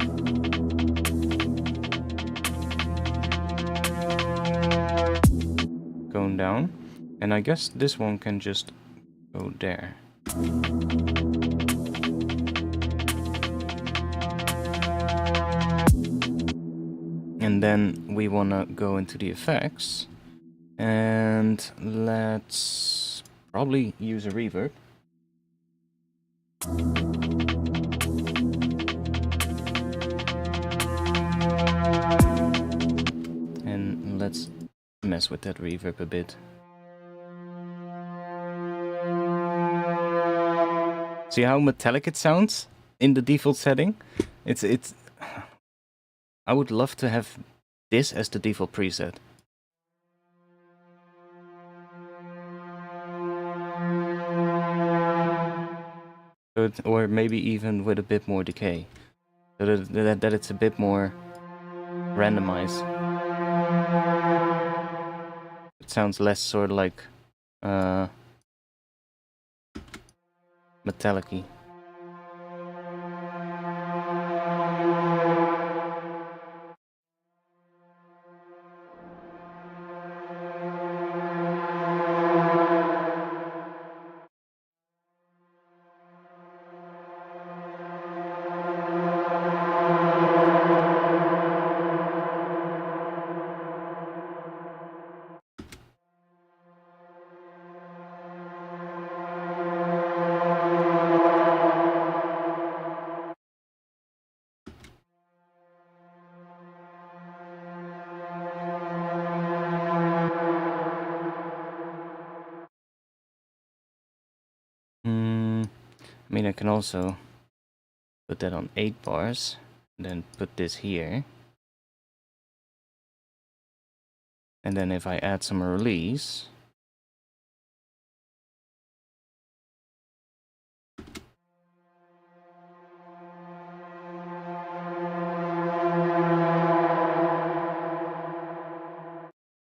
going down. And I guess this one can just go there. And then we want to go into the effects. And let's probably use a reverb. And let's mess with that reverb a bit. See how metallic it sounds in the default setting? It's I would love to have this as the default preset. Or maybe even with a bit more decay. So that it's a bit more randomized. It sounds less sort of like metallic-y. I mean, I can also put that on 8 bars, and then put this here. And then if I add some release,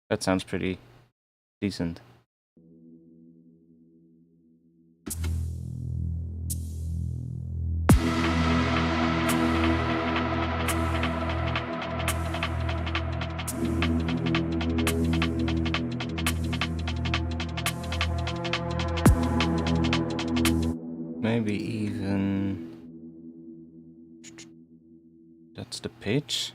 that sounds pretty decent. Maybe even that's the pitch.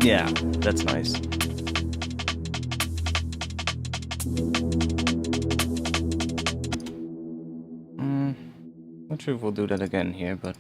Yeah, that's nice. Not sure if we'll do that again here, but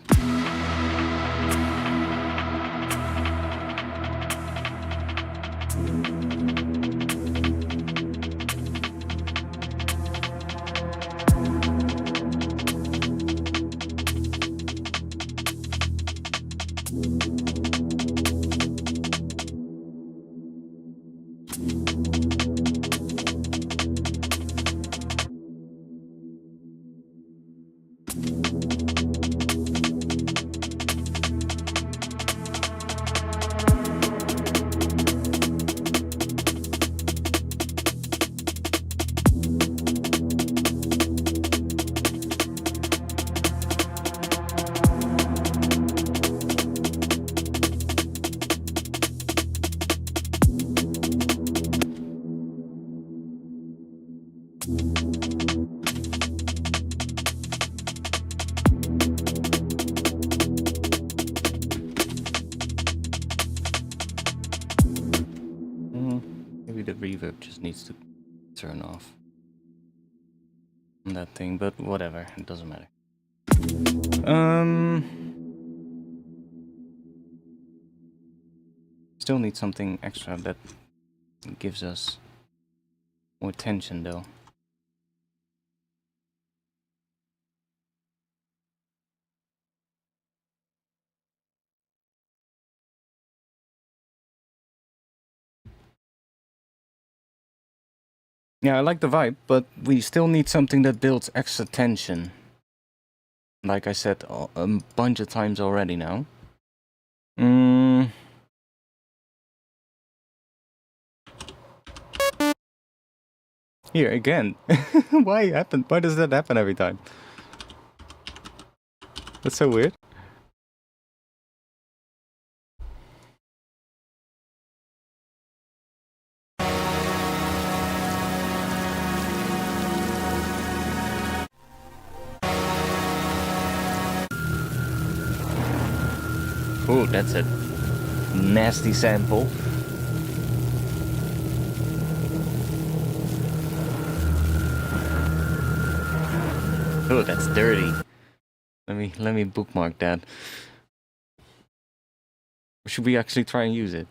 maybe the reverb just needs to turn off on that thing, but whatever, it doesn't matter. Still need something extra that gives us more tension though. Yeah, I like the vibe, but we still need something that builds extra tension. Like I said a bunch of times already now. Here again. Why happen? Why does that happen every time? That's so weird. Oh, that's a nasty sample. Oh, that's dirty. Let me bookmark that. Or should we actually try and use it?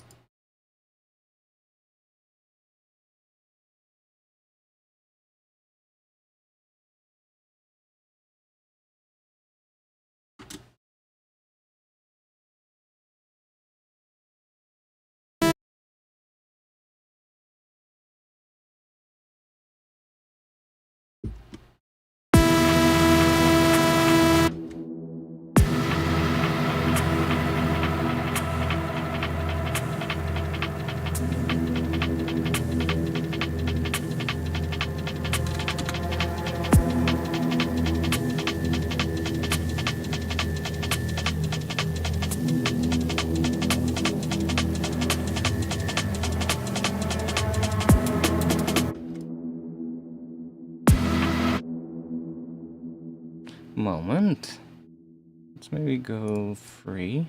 Moment. Let's maybe go free.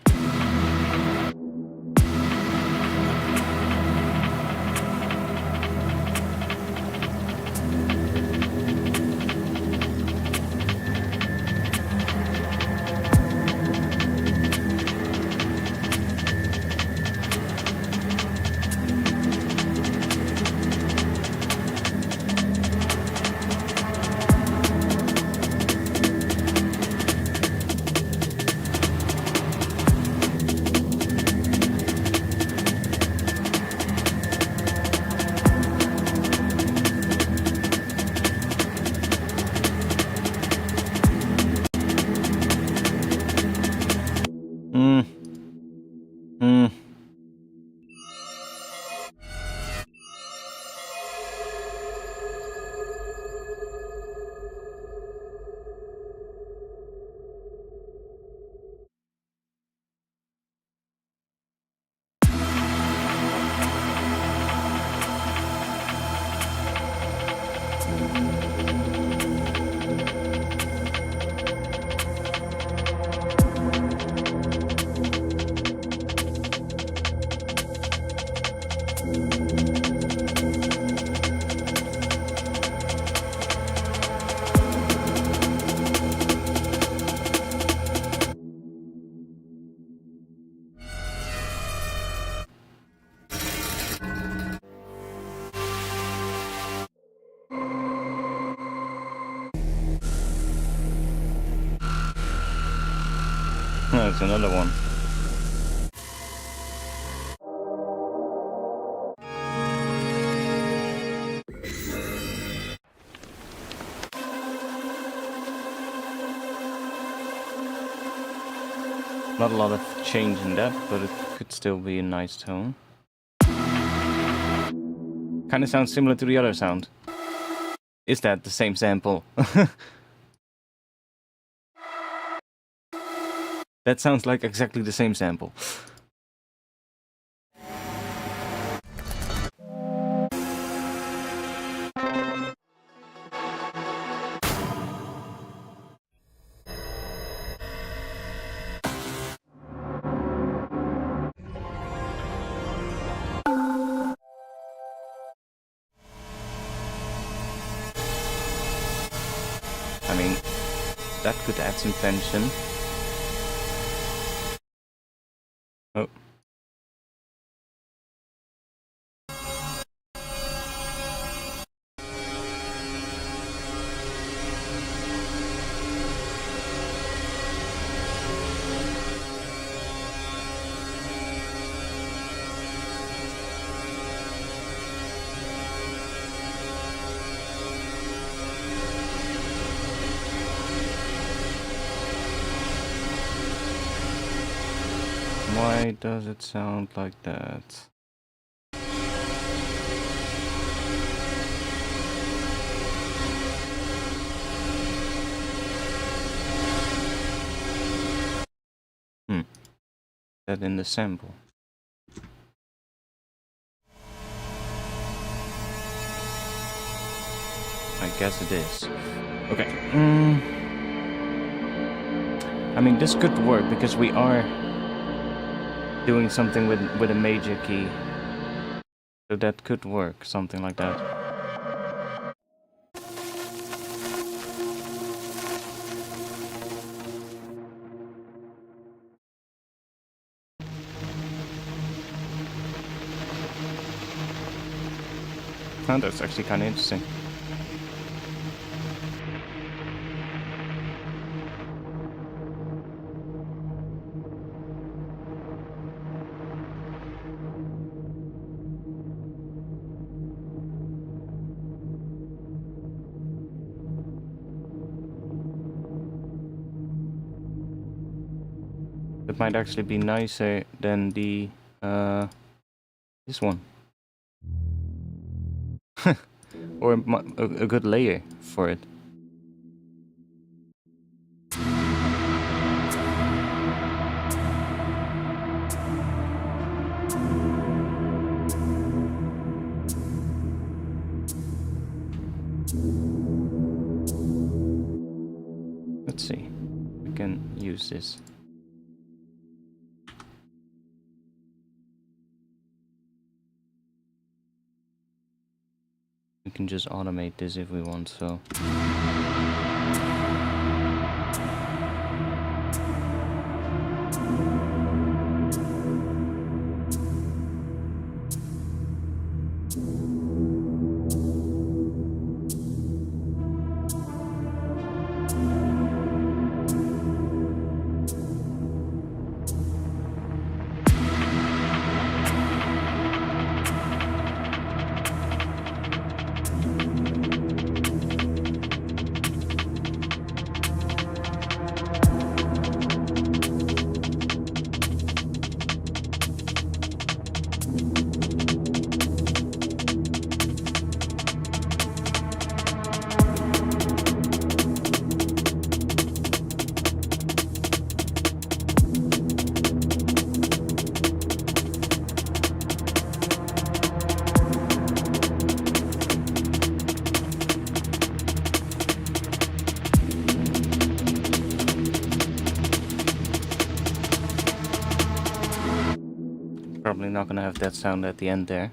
That's another one. Not a lot of change in that, but it could still be a nice tone. Kinda sounds similar to the other sound. Is that the same sample? That sounds like exactly the same sample. I mean, that could add some tension. Oh. Why does it sound like that? That in the sample. I guess it is. Okay. I mean, this could work because we are doing something with a major key. So that could work, something like that. Oh, that's actually kind of interesting. It might actually be nicer than the this one. Or a good layer for it. Let's see. We can use this. We can just automate this if we want, so. Probably not gonna have that sound at the end there.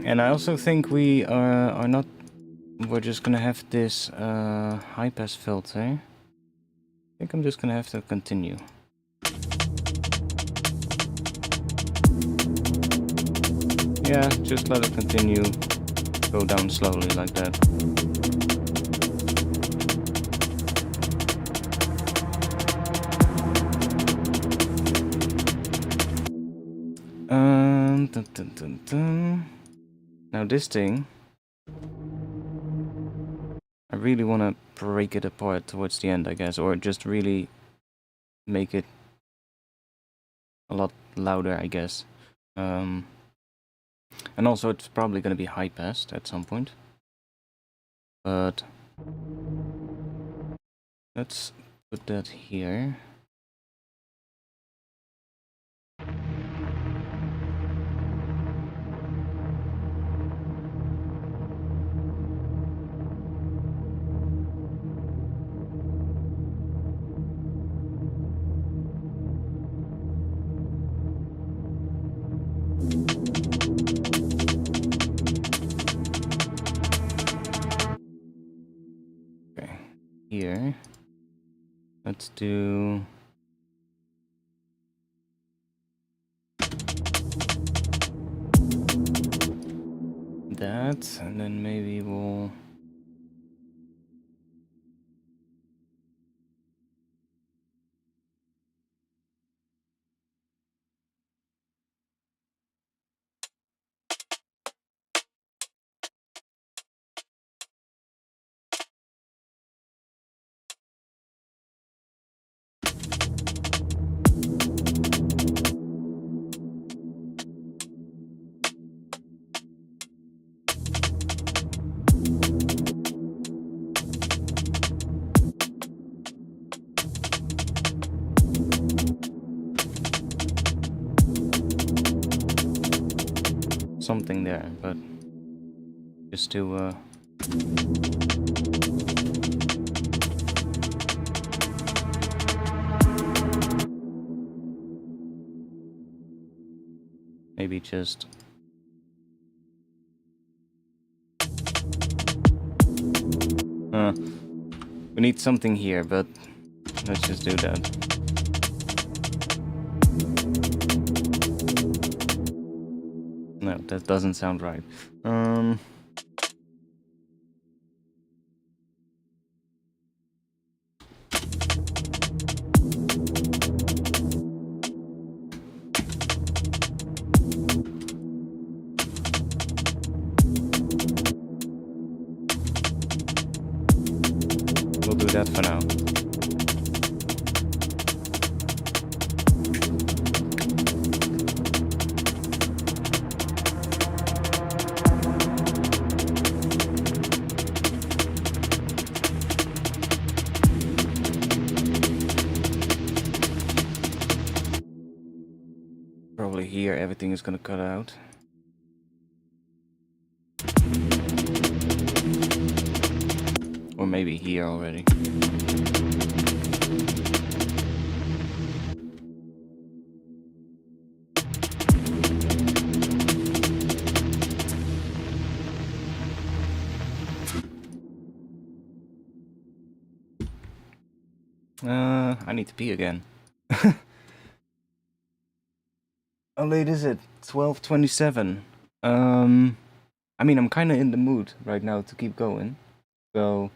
And I also think we are not. We're just gonna have this high pass filter. I think I'm just gonna have to continue. Yeah, just let it continue. Go down slowly like that. Dun, dun, dun, dun. Now this thing, I really want to break it apart towards the end, I guess, or just really make it a lot louder, I guess. And also it's probably going to be high passed at some point. But let's put that here. Okay, here. Let's do that, and then maybe we'll something there, but just to maybe just we need something here, but let's just do that. No, that doesn't sound right. We'll do that for now. Probably here everything is gonna cut out. Or maybe here already. I need to pee again. How late is it? 12:27. I mean, I'm kind of in the mood right now to keep going. So,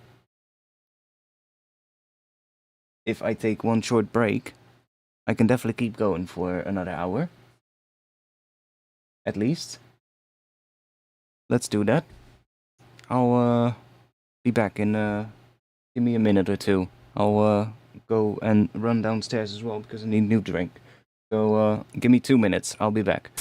if I take one short break, I can definitely keep going for another hour. At least. Let's do that. I'll be back in give me a minute or two. I'll go and run downstairs as well because I need a new drink. So give me 2 minutes. I'll be back.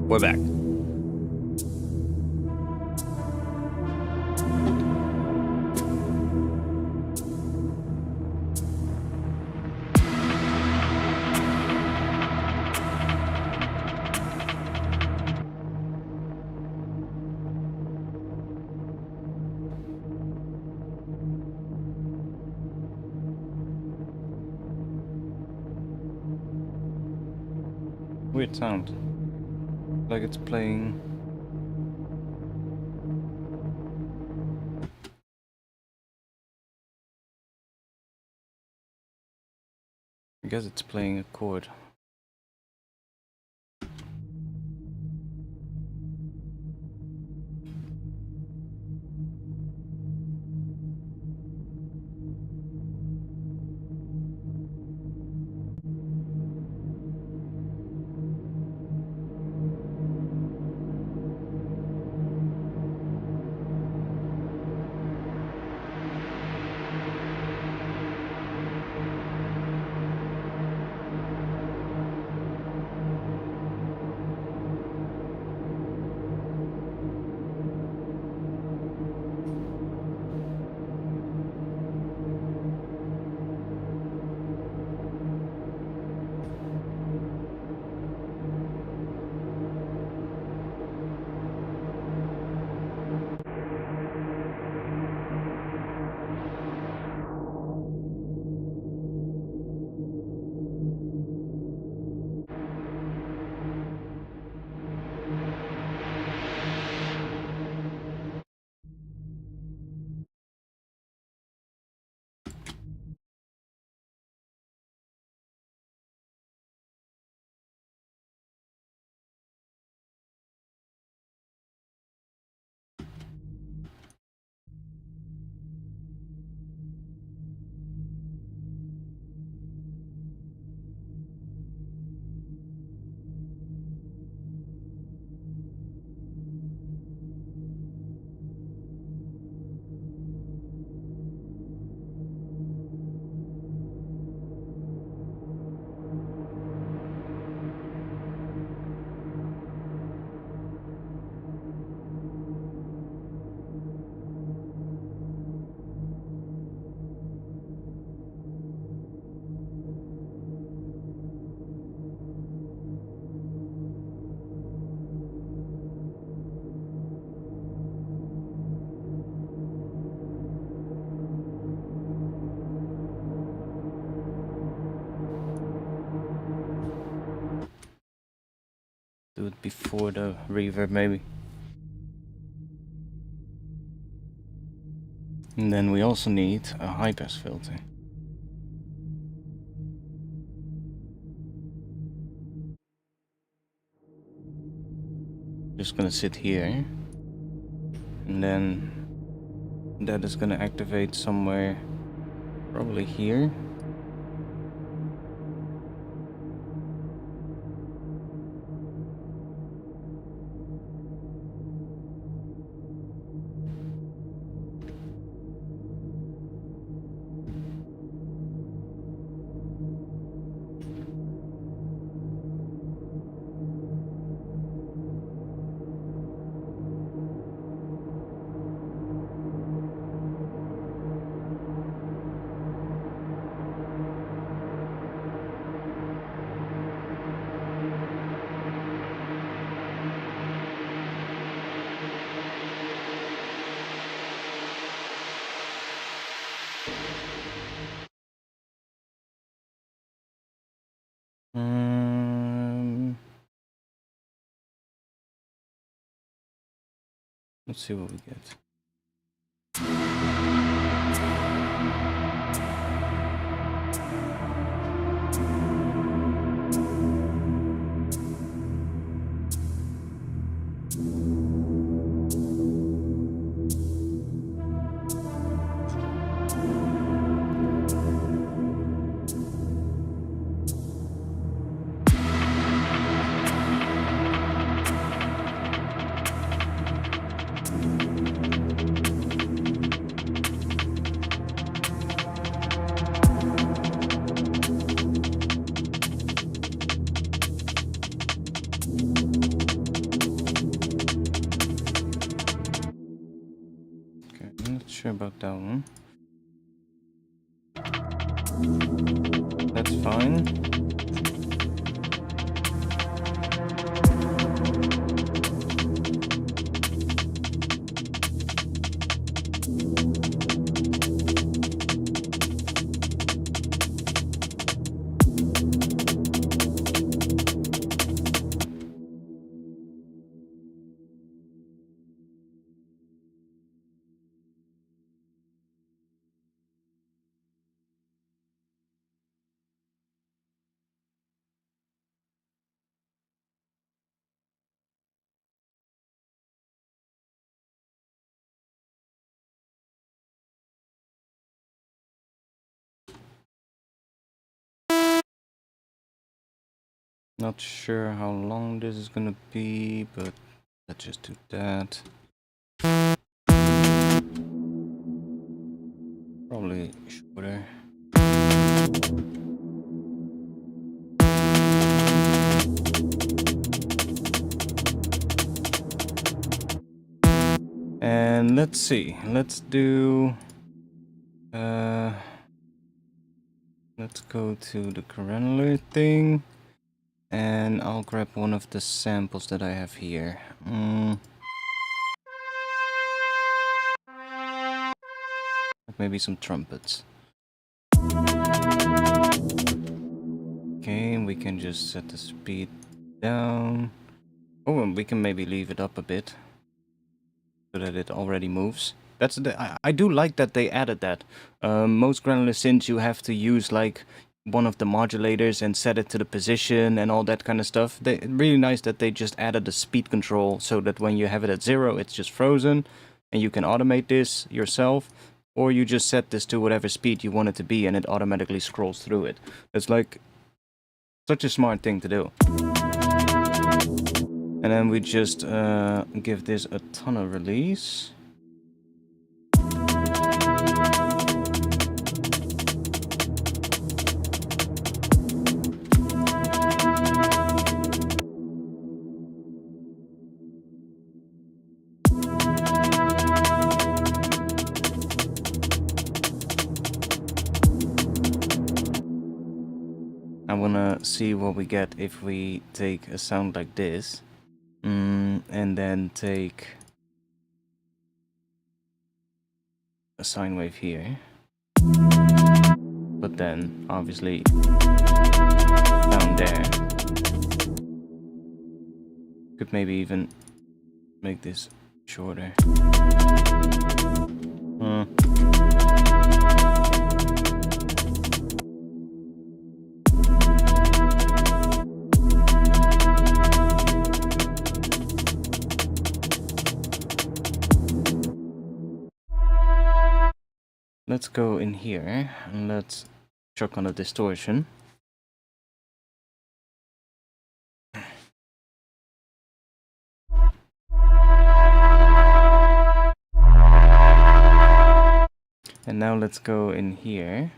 We're back. Weird sound. Like it's playing. I guess it's playing a chord. Do it before the reverb maybe. And then we also need a high pass filter. Just gonna sit here. And then that is gonna activate somewhere, probably here. Let's see what we get. Sure about that one. That's fine. Not sure how long this is gonna be, but let's just do that. Probably shorter. And let's see, let's do, let's go to the granular thing, and I'll grab one of the samples that I have here. Maybe some trumpets. Okay, and we can just set the speed down. Oh, and we can maybe leave it up a bit so that it already moves. That's I do like that they added that. Most granular synths you have to use like one of the modulators and set it to the position and all that kind of stuff. Really nice that they just added the speed control so that when you have it at 0, it's just frozen, and you can automate this yourself, or you just set this to whatever speed you want it to be and it automatically scrolls through it. It's like such a smart thing to do. And then we just give this a ton of release. I wanna see what we get if we take a sound like this, and then take a sine wave here, but then obviously down there. Could maybe even make this shorter. Let's go in here and let's chuck on a distortion. And now let's go in here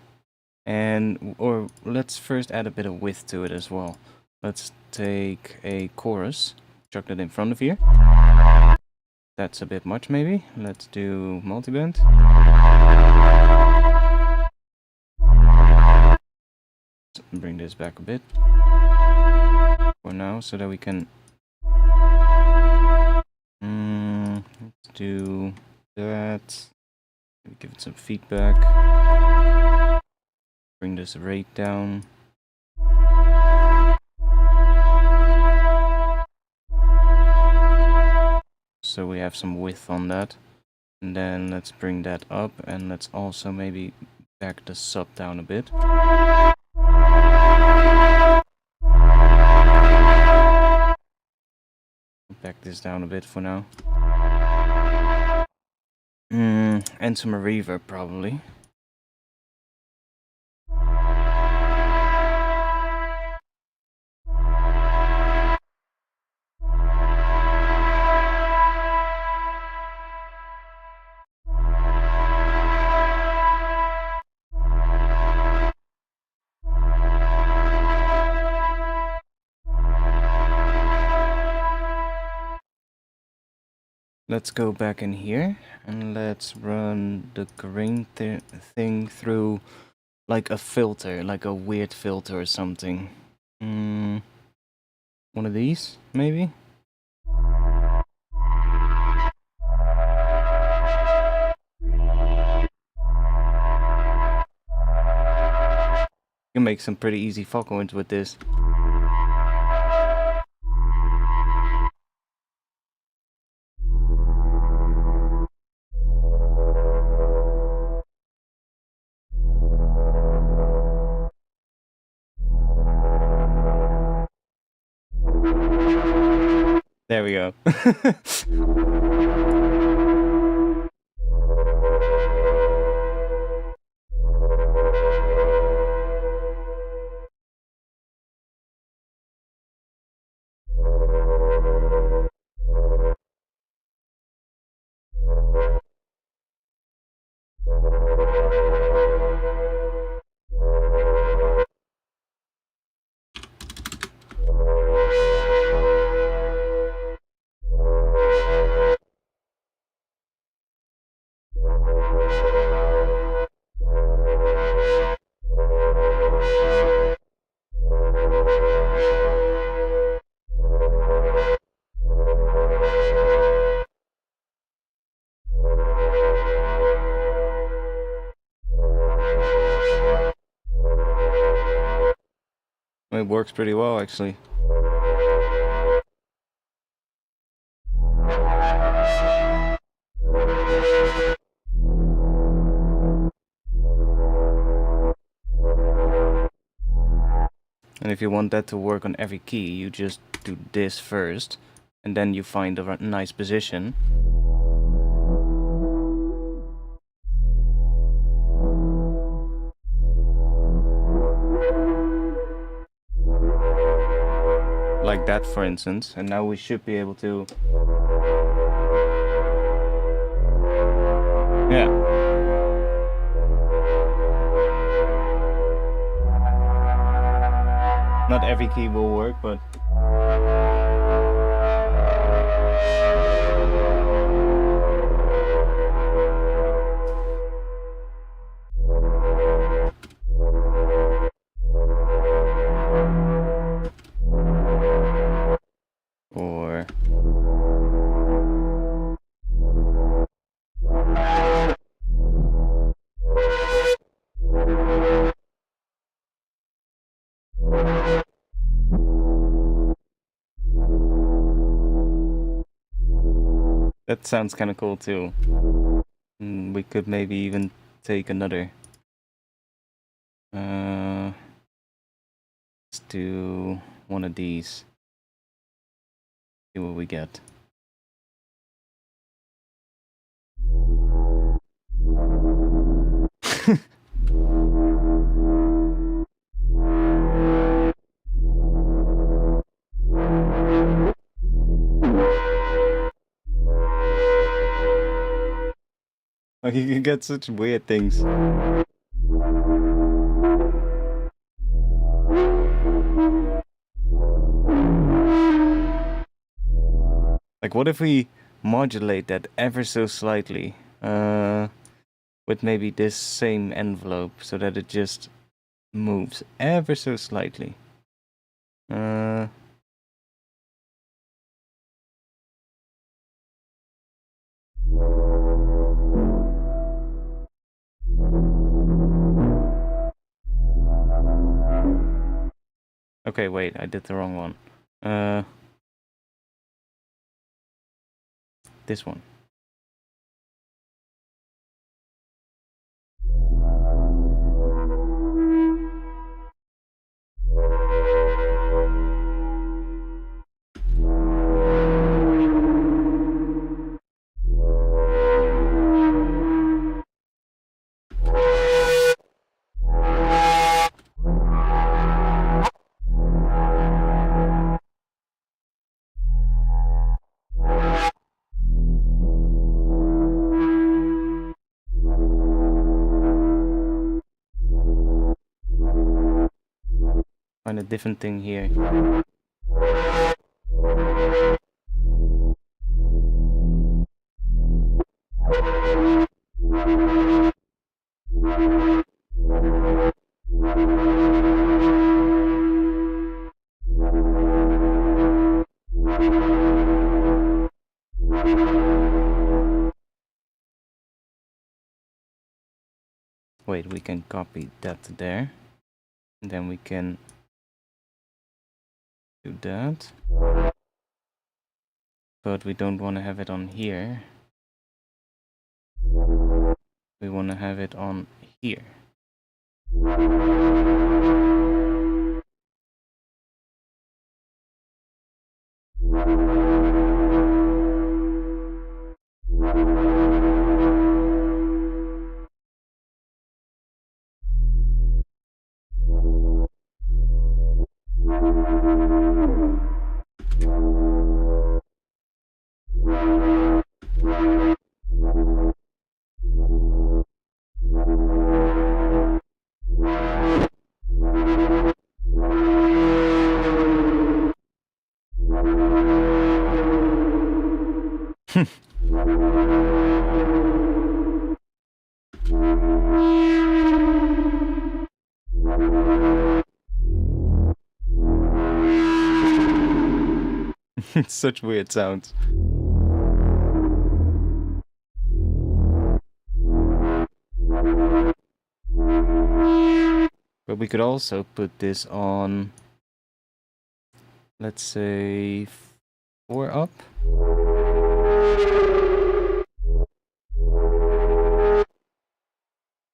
and, or let's first add a bit of width to it as well. Let's take a chorus, chuck that in front of here. That's a bit much maybe. Let's do multiband. Bring this back a bit for now so that we can let's do that. Give it some feedback. Bring this rate down. So we have some width on that. And then let's bring that up, and let's also maybe back the sub down a bit. Back this down a bit for now. And some reverb probably. Let's go back in here and let's run the grain thing through like a filter, like a weird filter or something. One of these, maybe? You can make some pretty easy focal with this. There we go. It works pretty well, actually. And if you want that to work on every key, you just do this first, and then you find a nice position. Like that, for instance, and now we should be able to... Yeah. Not every key will work, but... Or... That sounds kind of cool too. We could maybe even take another. Let's do one of these. See what we get. Like, you can get such weird things. Like, what if we modulate that ever so slightly? With maybe this same envelope, so that it just moves ever so slightly. Okay, wait, I did the wrong one. This one. Find a different thing here. Wait, we can copy that to there. And then we can do that. But we don't want to have it on here. We want to have it on here. It's such weird sounds. But we could also put this on, let's say, 4 up.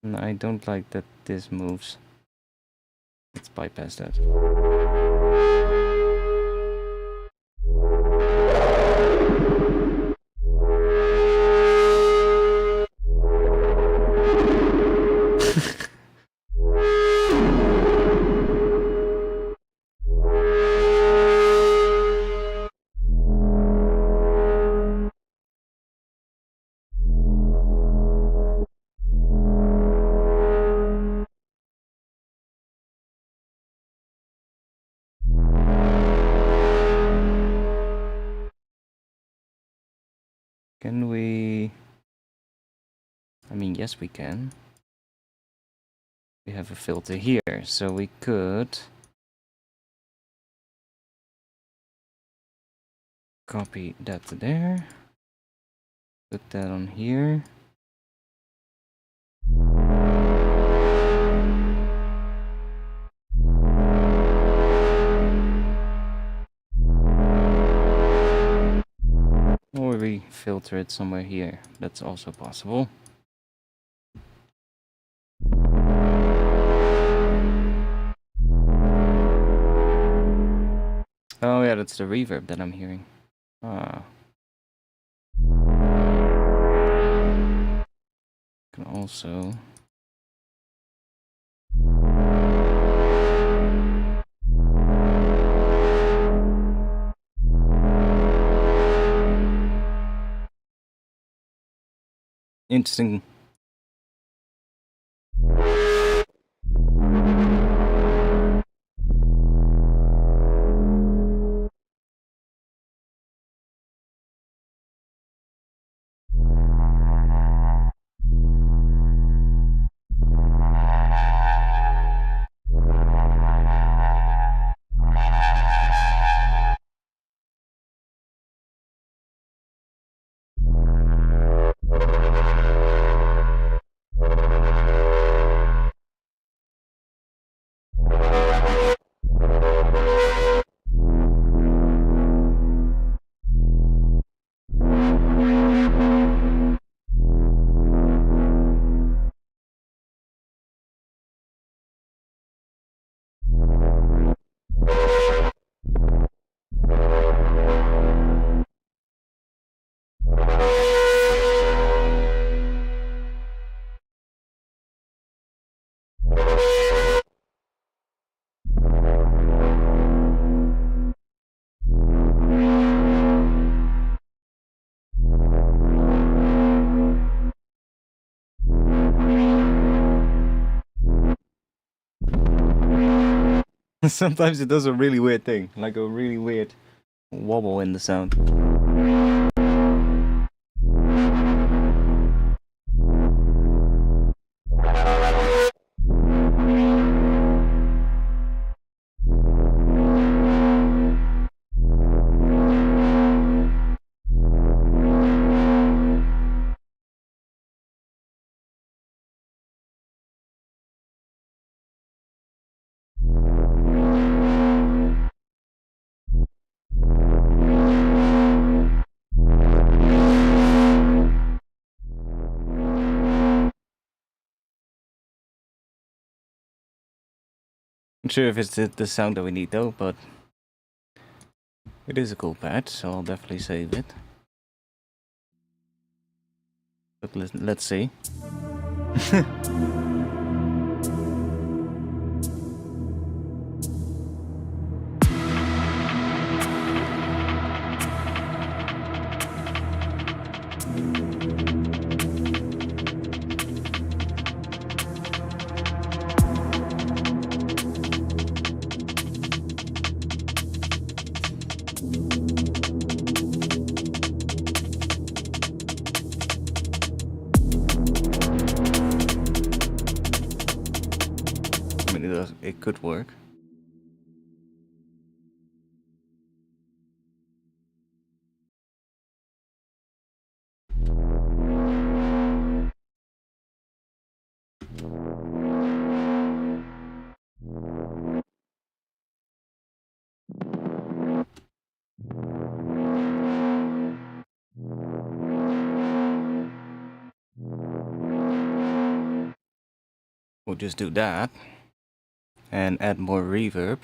And I don't like that this moves. Let's bypass that. Can we... I mean, yes we can. We have a filter here, so we could copy that to there, put that on here. Or we filter it somewhere here. That's also possible. Oh yeah, that's the reverb that I'm hearing. Ah. Can also... Interesting. Sometimes it does a really weird thing, like a really weird wobble in the sound. Not sure if it's the sound that we need though, but it is a cool patch, so I'll definitely save it. But let's see. it could work. We'll just do that and add more reverb.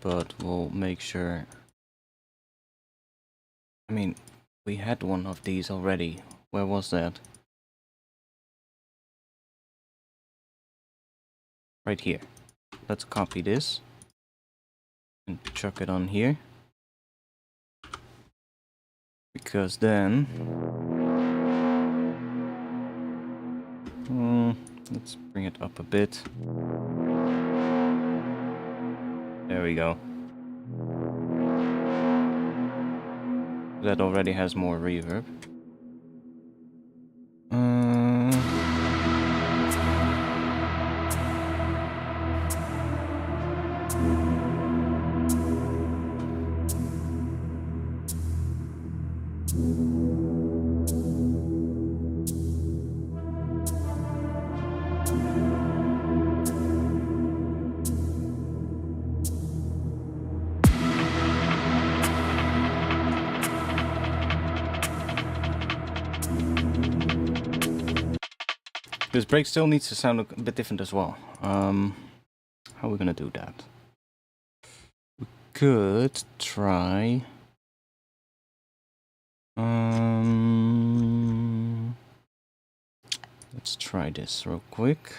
But we'll make sure. I mean, we had one of these already. Where was that? Right here. Let's copy this and chuck it on here. Because then... let's bring it up a bit. There we go. That already has more reverb. This break still needs to sound a bit different as well. How are we gonna do that? We could try... let's try this real quick.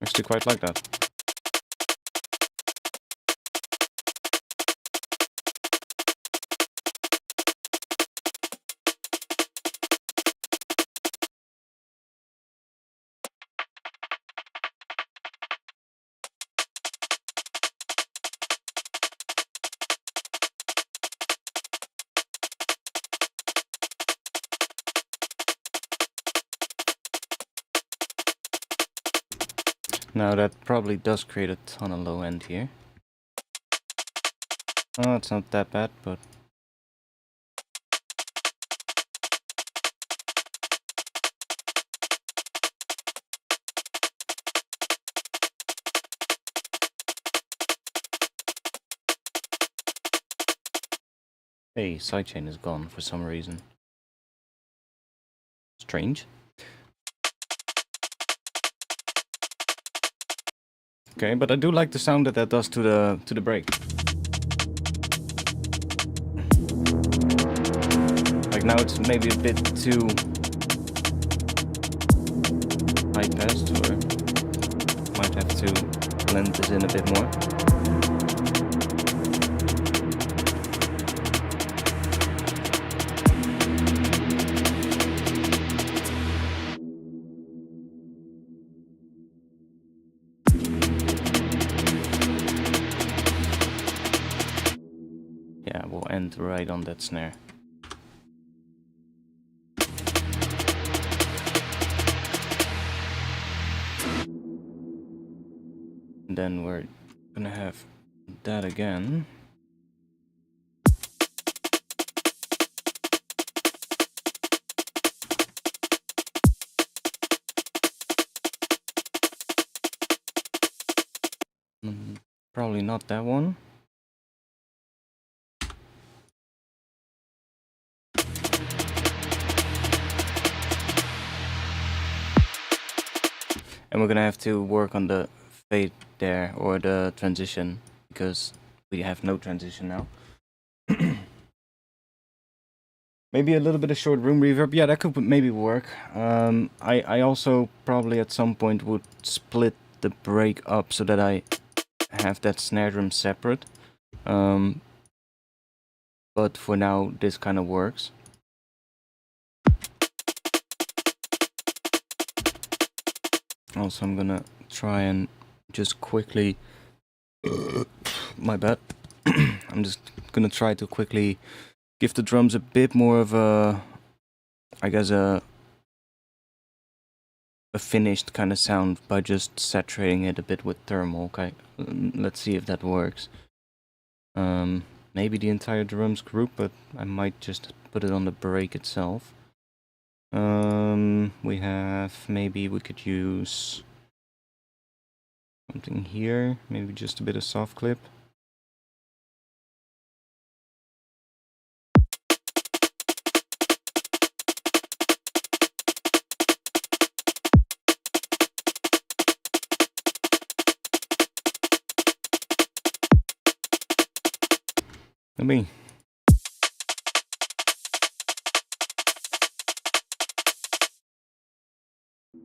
Actually quite like that. Now that probably does create a ton of low end here. Oh, it's not that bad, but... Hey, sidechain is gone for some reason. Strange. Okay, but I do like the sound that does to the break. Like now it's maybe a bit too high passed, or might have to blend this in a bit more. Yeah, we'll end right on that snare. And then we're gonna have that again. Probably not that one. And we're gonna have to work on the fade there, or the transition, because we have no transition now. Maybe a little bit of short room reverb. Yeah, that could maybe work. I also probably at some point would split the break up so that I have that snare drum separate. But for now, this kind of works. Also, I'm gonna try and just quickly... my bad. I'm just gonna try to quickly give the drums a bit more of a, I guess, a finished kind of sound by just saturating it a bit with thermal. Okay, let's see if that works. Maybe the entire drums group, but I might just put it on the break itself. We have, maybe we could use something here, maybe just a bit of soft clip. Me.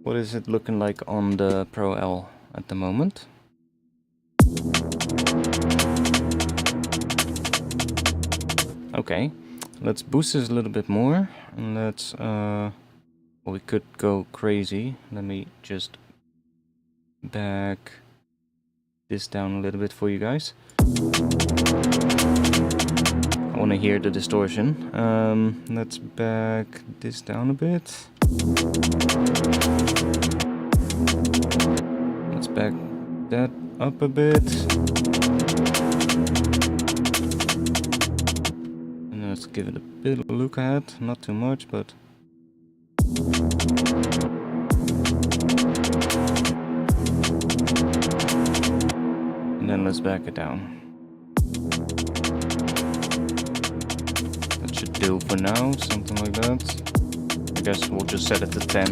What is it looking like on the Pro L at the moment? Okay, let's boost this a little bit more, and let's, well, we could go crazy. Let me just back this down a little bit for you guys. I want to hear the distortion. Let's back this down a bit. Let's back that up a bit. And let's give it a bit of a look ahead. Not too much, but... And then let's back it down. Should do for now, something like that. I guess we'll just set it to 10.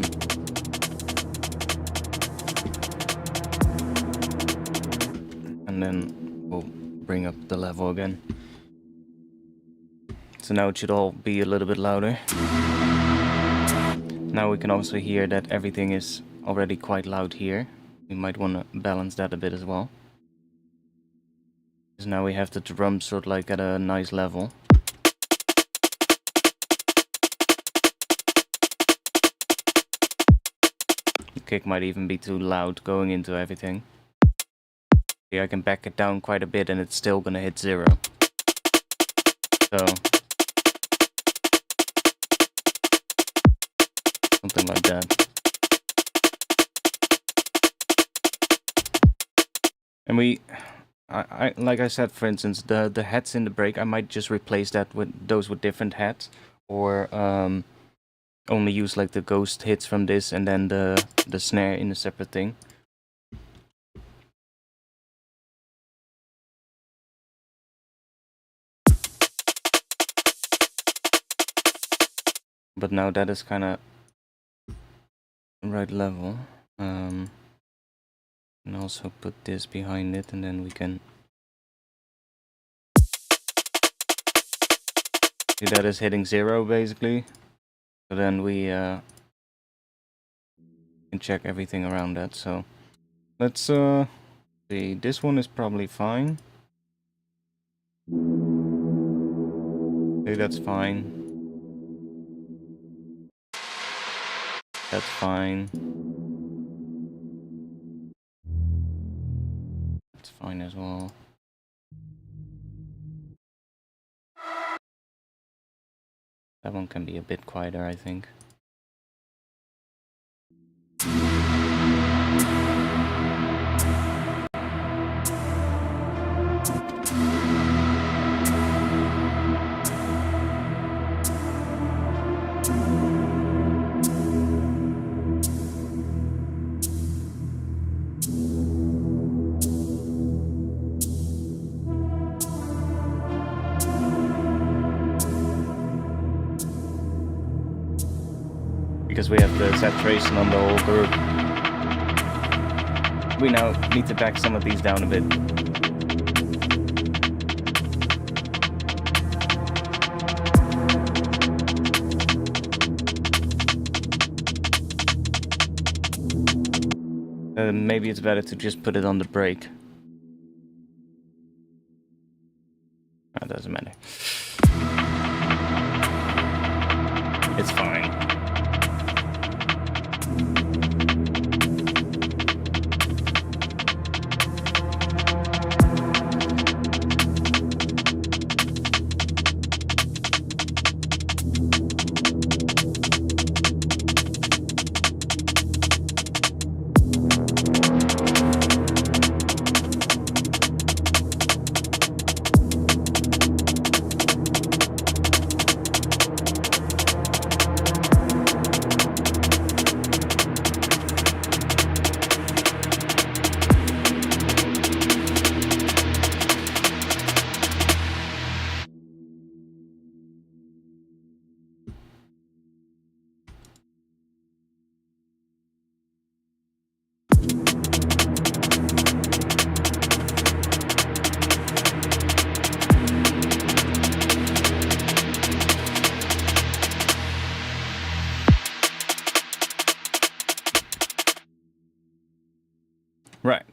And then we'll bring up the level again. So now it should all be a little bit louder. Now we can also hear that everything is already quite loud here. We might want to balance that a bit as well. Because now we have the drums sort of like at a nice level. Kick might even be too loud going into everything. Here I can back it down quite a bit and it's still gonna hit 0. So something like that. And I like I said, for instance, the heads in the break, I might just replace that with those with different heads, or only use like the ghost hits from this and then the snare in a separate thing. But now that is kind of right level. And also put this behind it, and then we can see that is hitting 0 basically. So then we can check everything around that. So let's see, this one is probably fine. Okay, that's fine. That's fine. That's fine as well. That one can be a bit quieter, I think. Because we have the saturation on the whole group. We now need to back some of these down a bit. Maybe it's better to just put it on the break. That doesn't matter. It's fine. Right.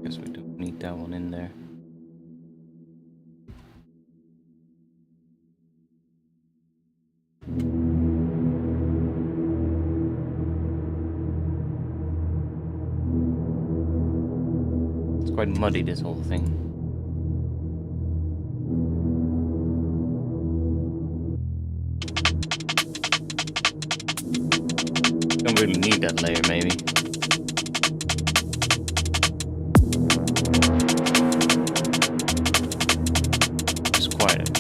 Guess we don't need that one in there. It's quite muddy, this whole thing. Don't really need that layer, maybe. Just quiet it.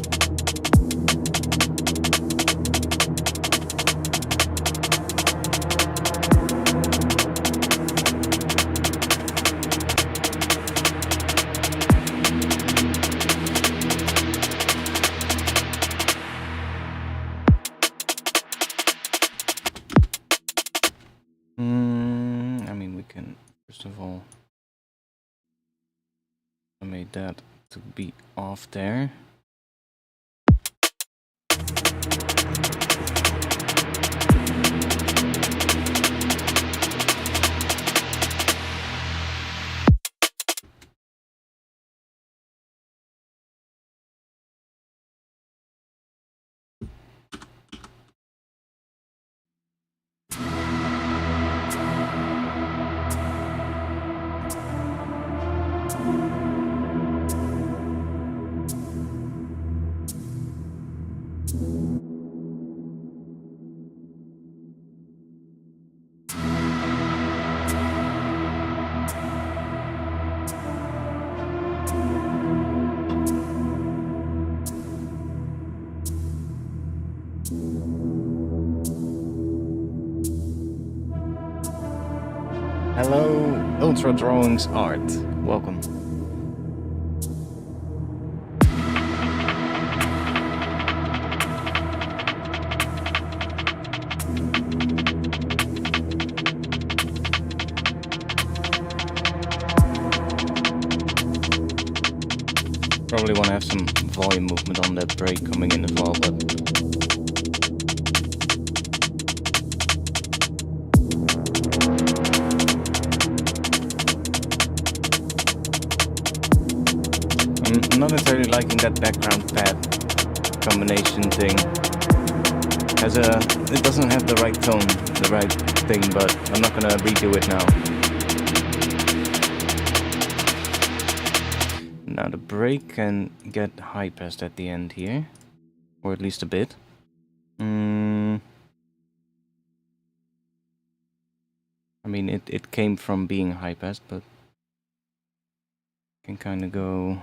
I mean, we can, first of all, I made that to be off there. Hello, Ultra Drawings Art. Welcome. Probably want to have some volume movement on that break coming in as well, but I'm not entirely liking that background pad combination thing. It doesn't have the right tone, the right thing, but I'm not gonna redo it now. Now the break can get high passed at the end here, or at least a bit. I mean, it came from being high passed, but can kind of go.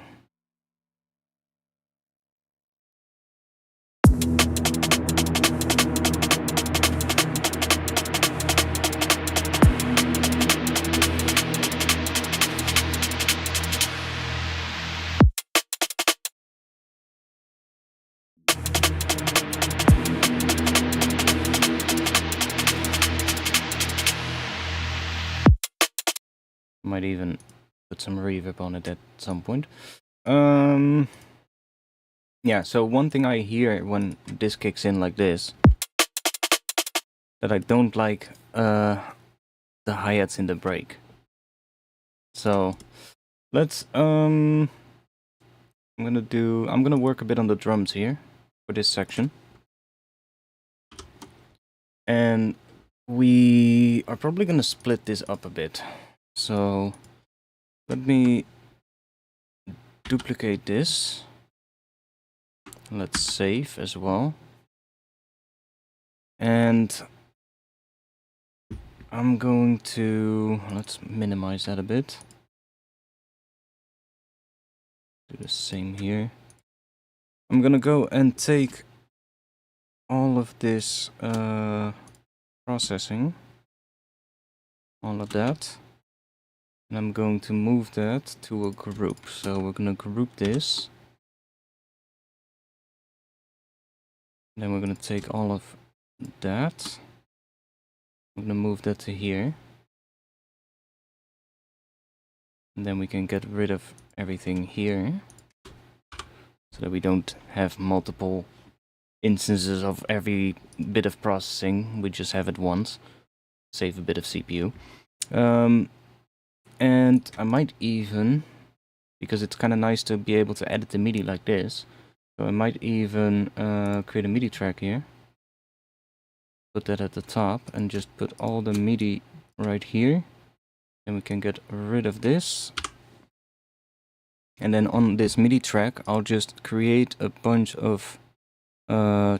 Might even put some reverb on it at some point. Yeah, so one thing I hear when this kicks in like this, that I don't like the hi-hats in the break. So let's I'm gonna work a bit on the drums here for this section. And we are probably gonna split this up a bit. So let me duplicate this. Let's save as well. And I'm going to, let's minimize that a bit. Do the same here. I'm gonna go and take all of this processing, all of that, and I'm going to move that to a group. So we're gonna group this. Then we're gonna take all of that. I'm gonna move that to here. And then we can get rid of everything here. So that we don't have multiple instances of every bit of processing. We just have it once. Save a bit of CPU. And I might even, because it's kind of nice to be able to edit the MIDI like this, so I might even create a MIDI track here. Put that at the top and just put all the MIDI right here. Then we can get rid of this. And then on this MIDI track, I'll just create a bunch of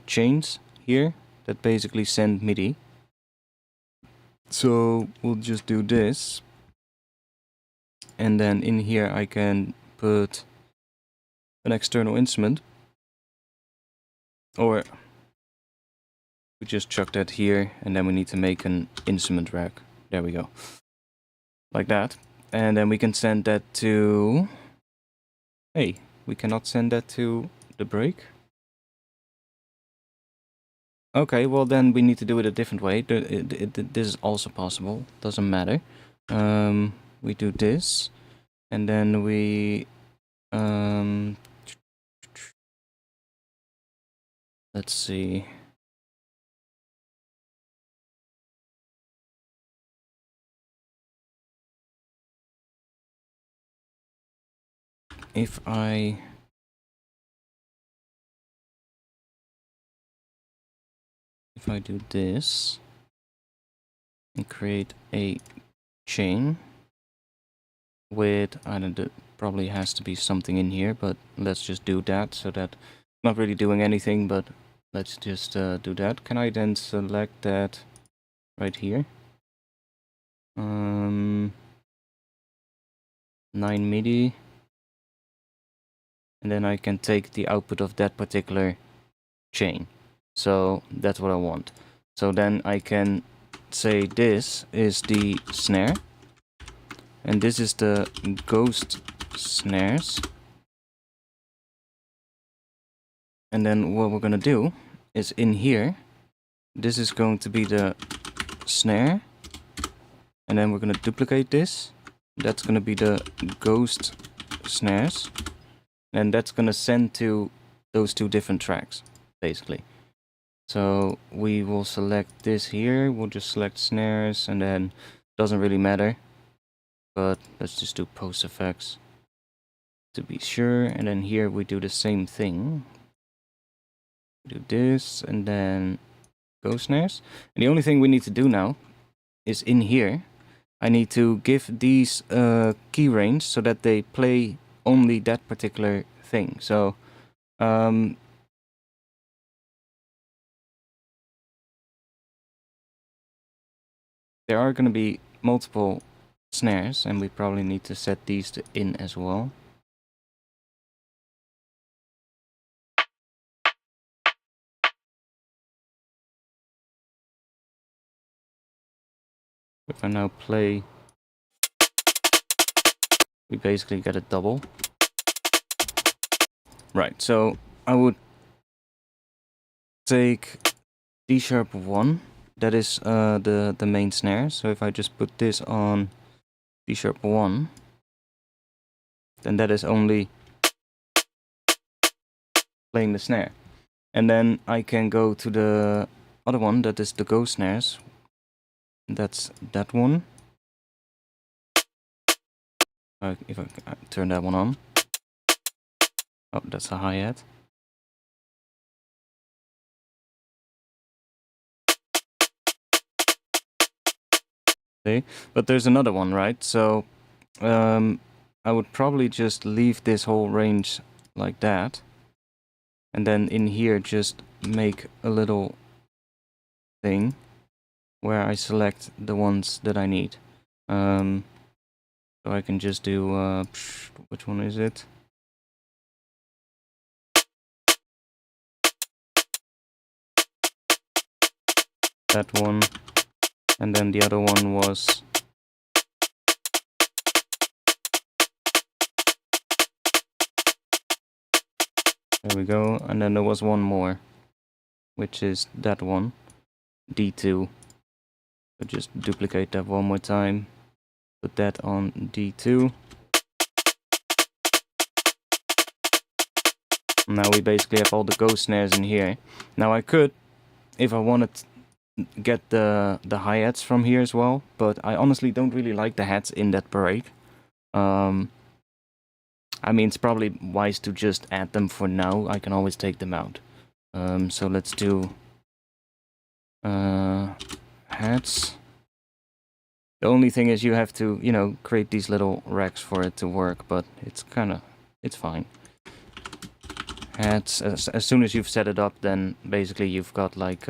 chains here that basically send MIDI. So we'll just do this. And then in here I can put an external instrument. Or we just chuck that here, and then we need to make an instrument rack. There we go. Like that. And then we can send that to... Hey, we cannot send that to the break? Okay, well then we need to do it a different way. This is also possible. Doesn't matter. We do this. And then we... let's see... If I do this and create a chain with, I don't know, probably has to be something in here, but let's just do that so that not really doing anything, but let's just do that. Can I then select that right here? 9 MIDI. And then I can take the output of that particular chain. So that's what I want. So then I can say this is the snare. And this is the ghost snares. And then what we're gonna do is in here, this is going to be the snare. And then we're gonna duplicate this. That's gonna be the ghost snares. And that's gonna send to those two different tracks, basically. So we will select this here. We'll just select snares, and then doesn't really matter. But let's just do post effects to be sure. And then here we do the same thing. Do this, and then ghost snares. And the only thing we need to do now is in here, I need to give these key range so that they play only that particular thing. So there are going to be multiple snares, and we probably need to set these to in as well. If I now play, we basically get a double. Right, so I would take D#1, that is the main snare. So if I just put this on C#1, then that is only playing the snare. And then I can go to the other one, that is the Go snares. That's that one. If I turn that one on. Oh, that's a hi-hat. Okay, but there's another one, right? So I would probably just leave this whole range like that. And then in here just make a little thing where I select the ones that I need. So I can just do, which one is it? That one. And then the other one was there we go. And then there was one more, which is that one, D2. So just duplicate that one more time. Put that on D2. Now we basically have all the Go snares in here. Now I could, if I wanted, get the hi-hats from here as well, but I honestly don't really like the hats in that break. I mean, it's probably wise to just add them for now. I can always take them out. So let's do hats. The only thing is you have to, you know, create these little racks for it to work, but it's fine. Hats, as soon as you've set it up, then basically you've got like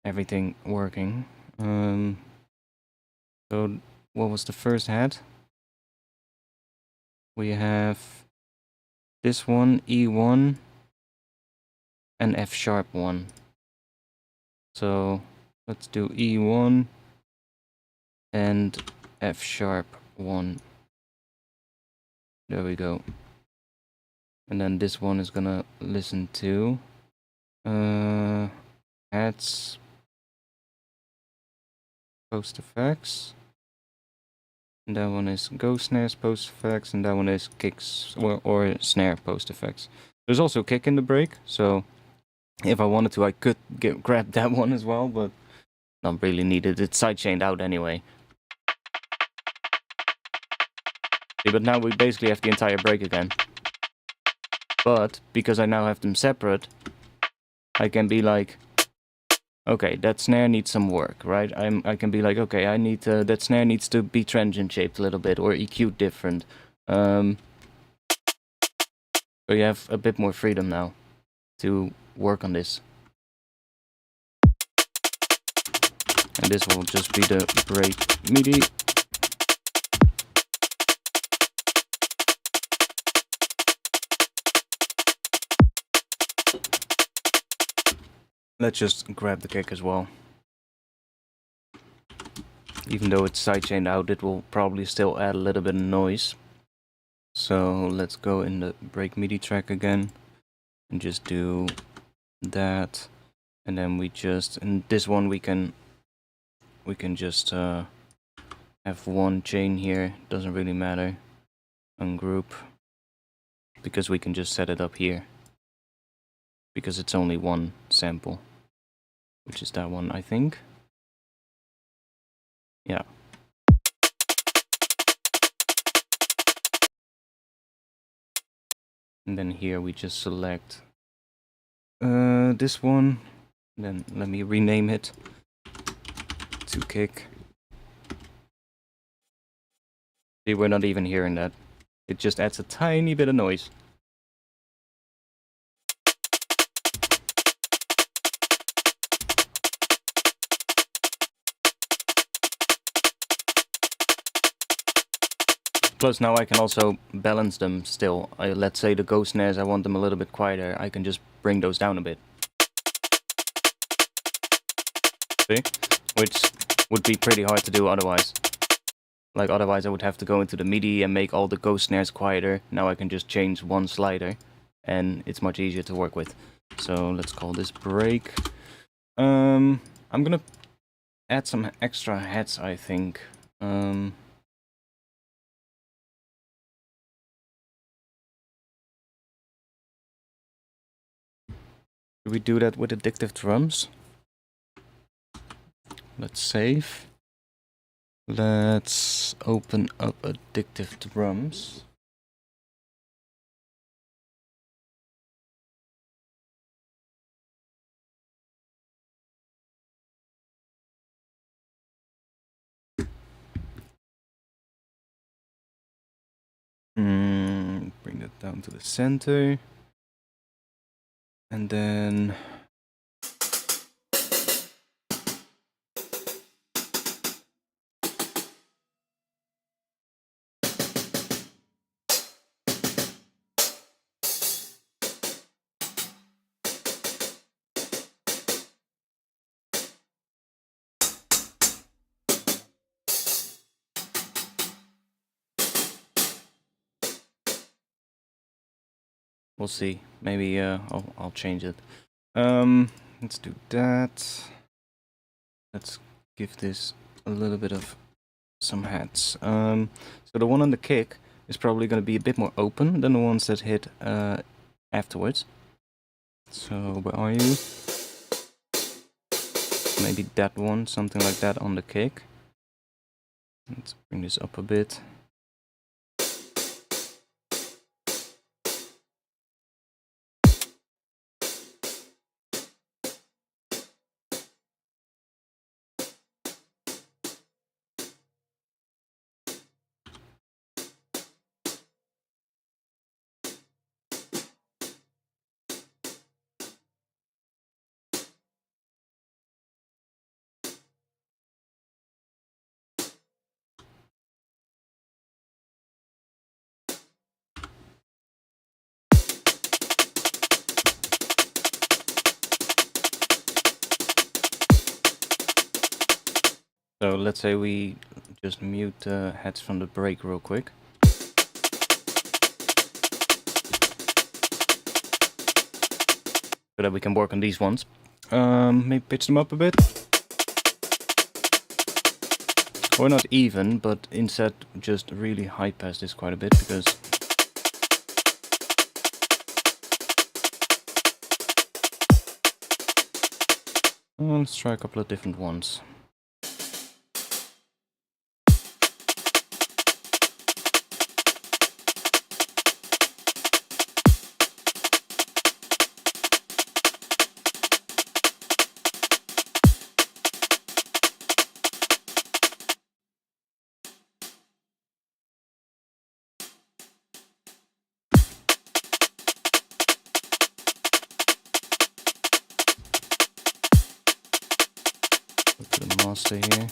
everything working. So what was the first hat? We have this one, E1, and F#1. So let's do E1 and F#1. There we go. And then this one is gonna listen to hats, post effects. And that one is Go snares, post effects, and that one is kicks or snare post effects. There's also kick in the break, so if I wanted to, I could grab that one as well, but not really needed. It's sidechained out anyway. See, but now we basically have the entire break again. But because I now have them separate, I can be like, okay, that snare needs some work, right? I can be like, okay, I need that snare needs to be transient shaped a little bit or EQ'd different. So you have a bit more freedom now to work on this. And this will just be the break MIDI. Let's just grab the kick as well. Even though it's sidechained out, it will probably still add a little bit of noise. So let's go in the break MIDI track again and just do that. And then we just, in this one we can just have one chain here, doesn't really matter. Ungroup, because we can just set it up here. Because it's only one sample. Which is that one, I think. Yeah. And then here we just select this one. Then let me rename it to kick. See, we're not even hearing that. It just adds a tiny bit of noise. Plus now I can also balance them still. Let's say the Go snares, I want them a little bit quieter. I can just bring those down a bit. See? Which would be pretty hard to do otherwise. Like otherwise I would have to go into the MIDI and make all the Go snares quieter. Now I can just change one slider and it's much easier to work with. So let's call this break. I'm gonna add some extra heads, I think. Do we do that with addictive drums? Let's save. Let's open up addictive drums. Bring that down to the center. And then we'll see. Maybe I'll change it. Let's do that. Let's give this a little bit of some heads. So the one on the kick is probably going to be a bit more open than the ones that hit afterwards. So where are you? Maybe that one, something like that on the kick. Let's bring this up a bit. So let's say we just mute the heads from the break real quick. So that we can work on these ones. Maybe pitch them up a bit. Or not even, but instead just really high pass this quite a bit because let's try a couple of different ones. The master here.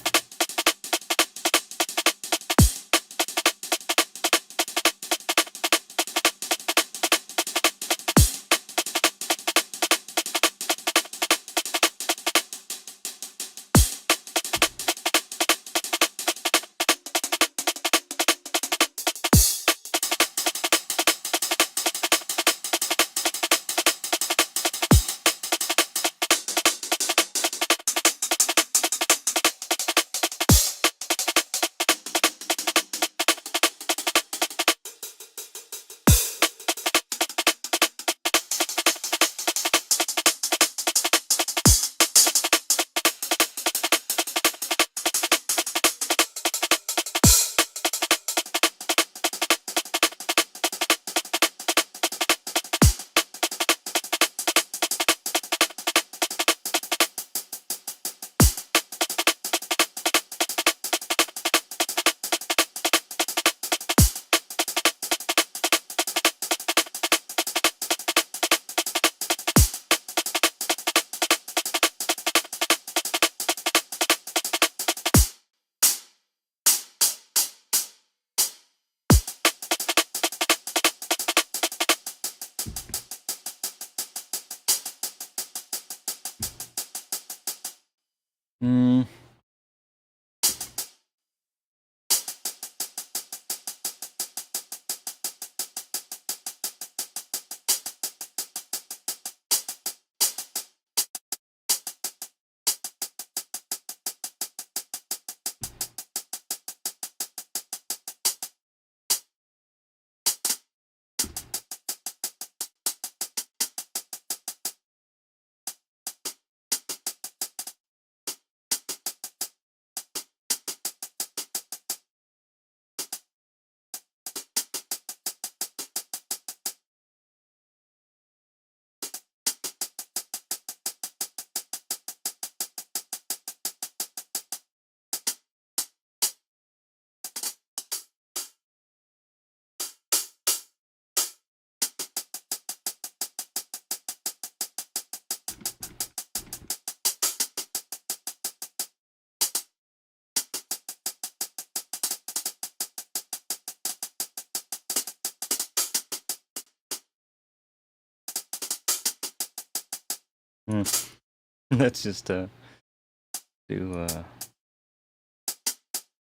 Let's just do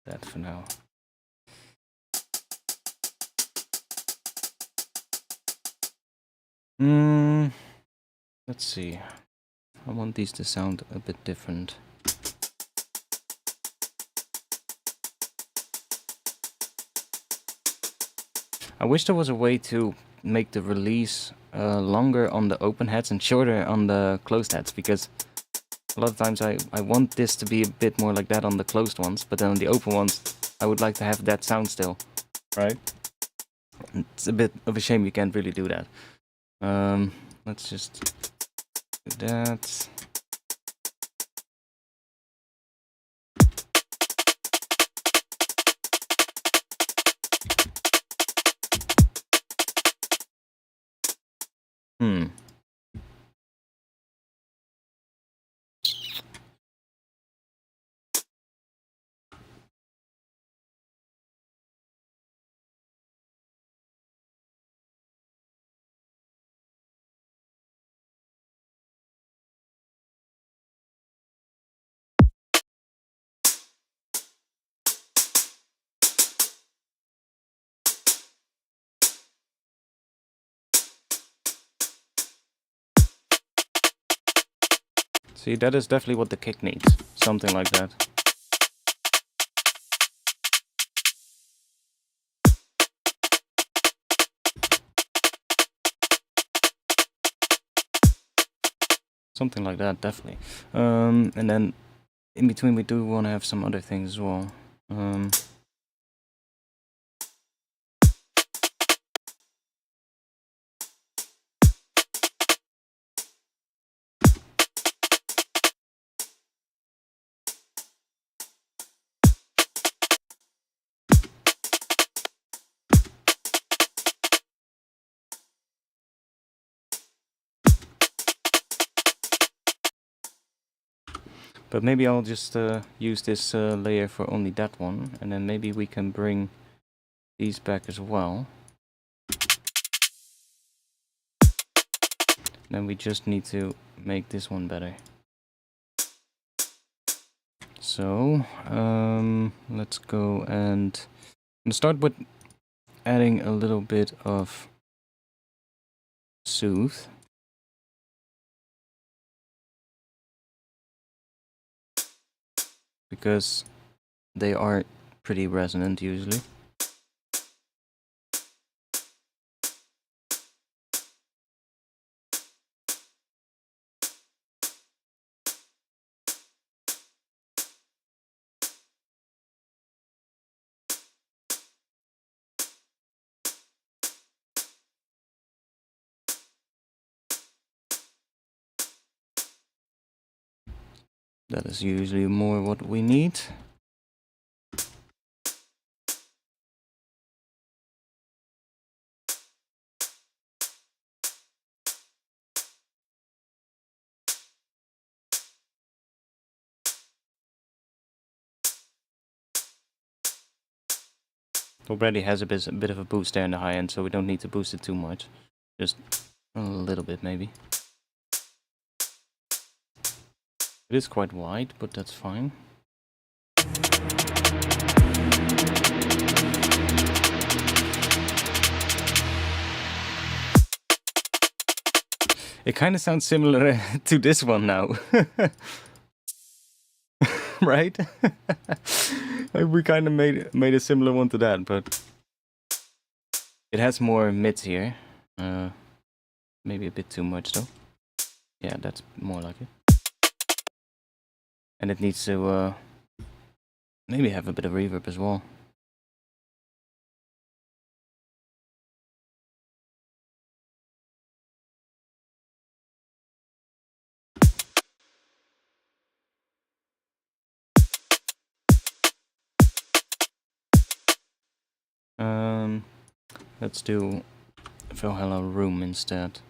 that for now. Let's see. I want these to sound a bit different. I wish there was a way to make the release longer on the open heads and shorter on the closed heads, because a lot of times I want this to be a bit more like that on the closed ones, but then on the open ones I would like to have that sound still, right? It's a bit of a shame you can't really do that. Let's just do that. See, that is definitely what the kick needs. Something like that. Something like that, definitely. And then in between we do want to have some other things as well. But maybe I'll just use this layer for only that one, and then maybe we can bring these back as well. Then we just need to make this one better. So, let's go and start with adding a little bit of soothe. Because they are pretty resonant usually. That is usually more what we need. It already has a bit of a boost there in the high end, so we don't need to boost it too much. Just a little bit maybe. It is quite wide, but that's fine. It kind of sounds similar to this one now. Right? We kind of made a similar one to that, but it has more mids here. Maybe a bit too much though. Yeah, that's more like it. And it needs to maybe have a bit of reverb as well. Let's do Valhalla Room instead.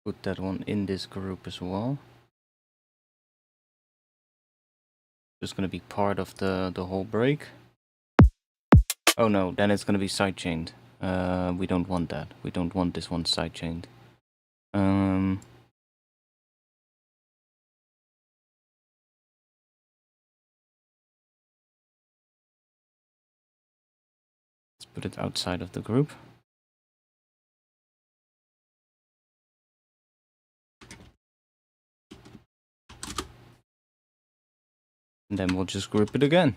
put that one in this group as well. Just gonna be part of the whole break. Oh no, then it's gonna be sidechained. We don't want that. We don't want this one sidechained. Let's put it outside of the group. And then we'll just group it again.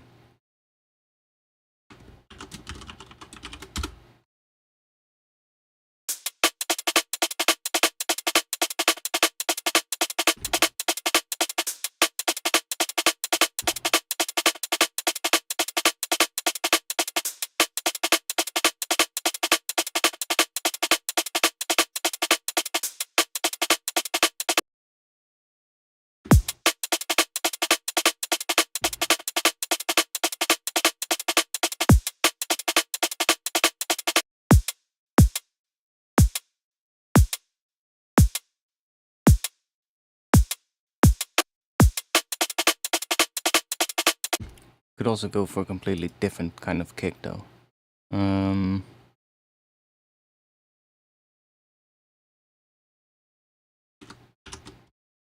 Could also go for a completely different kind of kick though.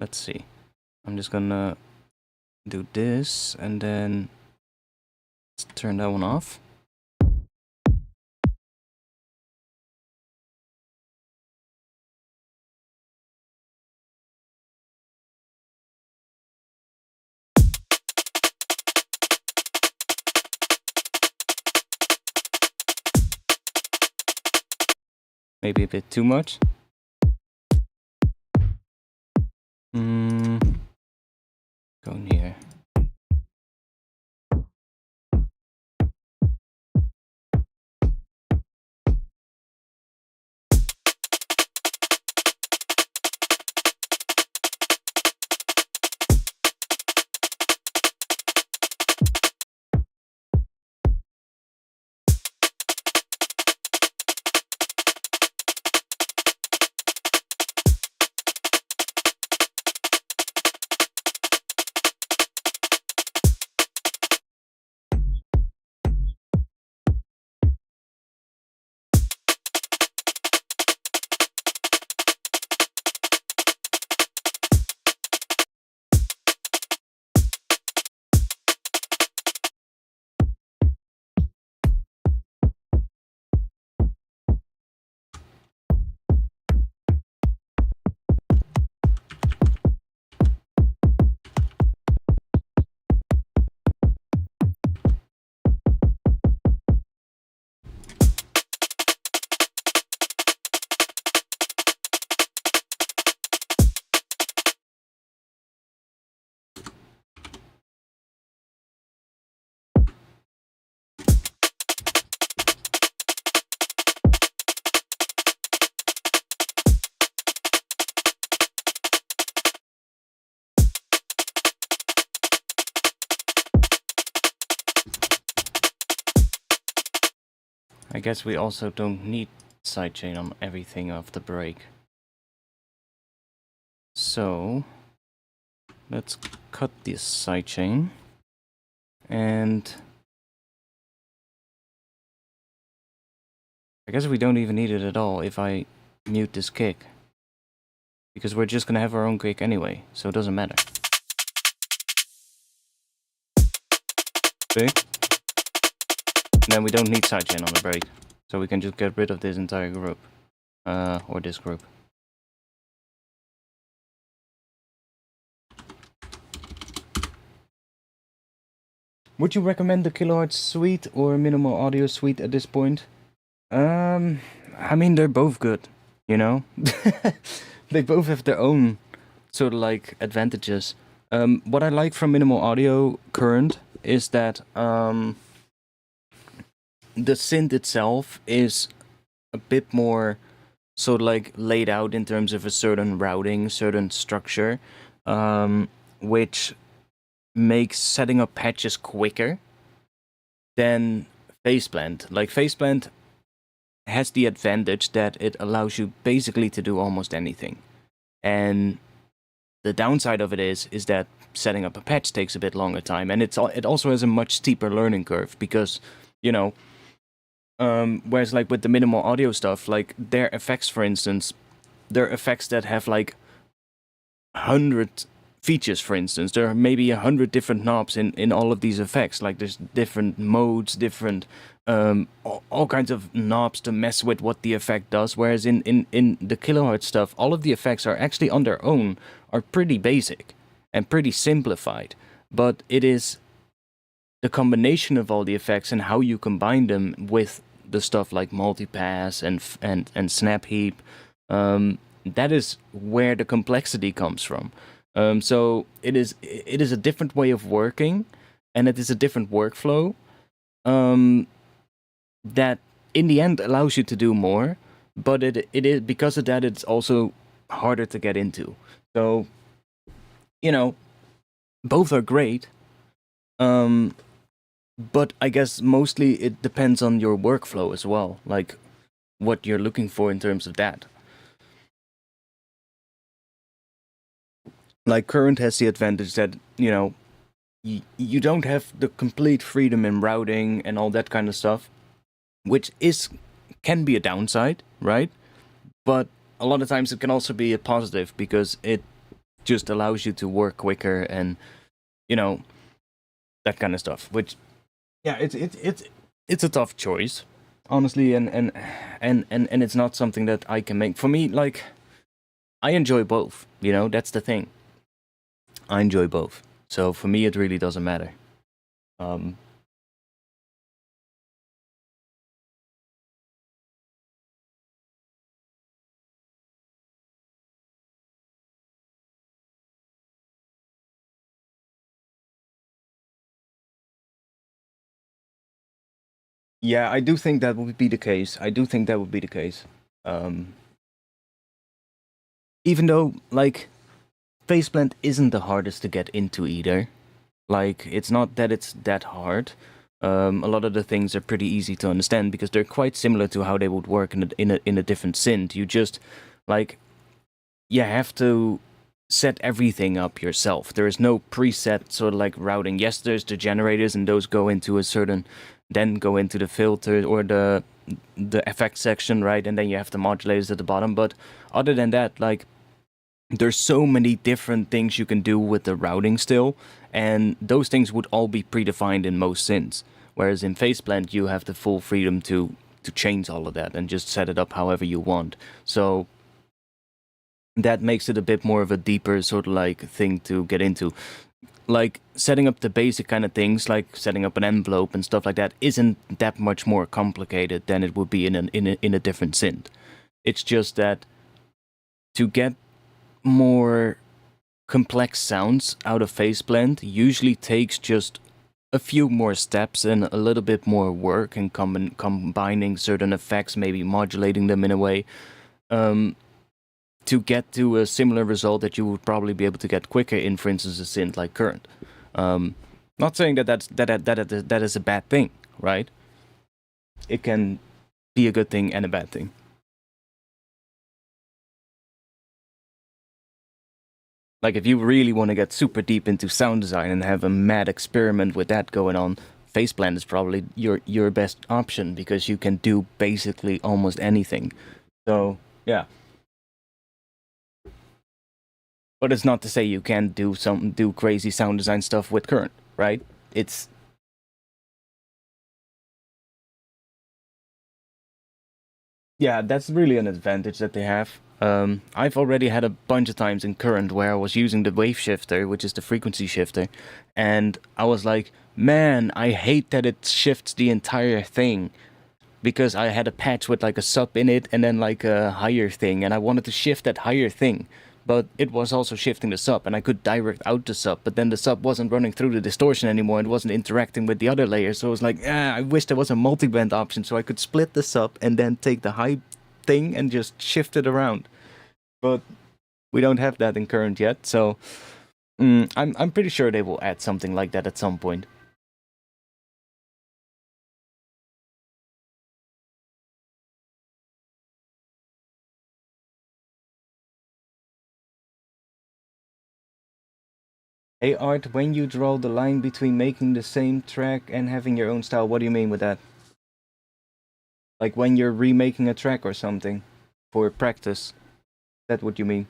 Let's see. I'm just gonna do this and then let's turn that one off. Maybe a bit too much. Go in here. I guess we also don't need sidechain on everything of the break. So let's cut this sidechain and I guess we don't even need it at all if I mute this kick. Because we're just gonna have our own kick anyway, so it doesn't matter. See? And then we don't need sidechain on the break. So we can just get rid of this entire group. Or this group. Would you recommend the Kilohertz suite or minimal audio suite at this point? I mean, they're both good, you know? They both have their own sort of like advantages. What I like from minimal audio current is that the synth itself is a bit more sort of like laid out in terms of a certain routing, certain structure, which makes setting up patches quicker than Faceblend. Like Faceblend has the advantage that it allows you basically to do almost anything. And the downside of it is that setting up a patch takes a bit longer time, and it also has a much steeper learning curve because, you know, whereas like with the minimal audio stuff, like their effects, for instance, they're effects that have like 100 features, for instance. There are maybe 100 different knobs in all of these effects. Like there's different modes, different all kinds of knobs to mess with what the effect does. Whereas in the kilohertz stuff, all of the effects are actually on their own are pretty basic and pretty simplified. But it is the combination of all the effects and how you combine them with the stuff like multipass and snap heap. That is where the complexity comes from. So it is a different way of working, and it is a different workflow that in the end allows you to do more. But it is because of that, it's also harder to get into. So, you know, both are great. But I guess mostly it depends on your workflow as well, like what you're looking for in terms of that. Like Current has the advantage that, you know, you don't have the complete freedom in routing and all that kind of stuff, which can be a downside, right? But a lot of times it can also be a positive because it just allows you to work quicker and, you know, that kind of stuff. Which, yeah, it's a tough choice, honestly, and it's not something that I can make. For me, like, I enjoy both. You know, that's the thing. I enjoy both. So for me, it really doesn't matter. Um, yeah, I do think that would be the case. I do think that would be the case. Um, Even though, like, faceplant isn't the hardest to get into either. Like, it's not that it's that hard. A lot of the things are pretty easy to understand because they're quite similar to how they would work in a different synth. You just like you have to set everything up yourself. There is no preset sort of like routing. Yes, there's the generators and those go into a certain, then go into the filter or the effect section, right? And then you have the modulators at the bottom. But other than that, like there's so many different things you can do with the routing still, and those things would all be predefined in most synths. Whereas in Faceplant, you have the full freedom to change all of that and just set it up however you want. So that makes it a bit more of a deeper sort of like thing to get into. Like setting up the basic kind of things, like setting up an envelope and stuff like that, isn't that much more complicated than it would be in a different synth. It's just that to get more complex sounds out of Faceblend usually takes just a few more steps and a little bit more work and combining certain effects, maybe modulating them in a way, to get to a similar result that you would probably be able to get quicker in, for instance, a synth like Current. Not saying that is a bad thing, right? It can be a good thing and a bad thing. Like if you really want to get super deep into sound design and have a mad experiment with that going on, Faceplant is probably your best option because you can do basically almost anything. So yeah, but it's not to say you can't do crazy sound design stuff with Current, right? It's Yeah, that's really an advantage that they have. I've already had a bunch of times in Current where I was using the wave shifter, which is the frequency shifter, and I was like, man, I hate that it shifts the entire thing because I had a patch with like a sub in it and then like a higher thing, and I wanted to shift that higher thing, but it was also shifting the sub, and I could direct out the sub, but then the sub wasn't running through the distortion anymore and wasn't interacting with the other layers. So I was like, I wish there was a multi-band option so I could split the sub and then take the high thing and just shift it around. But we don't have that in Current yet, so I'm pretty sure they will add something like that at some point. Hey Art, when you draw the line between making the same track and having your own style, what do you mean with that? Like when you're remaking a track or something for practice. That's what you mean?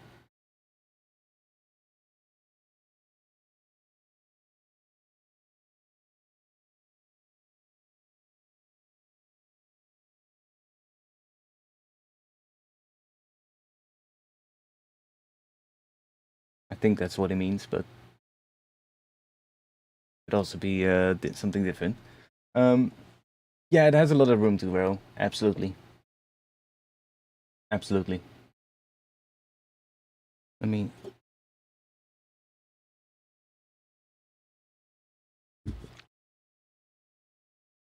I think that's what it means, but it could also be something different. Yeah, it has a lot of room to grow. Absolutely. Absolutely. I mean,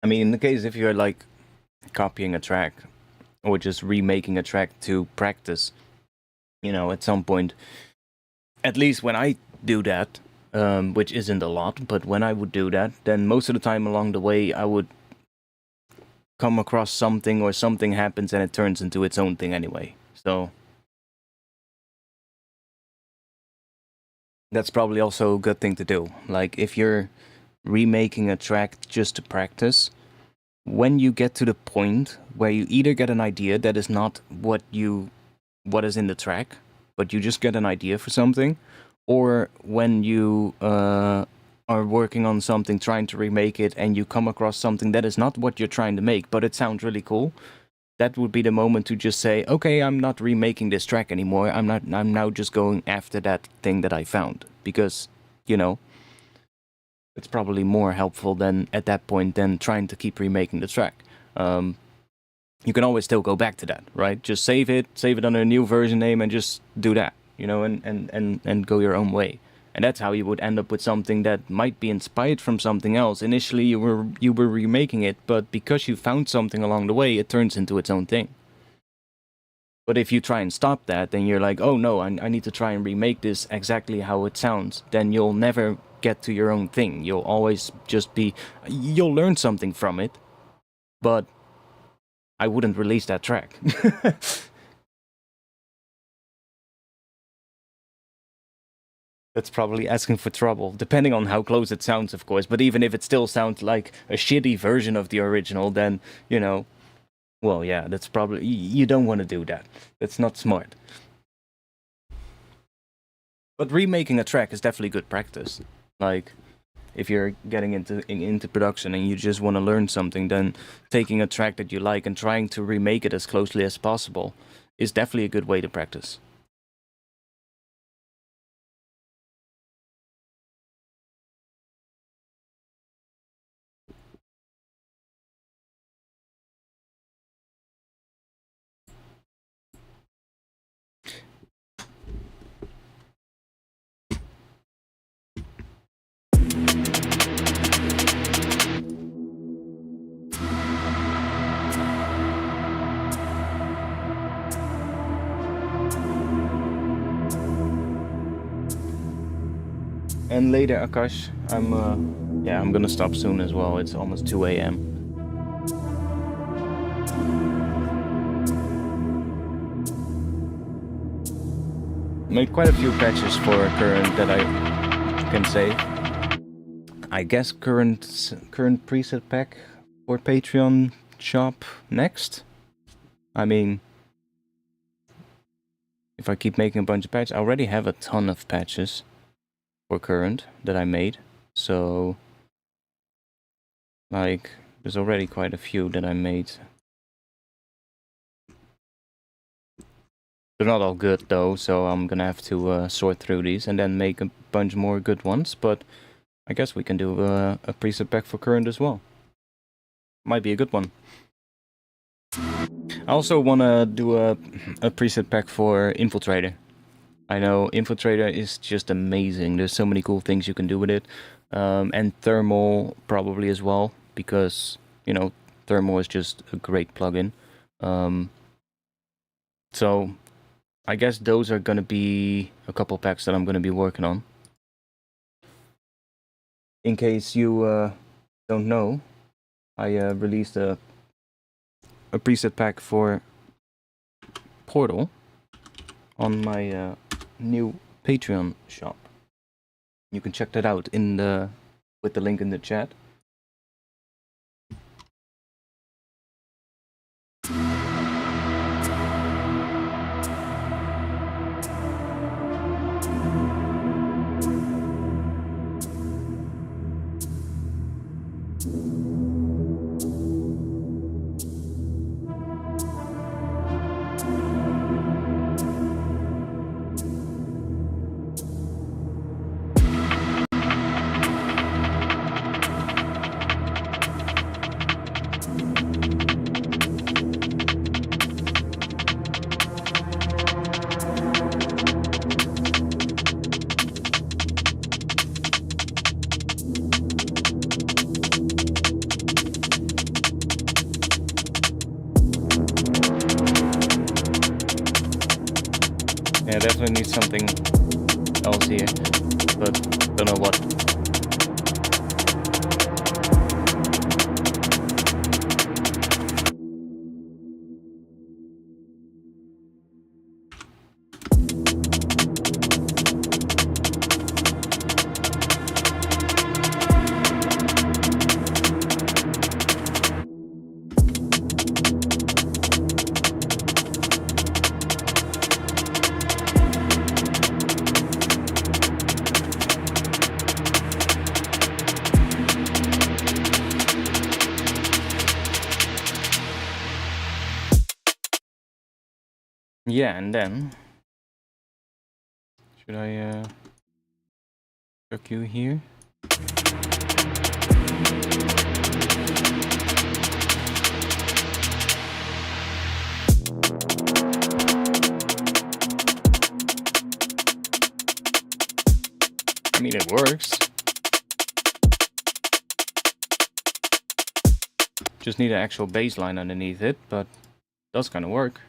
in the case if you're like copying a track or just remaking a track to practice, you know, at some point, at least when I do that, which isn't a lot, but when I would do that, then most of the time along the way, I would come across something or something happens and it turns into its own thing anyway. So that's probably also a good thing to do. Like if you're remaking a track just to practice, when you get to the point where you either get an idea that is not what is in the track, but you just get an idea for something, or when you are working on something trying to remake it and you come across something that is not what you're trying to make, but it sounds really cool, that would be the moment to just say, okay, I'm not remaking this track anymore. I'm now just going after that thing that I found, because, you know, it's probably more helpful than at that point than trying to keep remaking the track. You can always still go back to that, right? Just save it under a new version name, and just do that, you know, and go your own way. And that's how you would end up with something that might be inspired from something else. Initially, you were remaking it, but because you found something along the way, it turns into its own thing. But if you try and stop that, then you're like, oh no, I need to try and remake this exactly how it sounds. Then you'll never get to your own thing. You'll always just be, you'll learn something from it, but I wouldn't release that track. That's probably asking for trouble, depending on how close it sounds, of course. But even if it still sounds like a shitty version of the original, then, you know, well, yeah, that's probably, you don't want to do that. That's not smart. But remaking a track is definitely good practice. Like, if you're getting into production and you just want to learn something, then taking a track that you like and trying to remake it as closely as possible is definitely a good way to practice. And later, Akash, I'm gonna stop soon as well. It's almost 2 a.m. Made quite a few patches for current that I can say. I guess current preset pack for Patreon shop next. I mean, if I keep making a bunch of patches, I already have a ton of patches for current that I made. So, like, there's already quite a few that I made. They're not all good though, so I'm gonna have to sort through these and then make a bunch more good ones. But I guess we can do a preset pack for current as well. Might be a good one. I also want to do a preset pack for Infiltrator. I know Infiltrator is just amazing. There's so many cool things you can do with it. And Thermal probably as well, because, you know, Thermal is just a great plugin. So I guess those are going to be a couple packs that I'm going to be working on. In case you don't know, I released a preset pack for Portal on my new Patreon shop. You can check that out in the with the link in the chat. Yeah, definitely need something else here, but don't know what. Yeah, and then should I check you here? I mean, it works. Just need an actual bass line underneath it, but it does kind of work.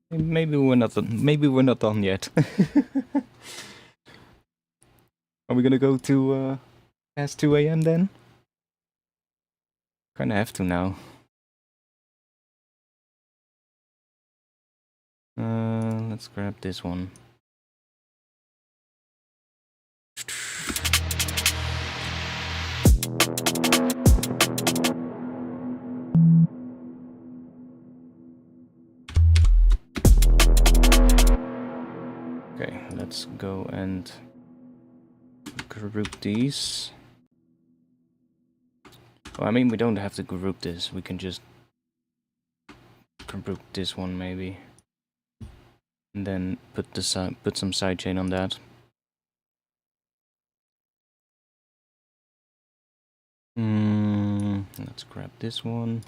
Maybe we're not done. Maybe we're not done yet. Are we gonna go to past 2 a.m. then? Kinda have to now. Let's grab this one. Okay, let's go and group these. Well, I mean, we don't have to group this. We can just group this one maybe, and then put some sidechain on that. Let's grab this one.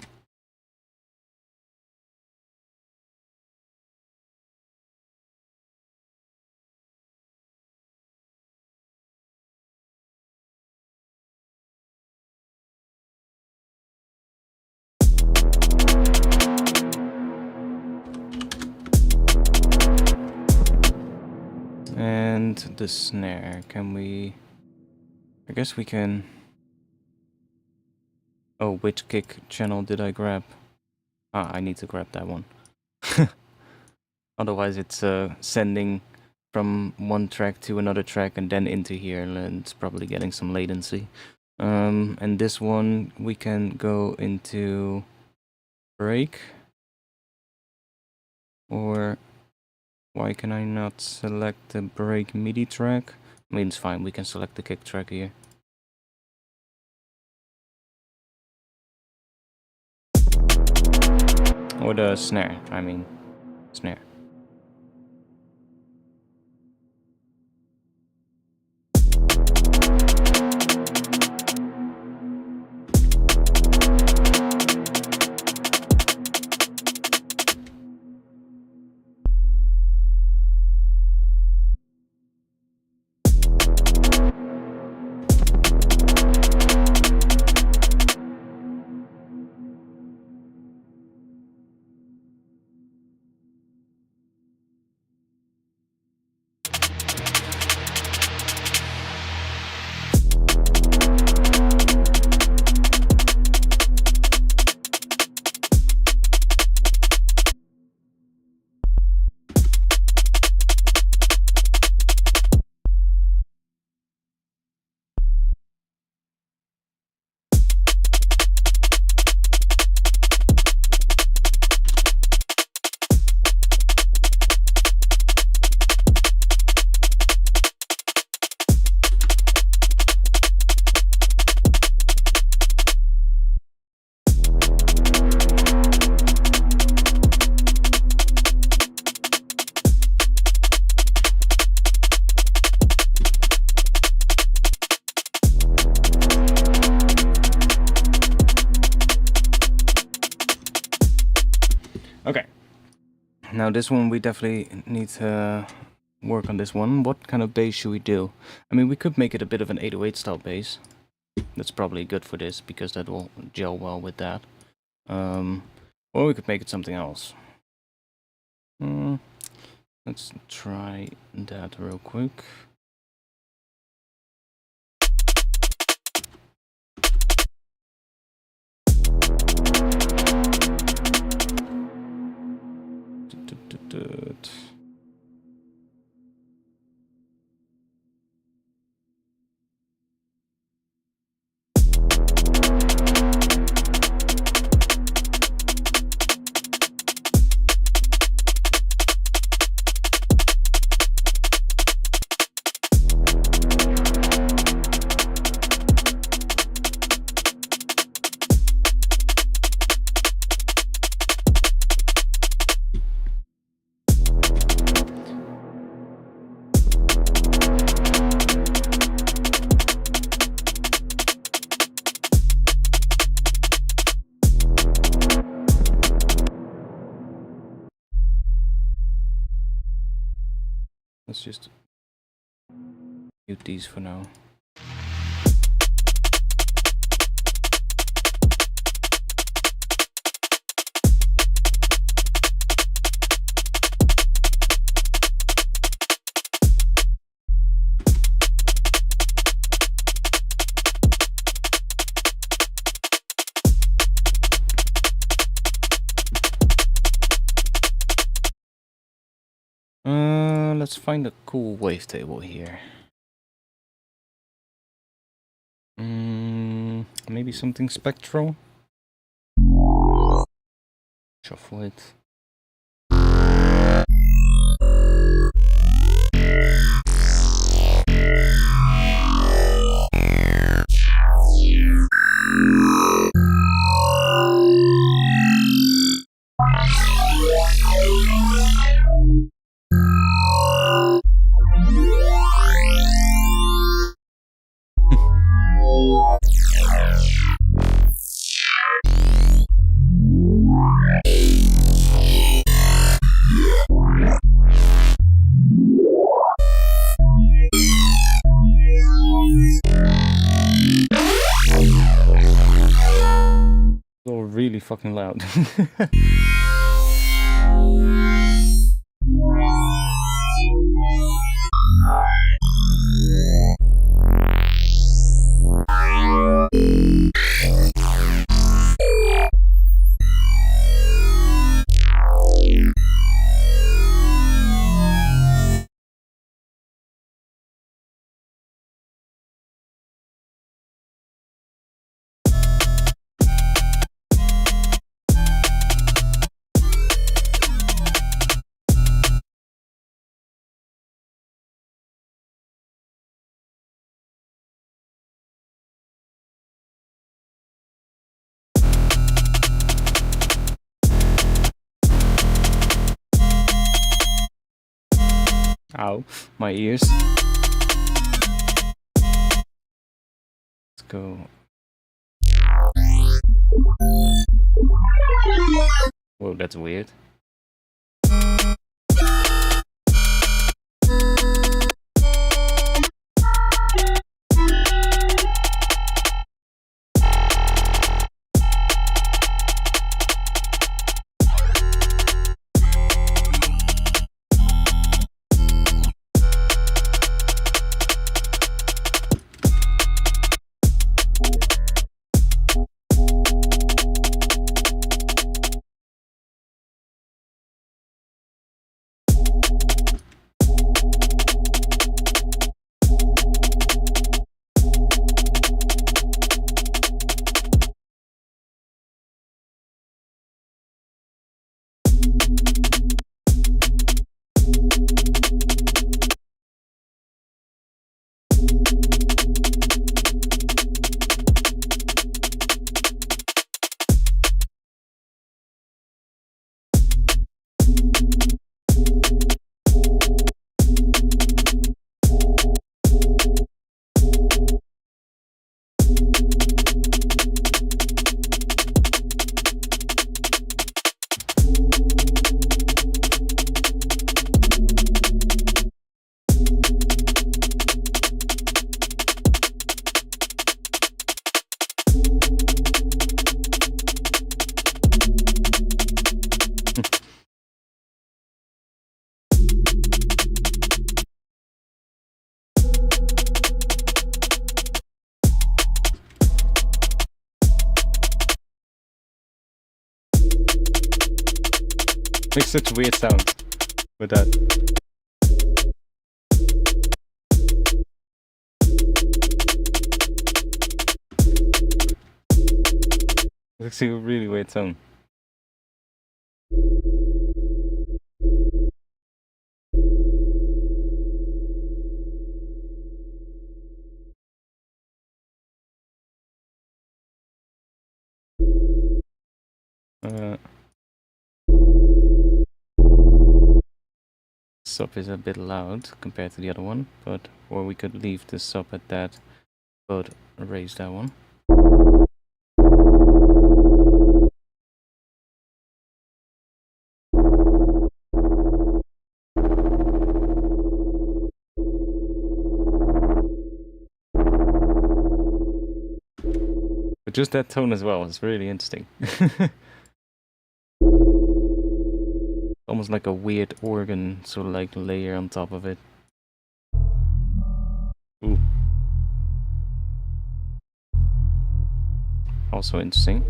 And the snare, can we... I guess we can... Oh, which kick channel did I grab? Ah, I need to grab that one. Otherwise it's sending from one track to another track and then into here, and it's probably getting some latency. And this one we can go into break. Or why can I not select the break MIDI track? I mean, it's fine, we can select the kick track here. Or the snare, I mean, snare. Now this one we definitely need to work on this one. What kind of bass should we do? I mean, we could make it a bit of an 808 style bass. That's probably good for this because that will gel well with that. Or we could make it something else. Let's try that real quick. Let's just mute these for now. Let's find a cool wavetable here. Maybe something spectral. Shuffle it. Really fucking loud. Ow, my ears. Let's go. Whoa, that's weird. makes such weird sounds with that. It's actually a really weird sound. Sub is a bit loud compared to the other one, but or we could leave the sub at that, but raise that one. But just that tone as well is really interesting. Almost like a weird organ sort of like layer on top of it. Ooh. Also interesting.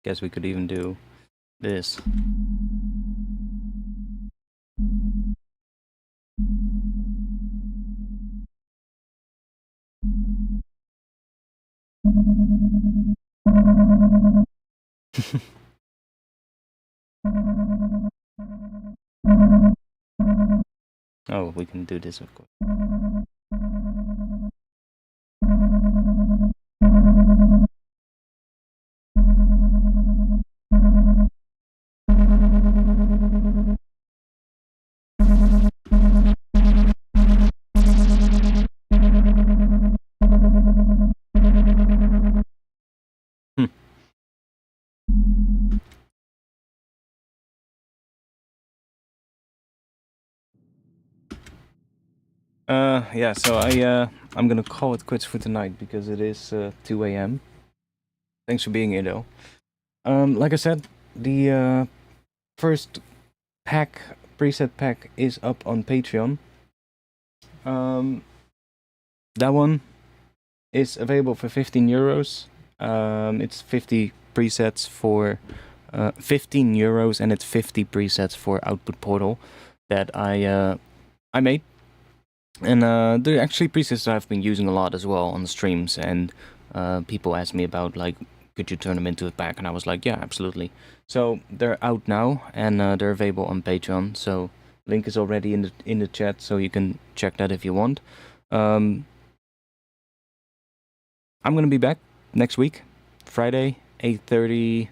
Guess we could even do this. Oh, we can do this, of course. Yeah, so I'm gonna call it quits for tonight because it is 2 a.m. Thanks for being here, though. Like I said, the first preset pack is up on Patreon. That one is available for 15 euros. It's 50 presets for 15 euros, and it's 50 presets for Output Portal that I made. And they're actually presets that I've been using a lot as well on the streams, and people asked me about, like, could you turn them into a pack? And I was like, yeah, absolutely. So they're out now, and they're available on Patreon. So link is already in the chat, so you can check that if you want. I'm gonna be back next week, Friday, 8:30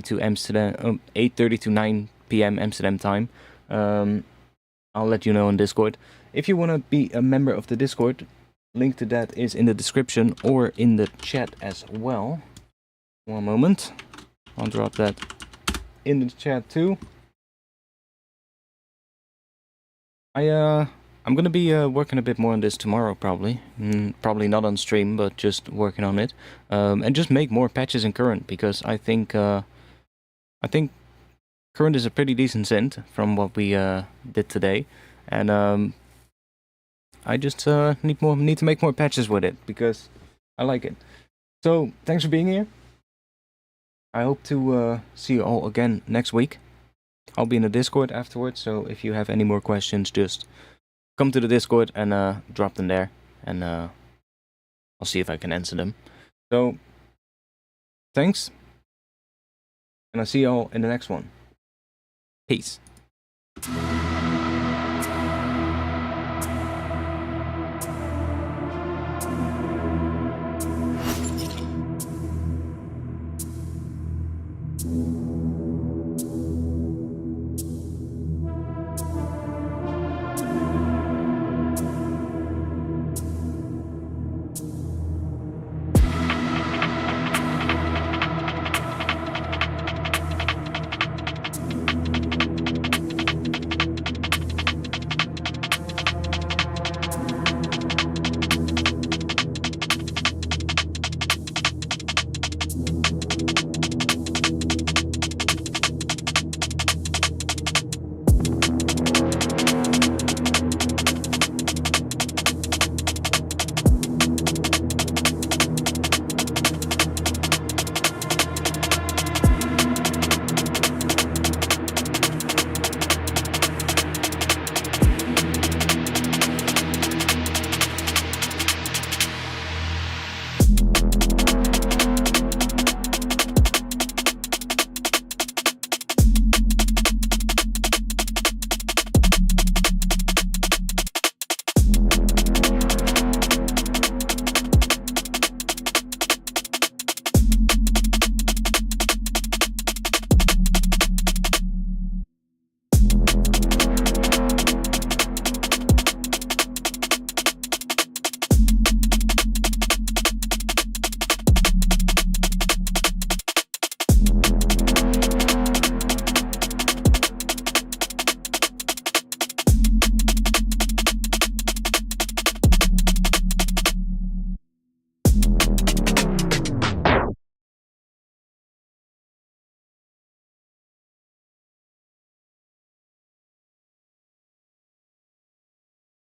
to Amsterdam, 8:30 to 9 p.m. Amsterdam time. I'll let you know on Discord. If you want to be a member of the Discord, link to that is in the description or in the chat as well. One moment. I'll drop that in the chat too. I'm gonna be working a bit more on this tomorrow, probably. Probably not on stream, but just working on it, and just make more patches in Current, because I think Current is a pretty decent synth from what we did today, and I just need to make more patches with it because I like it. So thanks for being here. I hope to see you all again next week. I'll be in the Discord afterwards, so if you have any more questions, just come to the Discord and drop them there, and I'll see if I can answer them. So thanks, and I'll see you all in the next one. Peace.